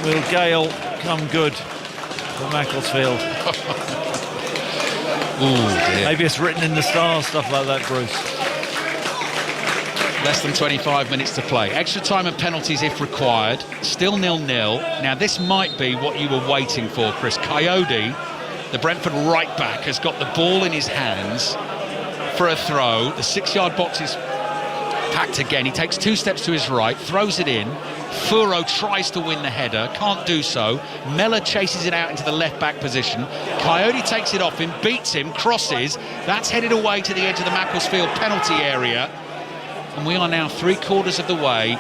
will Gale come good for Macclesfield? Ooh, dear. Maybe it's written in the stars, stuff like that, Bruce. Less than 25 minutes to play. Extra time and penalties if required. Still 0-0. Now, this might be what you were waiting for, Chris. Coyote, the Brentford right back, has got the ball in his hands for a throw. The 6-yard box is packed again. He takes 2 steps to his right, throws it in. Furo tries to win the header, can't do so. Mellor chases it out into the left-back position. Coyote takes it off him, beats him, crosses. That's headed away to the edge of the Macclesfield penalty area. And we are now 3/4 of the way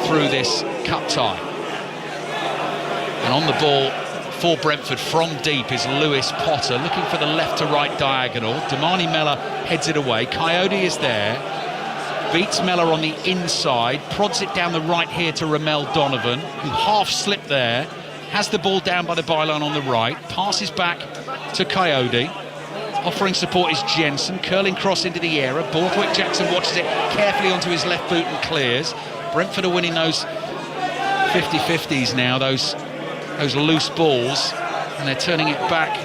through this cup tie. And on the ball for Brentford from deep is Lewis Potter, looking for the left to right diagonal. Damani Mellor heads it away. Coyote is there. Beats Mellor on the inside, prods it down the right here to Ramel Donovan, who half slipped there, has the ball down by the byline on the right, passes back to Coyote. Offering support is Jensen, curling cross into the air. Borthwick Jackson watches it carefully onto his left boot and clears. Brentford are winning those 50-50s now, those loose balls, and they're turning it back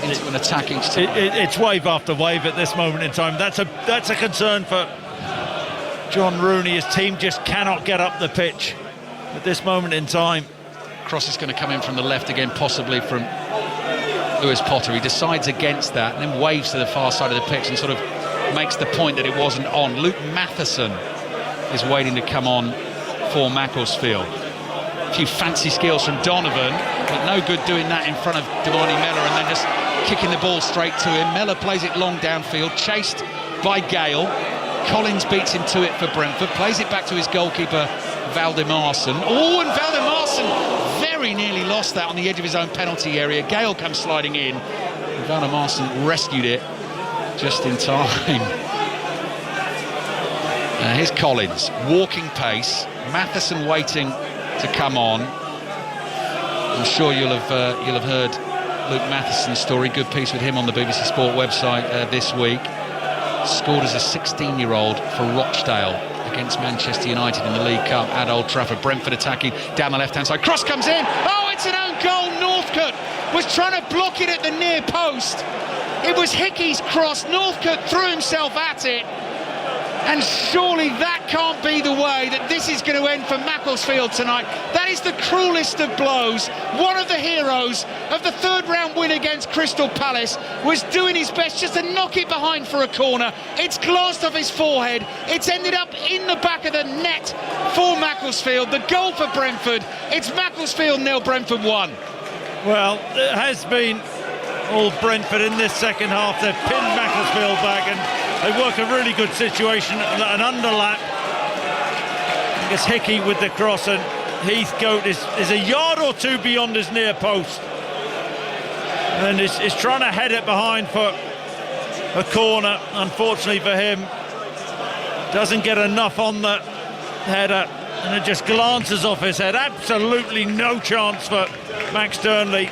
into an attacking style. It's wave after wave at this moment in time. That's a concern for John Rooney. His team just cannot get up the pitch at this moment in time. Cross is going to come in from the left again, possibly from Lewis Potter. He decides against that and then waves to the far side of the pitch and sort of makes the point that it wasn't on. Luke Matheson is waiting to come on for Macclesfield. A few fancy skills from Donovan, but no good doing that in front of Damani Mellor and then just kicking the ball straight to him. Mellor plays it long downfield, chased by Gale. Collins beats him to it for Brentford, plays it back to his goalkeeper Valdemarson. Oh, and Valdemarson very nearly lost that on the edge of his own penalty area. Gale comes sliding in, and Valdemarson rescued it just in time. Here's Collins, walking pace. Matheson waiting to come on. I'm sure you'll have heard Luke Matheson's story. Good piece with him on the BBC Sport website this week. Scored as a 16-year-old for Rochdale against Manchester United in the League Cup at Old Trafford. Brentford attacking down the left-hand side. Cross comes in. Oh, it's an own goal. Northcote was trying to block it at the near post. It was Hickey's cross. Northcote threw himself at it. And surely that can't be the way that this is going to end for Macclesfield tonight. That is the cruelest of blows. One of the heroes of the third-round win against Crystal Palace was doing his best just to knock it behind for a corner. It's glanced off his forehead. It's ended up in the back of the net for Macclesfield. The goal for Brentford. It's Macclesfield 0, Brentford 1. Well, it has been all Brentford in this second half. They've pinned Macclesfield back and they work a really good situation, an underlap. I guess Hickey with the cross and Heathcote is a yard or two beyond his near post. And is trying to head it behind for a corner. Unfortunately for him, doesn't get enough on the header and it just glances off his head. Absolutely no chance for Max Dearnley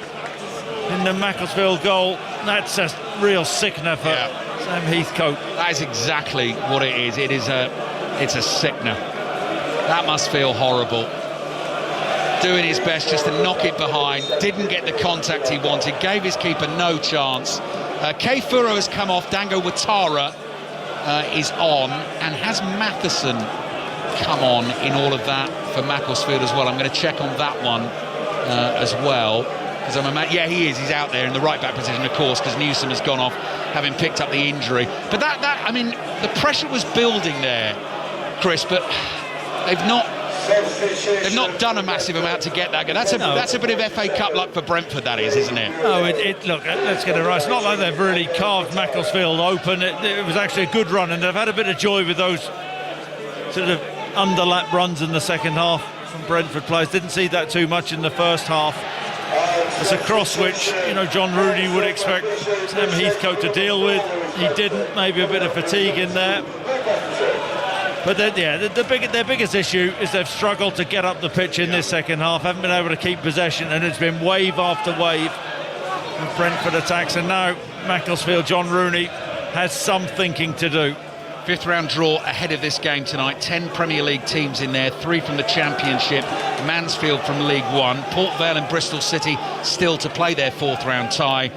in the Macclesfield goal. That's a real sickener for Sam Heathcote. That is exactly what it is. It's a sickener. That must feel horrible. Doing his best just to knock it behind. Didn't get the contact he wanted. Gave his keeper no chance. Kei Furo has come off. Dango Watara is on. And has Matheson come on in all of that for Macclesfield as well? I'm going to check on that one as well. Yeah, he is. He's out there in the right-back position, of course, because Newsom has gone off, having picked up the injury. But I mean, the pressure was building there, Chris, but they've not done a massive amount to get that goal. That's a bit of FA Cup luck for Brentford, that is, isn't it? No, look, let's get it right. It's not like they've really carved Macclesfield open. It was actually a good run, and they've had a bit of joy with those sort of underlap runs in the second half from Brentford players. Didn't see that too much in the first half. It's a cross which, John Rooney would expect Sam Heathcote to deal with. He didn't. Maybe a bit of fatigue in there. But their biggest issue is they've struggled to get up the pitch in this second half. Haven't been able to keep possession, and it's been wave after wave of Brentford attacks. And now Macclesfield, John Rooney has some thinking to do. Fifth round draw ahead of this game tonight. 10 Premier League teams in there, 3 from the Championship, Mansfield from League One, Port Vale and Bristol City still to play their fourth round tie.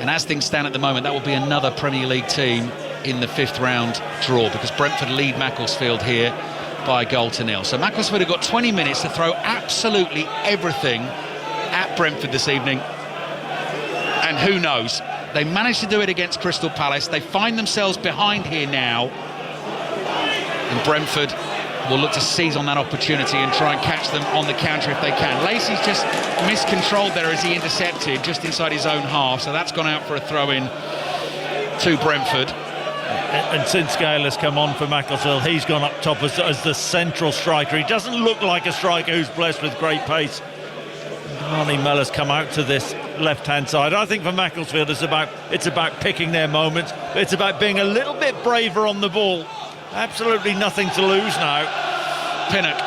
And as things stand at the moment, that will be another Premier League team in the fifth round draw, because Brentford lead Macclesfield here by 1-0. So Macclesfield have got 20 minutes to throw absolutely everything at Brentford this evening. And who knows? They managed to do it against Crystal Palace. They find themselves behind here now. And Brentford will look to seize on that opportunity and try and catch them on the counter if they can. Lacey's just miscontrolled there as he intercepted just inside his own half. So that's gone out for a throw-in to Brentford. And since Gale has come on for Macclesfield, he's gone up top as the central striker. He doesn't look like a striker who's blessed with great pace. Arnie Mellor's come out to this left-hand side. I think for Macclesfield it's about picking their moments, but it's about being a little bit braver on the ball. Absolutely nothing to lose now. Pinnock,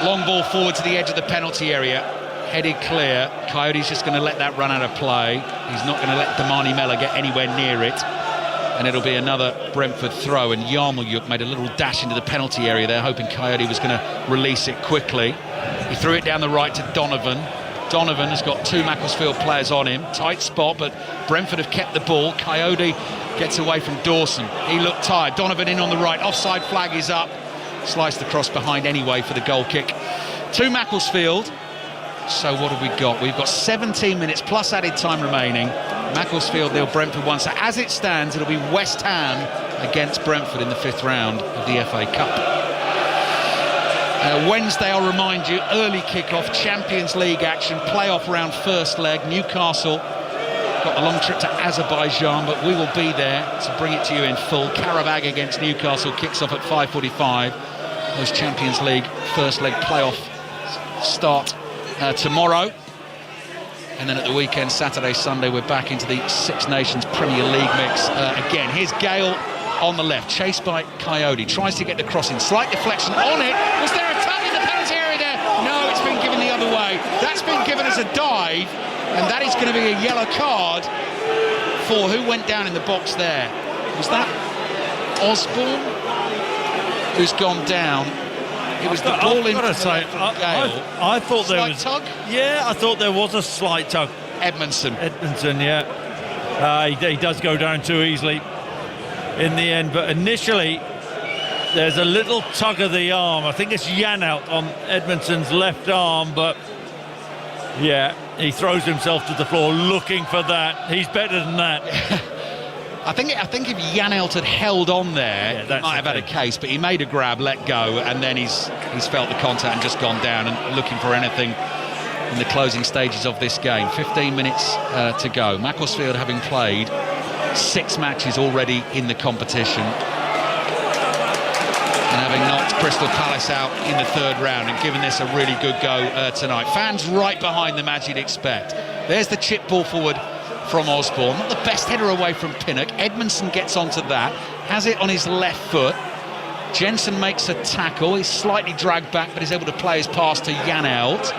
long ball forward to the edge of the penalty area, headed clear. Coyote's just going to let that run out of play. He's not going to let Damani Mellor get anywhere near it, and it'll be another Brentford throw. And Yarmolyuk made a little dash into the penalty area there, hoping Coyote was going to release it quickly. He threw it down the right to Donovan. Donovan has got 2 Macclesfield players on him. Tight spot, but Brentford have kept the ball. Coyote gets away from Dawson. He looked tired. Donovan in on the right. Offside flag is up. Sliced across behind anyway for the goal kick. To Macclesfield. So what have we got? We've got 17 minutes plus added time remaining. Macclesfield 0, Brentford 1. So as it stands, it'll be West Ham against Brentford in the 5th round of the FA Cup. Wednesday, I'll remind you, early kick-off, Champions League action, playoff round, first leg. Newcastle got a long trip to Azerbaijan, but we will be there to bring it to you in full. Karabag against Newcastle kicks off at 5:45. Those Champions League first leg playoff start tomorrow. And then at the weekend, Saturday, Sunday, we're back into the Six Nations Premier League mix. Again, here's Gale on the left, chased by Coyote, tries to get the crossing, slight deflection on it. Was there a tug in the penalty area there? No, it's been given the other way. That's been given as a dive, and that is going to be a yellow card for who went down in the box there. Was that Osborne who's gone down? It was the ball in from Gale. I thought there was tug. Yeah, I thought there was a slight tug. Edmondson, yeah. He does go down too easily in the end, but initially there's a little tug of the arm. I think it's Janelt on Edmondson's left arm, but yeah, he throws himself to the floor looking for that. He's better than that. I think if Janelt had held on there, he might have had a case, but he made a grab, let go, and then he's felt the contact and just gone down and looking for anything in the closing stages of this game. 15 minutes to go. Macclesfield having played 6 matches already in the competition, and having knocked Crystal Palace out in the 3rd round and given this a really good go tonight. Fans right behind them as you'd expect. There's the chip ball forward from Osborne. Not the best header away from Pinnock. Edmondson gets onto that, has it on his left foot. Jensen makes a tackle. He's slightly dragged back, but he's able to play his pass to Janelt.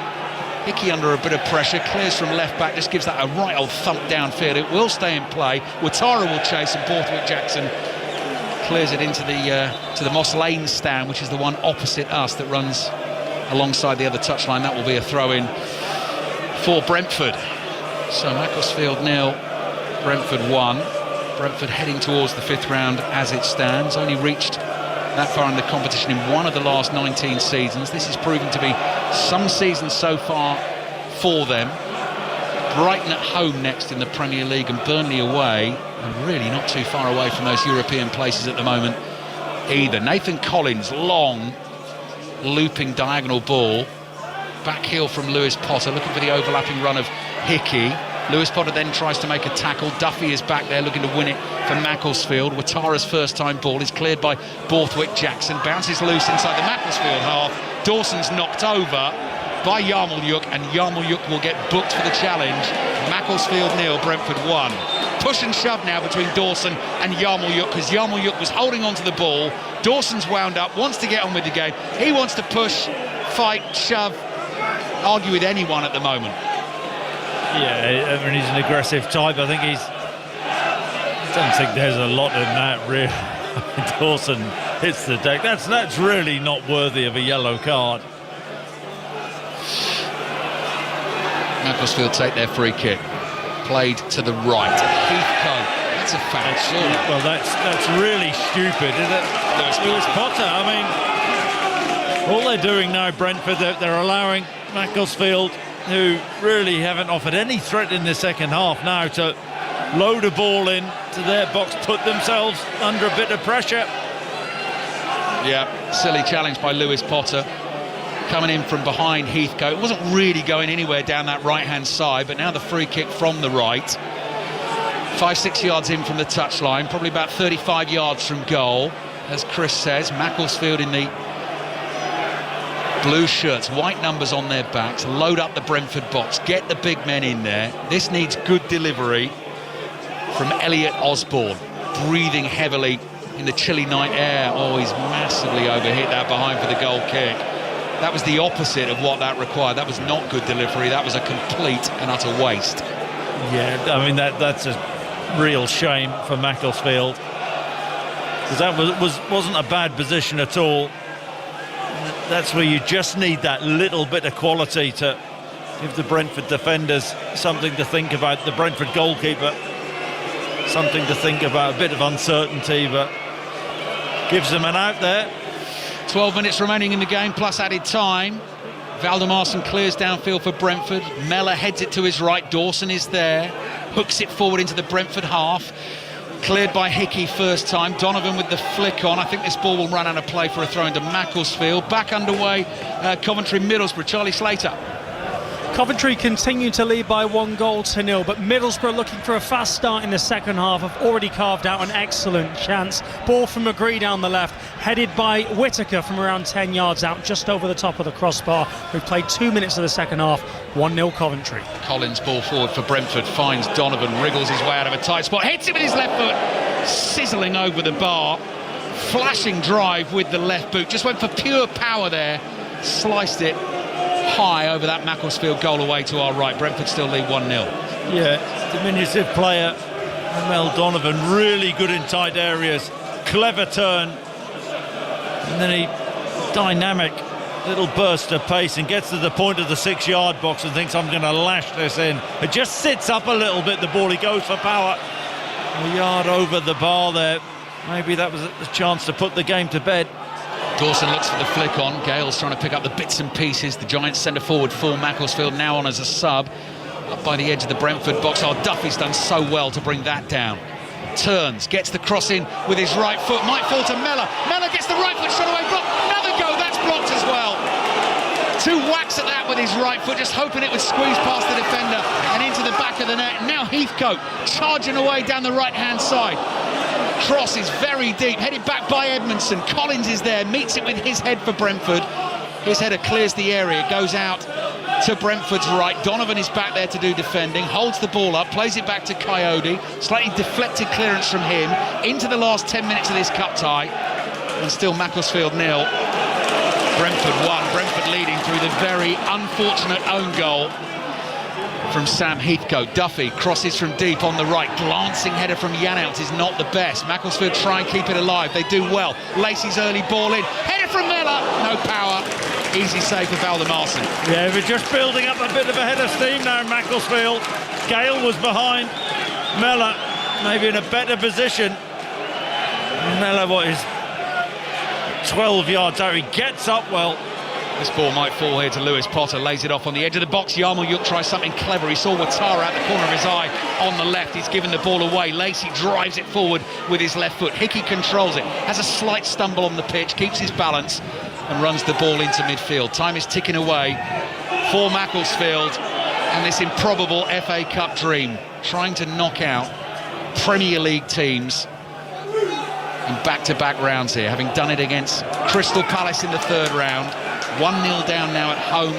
Hickey under a bit of pressure, clears from left back, just gives that a right old thump downfield. It will stay in play. Ouattara will chase, and Borthwick Jackson clears it into to the Moss Lane stand, which is the one opposite us that runs alongside the other touchline. That will be a throw-in for Brentford. So Macclesfield 0, Brentford 1. Brentford heading towards the 5th round as it stands. Only reached that far in the competition in one of the last 19 seasons. This is proving to be some seasons so far for them. Brighton at home next in the Premier League, and Burnley away, and really not too far away from those European places at the moment either. Nathan Collins, long looping diagonal ball, back heel from Lewis Potter, looking for the overlapping run of Hickey. Lewis Potter then tries to make a tackle. Duffy is back there looking to win it for Macclesfield. Ouattara's first time ball is cleared by Borthwick Jackson, bounces loose inside the Macclesfield half. Dawson's knocked over by Yarmolyuk, and Yarmolyuk will get booked for the challenge. Macclesfield 0, Brentford 1. Push and shove now between Dawson and Yarmolyuk, because Yarmolyuk was holding on to the ball. Dawson's wound up, wants to get on with the game. He wants to push, fight, shove, argue with anyone at the moment. Yeah, he's an aggressive type. I don't think there's a lot in that, really. Dawson hits the deck. That's really not worthy of a yellow card. Macclesfield take their free kick. Played to the right. Heathcote. That's a foul. Well, that's really stupid, isn't it? Lewis Potter. I mean, all they're doing now, Brentford, they're allowing Macclesfield, who really haven't offered any threat in the second half, now to load a ball in to their box, put themselves under a bit of pressure. Yeah, silly challenge by Lewis Potter. Coming in from behind Heathcote. It wasn't really going anywhere down that right-hand side, but now the free kick from the right. 5-6 yards in from the touchline, probably about 35 yards from goal. As Chris says, Macclesfield in the blue shirts, white numbers on their backs, load up the Brentford box, get the big men in there. This needs good delivery from Elliot Osborne, breathing heavily in the chilly night air. Oh, he's massively overhit that behind for the goal kick. That was the opposite of what that required. That was not good delivery. That was a complete and utter waste. Yeah, I mean, that's a real shame for Macclesfield, because that wasn't a bad position at all. That's where you just need that little bit of quality to give the Brentford defenders something to think about, the Brentford goalkeeper something to think about, a bit of uncertainty, but gives them an out there. 12 minutes remaining in the game, plus added time. Valdemarson clears downfield for Brentford. Mellor heads it to his right. Dawson is there. Hooks it forward into the Brentford half. Cleared by Hickey first time. Donovan with the flick on. I think this ball will run out of play for a throw into Macclesfield. Back underway, Coventry-Middlesbrough. Charlie Slater. Coventry continue to lead by 1-0, but Middlesbrough, looking for a fast start in the second half, have already carved out an excellent chance. Ball from McGree down the left, headed by Whittaker from around 10 yards out, just over the top of the crossbar. We've played 2 minutes of the second half. 1-0 Coventry. Collins ball forward for Brentford, finds Donovan, wriggles his way out of a tight spot, hits it with his left foot, sizzling over the bar. Flashing drive with the left boot, just went for pure power there, sliced it high over that Macclesfield goal away to our right. Brentford still lead 1-0. Yeah, diminutive player Mel Donovan, really good in tight areas, clever turn, and then he dynamic little burst of pace and gets to the point of the 6-yard box and thinks, I'm going to lash this in. It just sits up a little bit, the ball, he goes for power, a yard over the bar there. Maybe that was the chance to put the game to bed. Dawson looks for the flick on. Gale's trying to pick up the bits and pieces. The Giants centre forward for Macclesfield, now on as a sub. Up by the edge of the Brentford box. Oh, Duffy's done so well to bring that down. Turns, gets the cross in with his right foot. Might fall to Mellor. Mellor gets the right foot shot away. Blocked. Another go. That's blocked as well. 2 whacks at that with his right foot, just hoping it would squeeze past the defender and into the back of the net. Now Heathcote charging away down the right-hand side. Cross is very deep, headed back by Edmondson. Collins is there, meets it with his head for Brentford. His header clears the area, goes out to Brentford's right. Donovan is back there to do defending, holds the ball up, plays it back to Coyote. Slightly deflected clearance from him into the last 10 minutes of this cup tie. And still Macclesfield 0, Brentford 1. Brentford leading through the very unfortunate own goal from Sam Heathcote. Duffy crosses from deep on the right. Glancing header from Janelt is not the best. Macclesfield try and keep it alive. They do well. Lacey's early ball in. Header from Mellor. No power. Easy save for Valdemarson. Yeah, we're just building up a bit of a head of steam now in Macclesfield. Gale was behind. Mellor maybe in a better position. Mellor, what is 12 yards out. He gets up well. This ball might fall here to Lewis Potter, lays it off on the edge of the box. Yarmouk tries something clever. He saw Ouattara out the corner of his eye on the left. He's given the ball away. Lacey drives it forward with his left foot. Hickey controls it, has a slight stumble on the pitch, keeps his balance and runs the ball into midfield. Time is ticking away for Macclesfield and this improbable FA Cup dream, trying to knock out Premier League teams in back-to-back rounds here, having done it against Crystal Palace in the 3rd round. 1-0 down now at home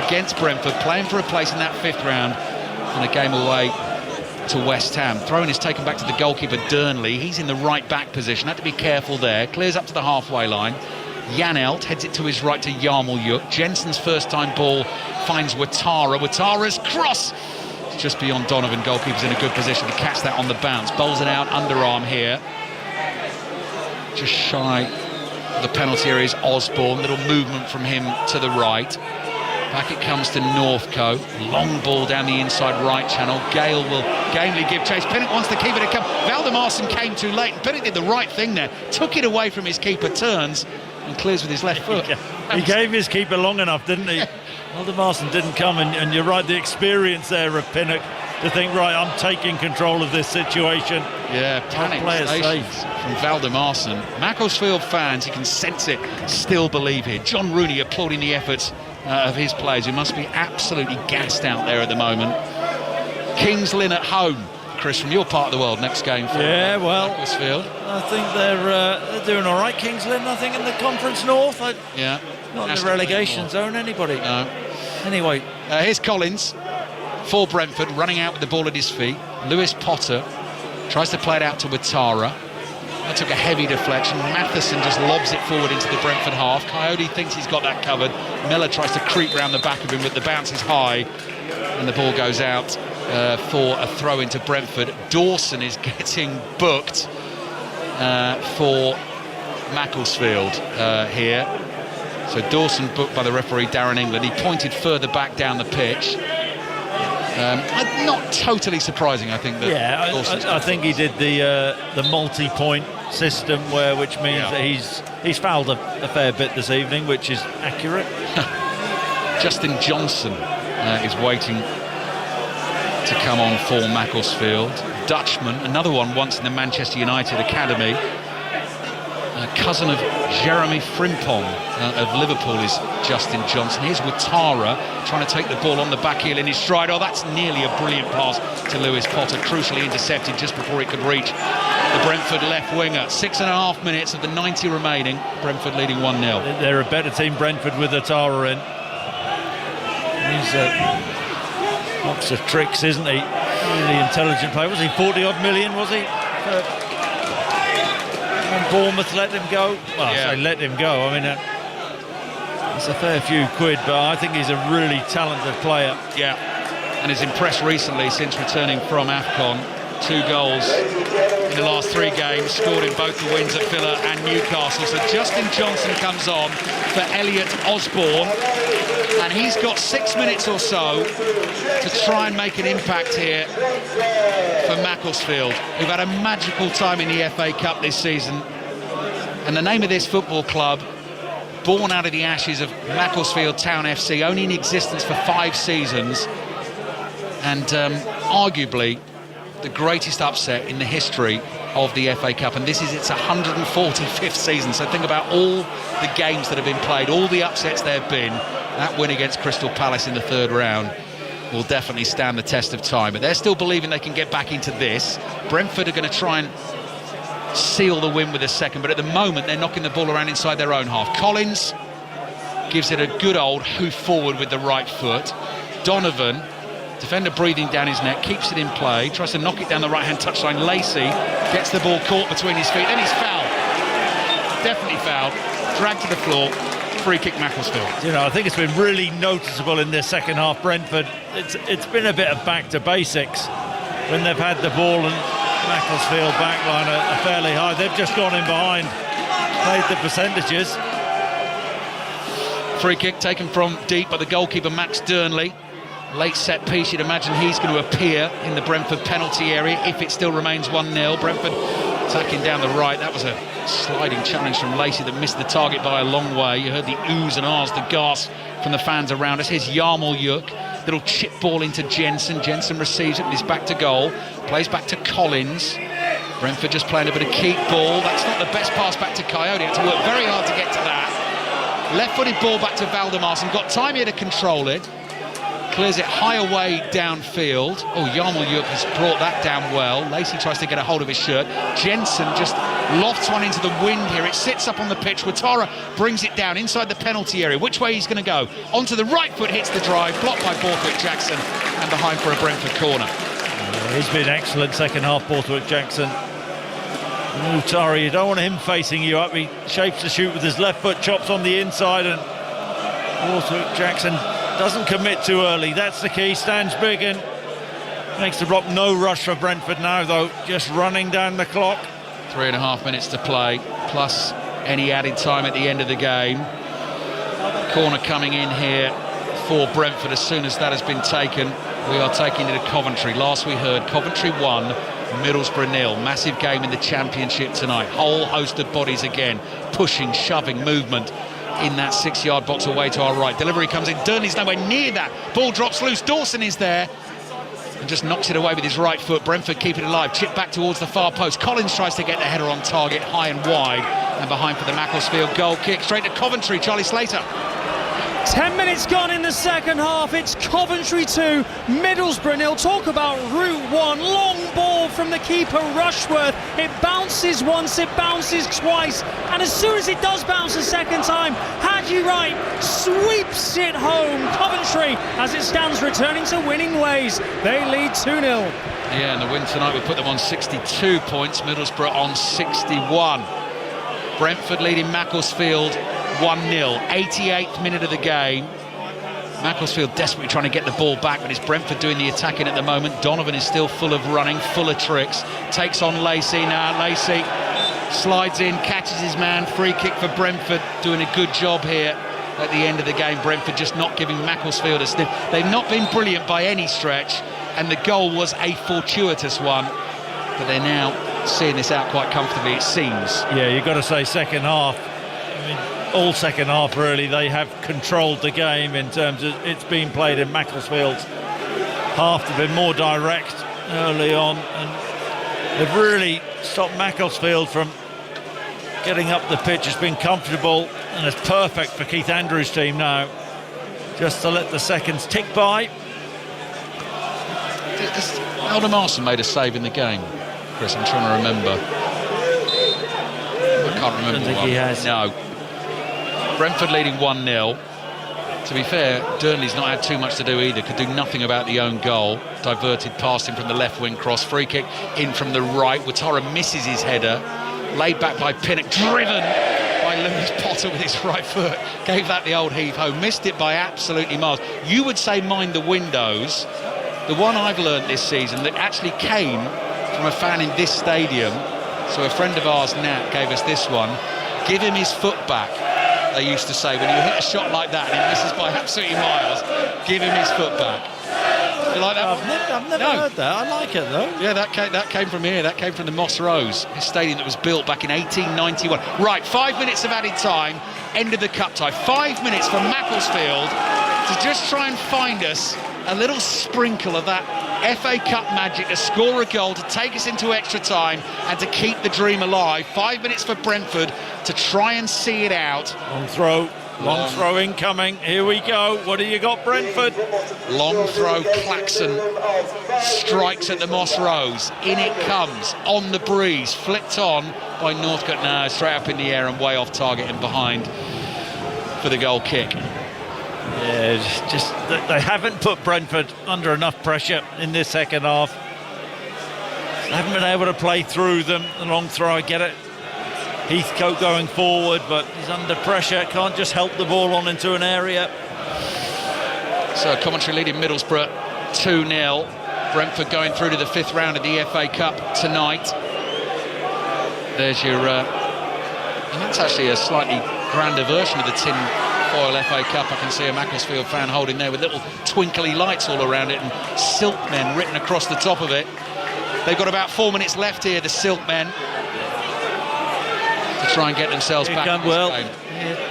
against Brentford, playing for a place in that 5th round, and a game away to West Ham. Throw-in is taken back to the goalkeeper, Durnley. He's in the right-back position, had to be careful there. Clears up to the halfway line. Janelt heads it to his right to Yarmouk. Jensen's first-time ball finds Ouattara. Ouattara's cross just beyond Donovan. Goalkeeper's in a good position to catch that on the bounce. Bowls it out, underarm here. just shy of the penalty area is Osborne. Little movement from him to the right. Back it comes to Northcote. Long ball down the inside right channel. Gale will gamely give chase. Pinnock wants the keeper to come. Valdemarson came too late. Pinnock did the right thing there. Took it away from his keeper, turns and clears with his left foot. He gave his keeper long enough, didn't he? Valdemarson didn't come, and you're right, the experience there of Pinnock to think, right, I'm taking control of this situation. Yeah, panic stations from Valdemarson. Macclesfield fans, you can sense it, still believe here. John Rooney applauding the efforts of his players, who must be absolutely gassed out there at the moment. Kings Lynn at home, Chris, from your part of the world, next game for Macclesfield. I think they're doing all right, Kings Lynn, I think, in the Conference North. Not in the relegation zone, anybody. No. Anyway. Here's Collins for Brentford, running out with the ball at his feet. Lewis Potter tries to play it out to Ouattara. That took a heavy deflection. Matheson just lobs it forward into the Brentford half. Coyote thinks he's got that covered. Miller tries to creep round the back of him, but the bounce is high and the ball goes out for a throw into Brentford. Dawson is getting booked for Macclesfield here. So Dawson booked by the referee Darren England. He pointed further back down the pitch. Not totally surprising, I think. That I think he did the multi-point system, which means that he's fouled a fair bit this evening, which is accurate. Justin Johnson is waiting to come on for Macclesfield. Dutchman, another one once in the Manchester United academy. Cousin of Jeremy Frimpong of Liverpool is Justin Johnson. Here's Ouattara trying to take the ball on the back heel in his stride. Oh, that's nearly a brilliant pass to Lewis Potter, crucially intercepted just before it could reach the Brentford left winger. 6.5 minutes of the 90 remaining. Brentford leading 1-0. They're a better team, Brentford, with Ouattara in. He's lots of tricks, isn't he? Really intelligent player. Was he 40-odd million, was he? And Bournemouth let him go. Well, I say let him go. I mean, it's a fair few quid, but I think he's a really talented player. Yeah, and has impressed recently since returning from AFCON. 2 goals in the last 3 games, scored in both the wins at Villa and Newcastle. So Justin Johnson comes on for Elliot Osborne, and he's got 6 minutes or so to try and make an impact here for Macclesfield, who've had a magical time in the FA Cup this season. And the name of this football club, born out of the ashes of Macclesfield Town FC, only in existence for 5 seasons, and arguably the greatest upset in the history of the FA Cup, and this is its 145th season. So think about all the games that have been played, all the upsets there have been. That win against Crystal Palace in the 3rd round will definitely stand the test of time, but they're still believing they can get back into this. Brentford are going to try and seal the win with a 2nd, but at the moment they're knocking the ball around inside their own half. Collins gives it a good old hoof forward with the right foot. Donovan, defender breathing down his neck, keeps it in play, tries to knock it down the right-hand touchline. Lacey gets the ball caught between his feet, then he's fouled. Definitely fouled. Dragged to the floor. Free kick Macclesfield. You know, I think it's been really noticeable in this second half, Brentford. It's been a bit of back to basics when they've had the ball, and Macclesfield backline are fairly high. They've just gone in behind, played the percentages. Free kick taken from deep by the goalkeeper Max Durnley. Late set piece, you'd imagine he's going to appear in the Brentford penalty area if it still remains 1-0. Brentford attacking down the right. That was a sliding challenge from Lacey that missed the target by a long way. You heard the oohs and ahs, the gasp from the fans around us. Here's Yarmolyuk, little chip ball into Jensen. Jensen receives it with his back to goal, plays back to Collins. Brentford just playing a bit of keep ball. That's not the best pass back to Coyote. Had to work very hard to get to that. Left-footed ball back to Valdemarson. Got time here to control it. Clears it high away downfield. Oh, Yarmolyuk has brought that down well. Lacey tries to get a hold of his shirt. Jensen just lofts one into the wind here. It sits up on the pitch. Ouattara brings it down inside the penalty area. Which way he's going to go? Onto the right foot, hits the drive, blocked by Borthwick Jackson, and behind for a Brentford corner. He's been excellent second half, Borthwick Jackson. Ouattara, you don't want him facing you up. He shapes the shoot with his left foot, chops on the inside, and Borthwick Jackson doesn't commit too early. That's the key. Stands big and makes the block. No rush for Brentford now, though. Just running down the clock. 3.5 minutes to play, plus any added time at the end of the game. Corner coming in here for Brentford. As soon as that has been taken, we are taking it to Coventry. Last we heard, Coventry 1, Middlesbrough 0. Massive game in the Championship tonight. Whole host of bodies again, pushing, shoving, movement in that 6-yard box away to our right. Delivery comes in, Durnley's nowhere near that. Ball drops loose, Dawson is there and just knocks it away with his right foot. Brentford keep it alive, chip back towards the far post. Collins tries to get the header on target, high and wide, and behind for the Macclesfield goal kick. Straight to Coventry, Charlie Slater. 10 minutes gone in the second half. It's Coventry 2, Middlesbrough 0. Talk about route one. Long ball from the keeper, Rushworth. It bounces once, it bounces twice. And as soon as it does bounce a second time, Haji Wright sweeps it home. Coventry, as it stands, returning to winning ways. They lead 2-0. Yeah, and the win tonight will put them on 62 points. Middlesbrough on 61. Brentford leading Macclesfield 1-0, 88th minute of the game. Macclesfield desperately trying to get the ball back, but it's Brentford doing the attacking at the moment. Donovan is still full of running, full of tricks. Takes on Lacey now. Lacey slides in, catches his man. Free kick for Brentford, doing a good job here at the end of the game. Brentford just not giving Macclesfield a sniff. They've not been brilliant by any stretch, and the goal was a fortuitous one. But they're now seeing this out quite comfortably, it seems. Yeah, you've got to say second half. I mean, all second half really, they have controlled the game in terms of it's been played in Macclesfield's half. They've been more direct early on, and they've really stopped Macclesfield from getting up the pitch. It's been comfortable, and it's perfect for Keith Andrews' team now, just to let the seconds tick by. Has Aldermarson made a save in the game, Chris? I'm trying to remember. I can't remember. I don't think he has. No. Brentford leading 1-0. To be fair, Durnley's not had too much to do either. Could do nothing about the own goal. Diverted past him from the left wing cross. Free kick in from the right. Ouattara misses his header. Laid back by Pinnock. Driven by Lewis Potter with his right foot. Gave that the old heave-ho. Missed it by absolutely miles. You would say mind the windows. The one I've learnt this season that actually came from a fan in this stadium. So a friend of ours, Nat, gave us this one. Give him his foot back. They used to say, when you hit a shot like that and he misses by absolutely miles, give him his foot back. You like that? I've never heard that. I like it though. Yeah, that came from here. That came from the Moss Rose, a stadium that was built back in 1891. Right, 5 minutes of added time, end of the cup tie. 5 minutes for Macclesfield to just try and find us a little sprinkle of that FA Cup magic, to score a goal, to take us into extra time and to keep the dream alive. 5 minutes for Brentford to try and see it out. Long throw incoming. Here we go. What do you got, Brentford? Long throw. Claxon strikes at the Moss Rose. In it comes, on the breeze, flicked on by Northcote. Now straight up in the air and way off target and behind for the goal kick. Yeah, just they haven't put Brentford under enough pressure in this second half. They haven't been able to play through them. The long throw, I get it. Heathcote going forward, but he's under pressure. Can't just help the ball on into an area. So Coventry leading Middlesbrough 2-0. Brentford going through to the fifth round of the FA Cup tonight. There's your... and that's actually a slightly grander version of the tin foil FA Cup. I can see a Macclesfield fan holding there with little twinkly lights all around it and Silkmen written across the top of it. They've got about 4 minutes left here, the Silkmen, to try and get themselves back in this game.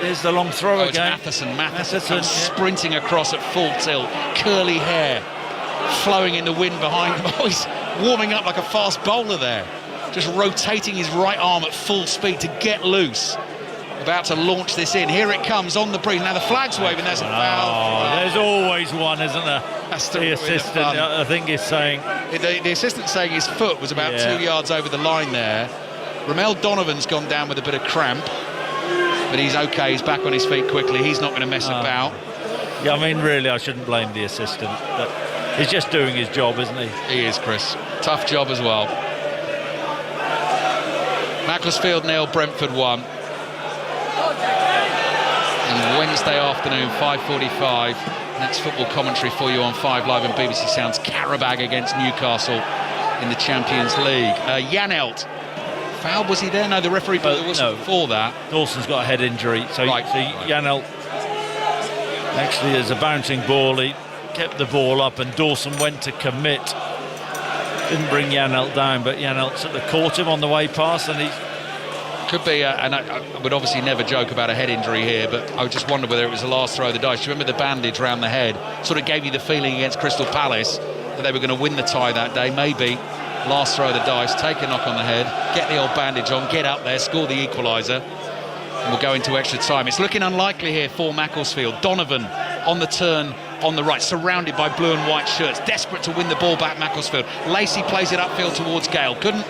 There's the long throw again. Matheson comes sprinting across at full tilt. Curly hair flowing in the wind behind him. Oh, he's warming up like a fast bowler there. Just rotating his right arm at full speed to get loose. About to launch this in. Here it comes on the breeze. Now the flag's waving. There's a foul. There's always one, isn't there? That's the assistant, I think, is saying. The assistant saying his foot was about 2 yards over the line there. Ramel Donovan's gone down with a bit of cramp, but he's okay. He's back on his feet quickly. He's not going to mess about. Yeah, I mean, really, I shouldn't blame the assistant, but he's just doing his job, isn't he? He is, Chris. Tough job as well. Macclesfield 0, Brentford 1. And Wednesday afternoon, 5:45. Next football commentary for you on 5 Live and BBC Sounds. Qarabag against Newcastle in the Champions League. Janelt foul? Was he there? No, the referee blew the whistle before that. Dawson's got a head injury, so Janelt actually, as a bouncing ball, he kept the ball up, and Dawson went to commit. Didn't bring Janelt down, but Janelt sort of caught him on the way past, and he could be. And I would obviously never joke about a head injury here, but I just wondered whether it was the last throw of the dice. Do you remember the bandage around the head? Sort of gave you the feeling against Crystal Palace that they were going to win the tie that day. Maybe last throw of the dice, take a knock on the head, get the old bandage on, get up there, score the equaliser, and we'll go into extra time. It's looking unlikely here for Macclesfield. Donovan on the turn on the right, surrounded by blue and white shirts, desperate to win the ball back. Macclesfield. Lacey plays it upfield towards Gale, couldn't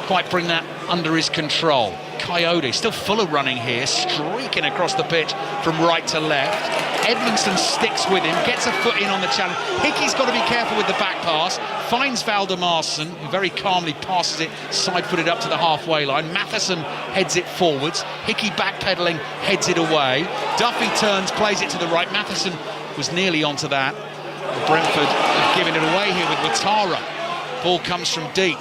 quite bring that under his control. Coyote still full of running here, streaking across the pitch from right to left. Edmondson sticks with him, gets a foot in on the challenge. Hickey's got to be careful with the back pass, finds Valdemarson, who very calmly passes it side-footed up to the halfway line. Matheson heads it forwards, Hickey backpedaling, heads it away. Duffy turns, plays it to the right. Matheson was nearly onto that. Brentford have given it away here with Ouattara. Ball comes from deep,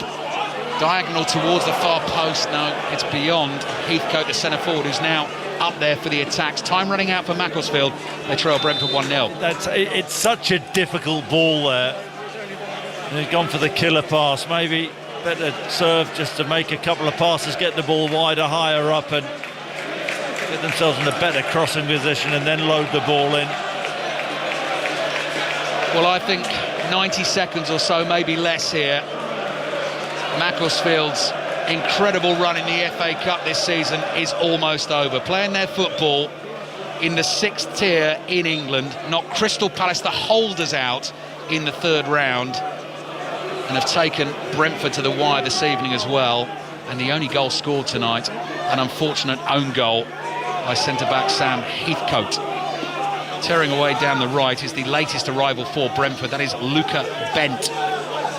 diagonal towards the far post. No, it's beyond Heathcote, the centre forward, who's now up there for the attacks. Time running out for Macclesfield. They trail Brentford 1-0. It's such a difficult ball there. They've gone for the killer pass. Maybe better serve just to make a couple of passes, get the ball wider, higher up, and get themselves in a better crossing position, and then load the ball in. Well, I think 90 seconds or so, maybe less here. Macclesfield's incredible run in the FA Cup this season is almost over. Playing their football in the 6th tier in England, knocked Crystal Palace, the holders, out in the 3rd round, and have taken Brentford to the wire this evening as well. And the only goal scored tonight, an unfortunate own goal by centre-back Sam Heathcote. Tearing away down the right is the latest arrival for Brentford. That is Luca Bent,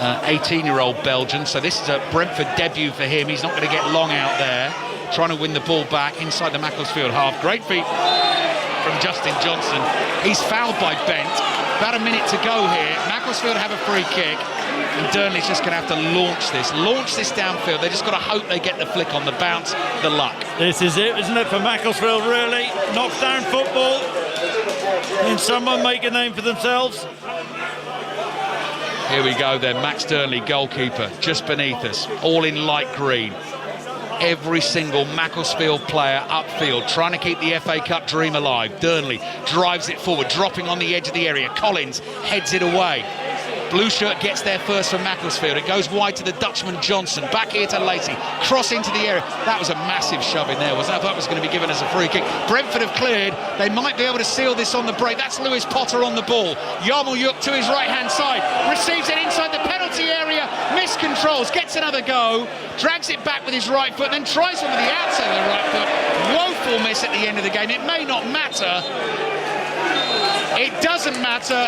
18-year-old Belgian. So this is a Brentford debut for him. He's not going to get long out there, trying to win the ball back inside the Macclesfield half. Great feet from Justin Johnson. He's fouled by Bent. About a minute to go here. Macclesfield have a free kick, and Dearnley's just going to have to launch this downfield. They just got to hope they get the flick on the bounce, the luck. This is it, isn't it, for Macclesfield, really? Knockdown football. Can someone make a name for themselves? Here we go then, Max Dearnley, goalkeeper, just beneath us, all in light green. Every single Macclesfield player upfield trying to keep the FA Cup dream alive. Dearnley drives it forward, dropping on the edge of the area. Collins heads it away. Blue shirt gets there first for Macclesfield. It goes wide to the Dutchman Johnson. Back here to Lacey. Cross into the area. That was a massive shove in there, wasn't it? I thought it was going to be given as a free kick. Brentford have cleared. They might be able to seal this on the break. That's Lewis Potter on the ball. Yarmouth to his right-hand side. Receives it inside the penalty area. Miscontrols. Gets another go. Drags it back with his right foot. Then tries one with the outside of the right foot. Woeful miss at the end of the game. It may not matter. It doesn't matter.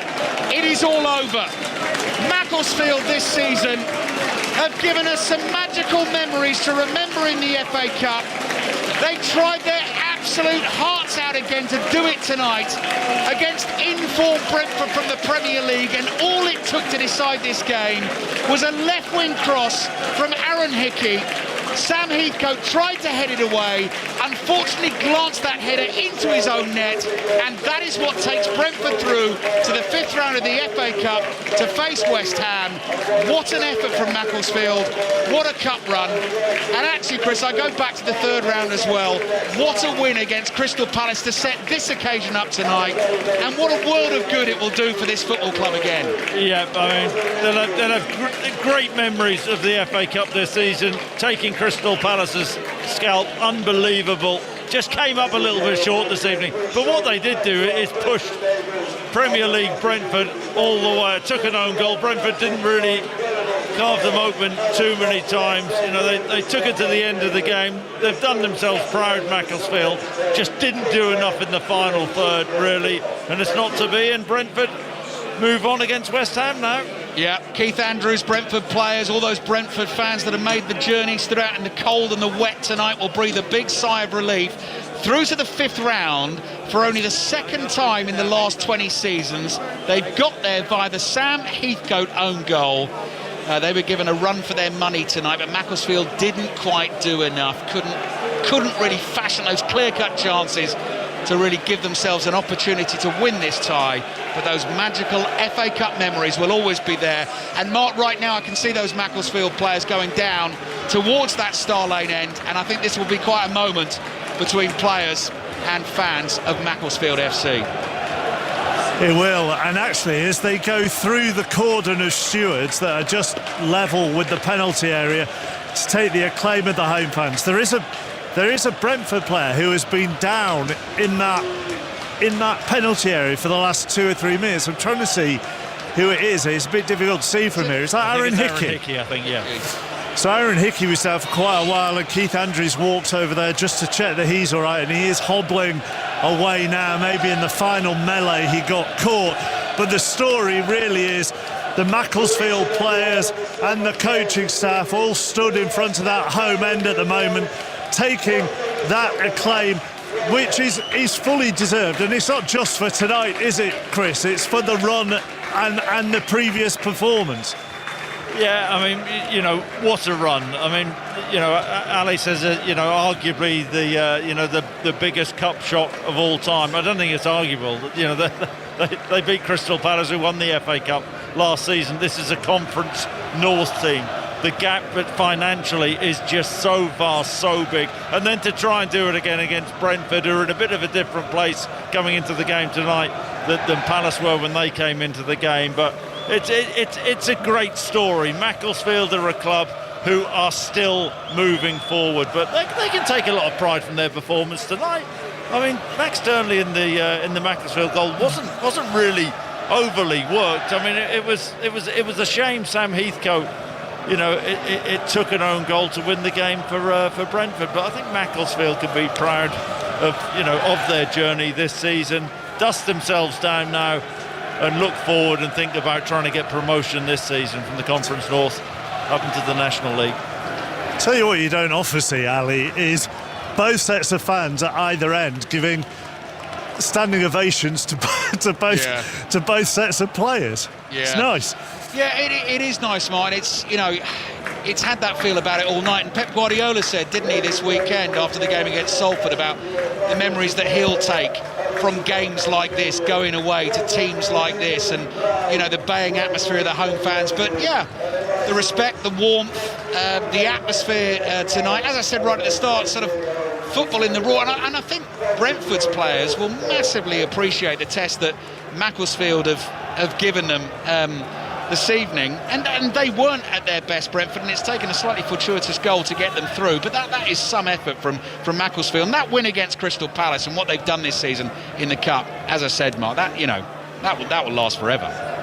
It is all over. Macclesfield this season have given us some magical memories to remember in the FA Cup. They tried their absolute hearts out again to do it tonight against in-form Brentford from the Premier League, and all it took to decide this game was a left-wing cross from Aaron Hickey. Sam Heathcote tried to head it away, unfortunately glanced that header into his own net, and that is what takes Brentford through to the 5th round of the FA Cup to face West Ham. What an effort from Macclesfield, what a cup run. And actually, Chris, I go back to the 3rd round as well. What a win against Crystal Palace to set this occasion up tonight, and what a world of good it will do for this football club again. Yeah, I mean, they'll have great memories of the FA Cup this season, taking Crystal Palace's scalp, unbelievable. Just came up a little bit short this evening, but what they did do is push Premier League Brentford all the way. It took an own goal. Brentford didn't really carve them open too many times. You know, they took it to the end of the game. They've done themselves proud, Macclesfield. Just didn't do enough in the final third, really, and it's not to be. And Brentford move on against West Ham now. Yeah, Keith Andrews, Brentford players, all those Brentford fans that have made the journey, stood out in the cold and the wet tonight, will breathe a big sigh of relief. Through to the 5th round for only the 2nd time in the last 20 seasons. They've got there via the Sam Heathcote own goal. They were given a run for their money tonight, but Macclesfield didn't quite do enough. Couldn't really fashion those clear-cut chances to really give themselves an opportunity to win this tie. But those magical FA Cup memories will always be there. And Mark, right now I can see those Macclesfield players going down towards that Star Lane end, and I think this will be quite a moment between players and fans of Macclesfield FC. It will, and actually as they go through the cordon of stewards that are just level with the penalty area to take the acclaim of the home fans, there is a Brentford player who has been down in that penalty area for the last 2 or 3 minutes. I'm trying to see who it is. It's a bit difficult to see from here. Is that Aaron Hickey? Aaron Hickey, I think, yeah. So Aaron Hickey was down for quite a while, and Keith Andrews walked over there just to check that he's all right, and he is hobbling away now. Maybe in the final melee he got caught, but the story really is the Macclesfield players and the coaching staff all stood in front of that home end at the moment, taking that acclaim, which is fully deserved. And it's not just for tonight, is it, Chris? It's for the run and the previous performance. Yeah, I mean, you know, what a run. I mean, you know, Ali says, you know, arguably the biggest cup shot of all time. I don't think it's arguable. You know, they beat Crystal Palace, who won the FA Cup last season. This is a Conference North team. The gap, but financially, is just so vast, so big. And then to try and do it again against Brentford, who are in a bit of a different place coming into the game tonight than Palace were when they came into the game. But it's a great story. Macclesfield are a club who are still moving forward, but they can take a lot of pride from their performance tonight. I mean, Max Turnley in the Macclesfield goal wasn't really overly worked. I mean, it was a shame Sam Heathcote, you know, it took an own goal to win the game for Brentford. But I think Macclesfield can be proud of their journey this season. Dust themselves down now and look forward and think about trying to get promotion this season from the Conference North up into the National League. Tell you what you don't often see, Ali, is both sets of fans at either end giving standing ovations to both sets of players. Yeah. It's nice. Yeah, it is nice, Martin. It's, you know, it's had that feel about it all night. And Pep Guardiola said, didn't he, this weekend after the game against Salford, about the memories that he'll take from games like this, going away to teams like this, and, you know, the baying atmosphere of the home fans. But yeah, the respect, the warmth, the atmosphere tonight, as I said right at the start, sort of football in the raw. And I think Brentford's players will massively appreciate the test that Macclesfield have given them this evening, and they weren't at their best, Brentford, and it's taken a slightly fortuitous goal to get them through, but that is some effort from Macclesfield. And that win against Crystal Palace and what they've done this season in the Cup, as I said, Mark, that will last forever.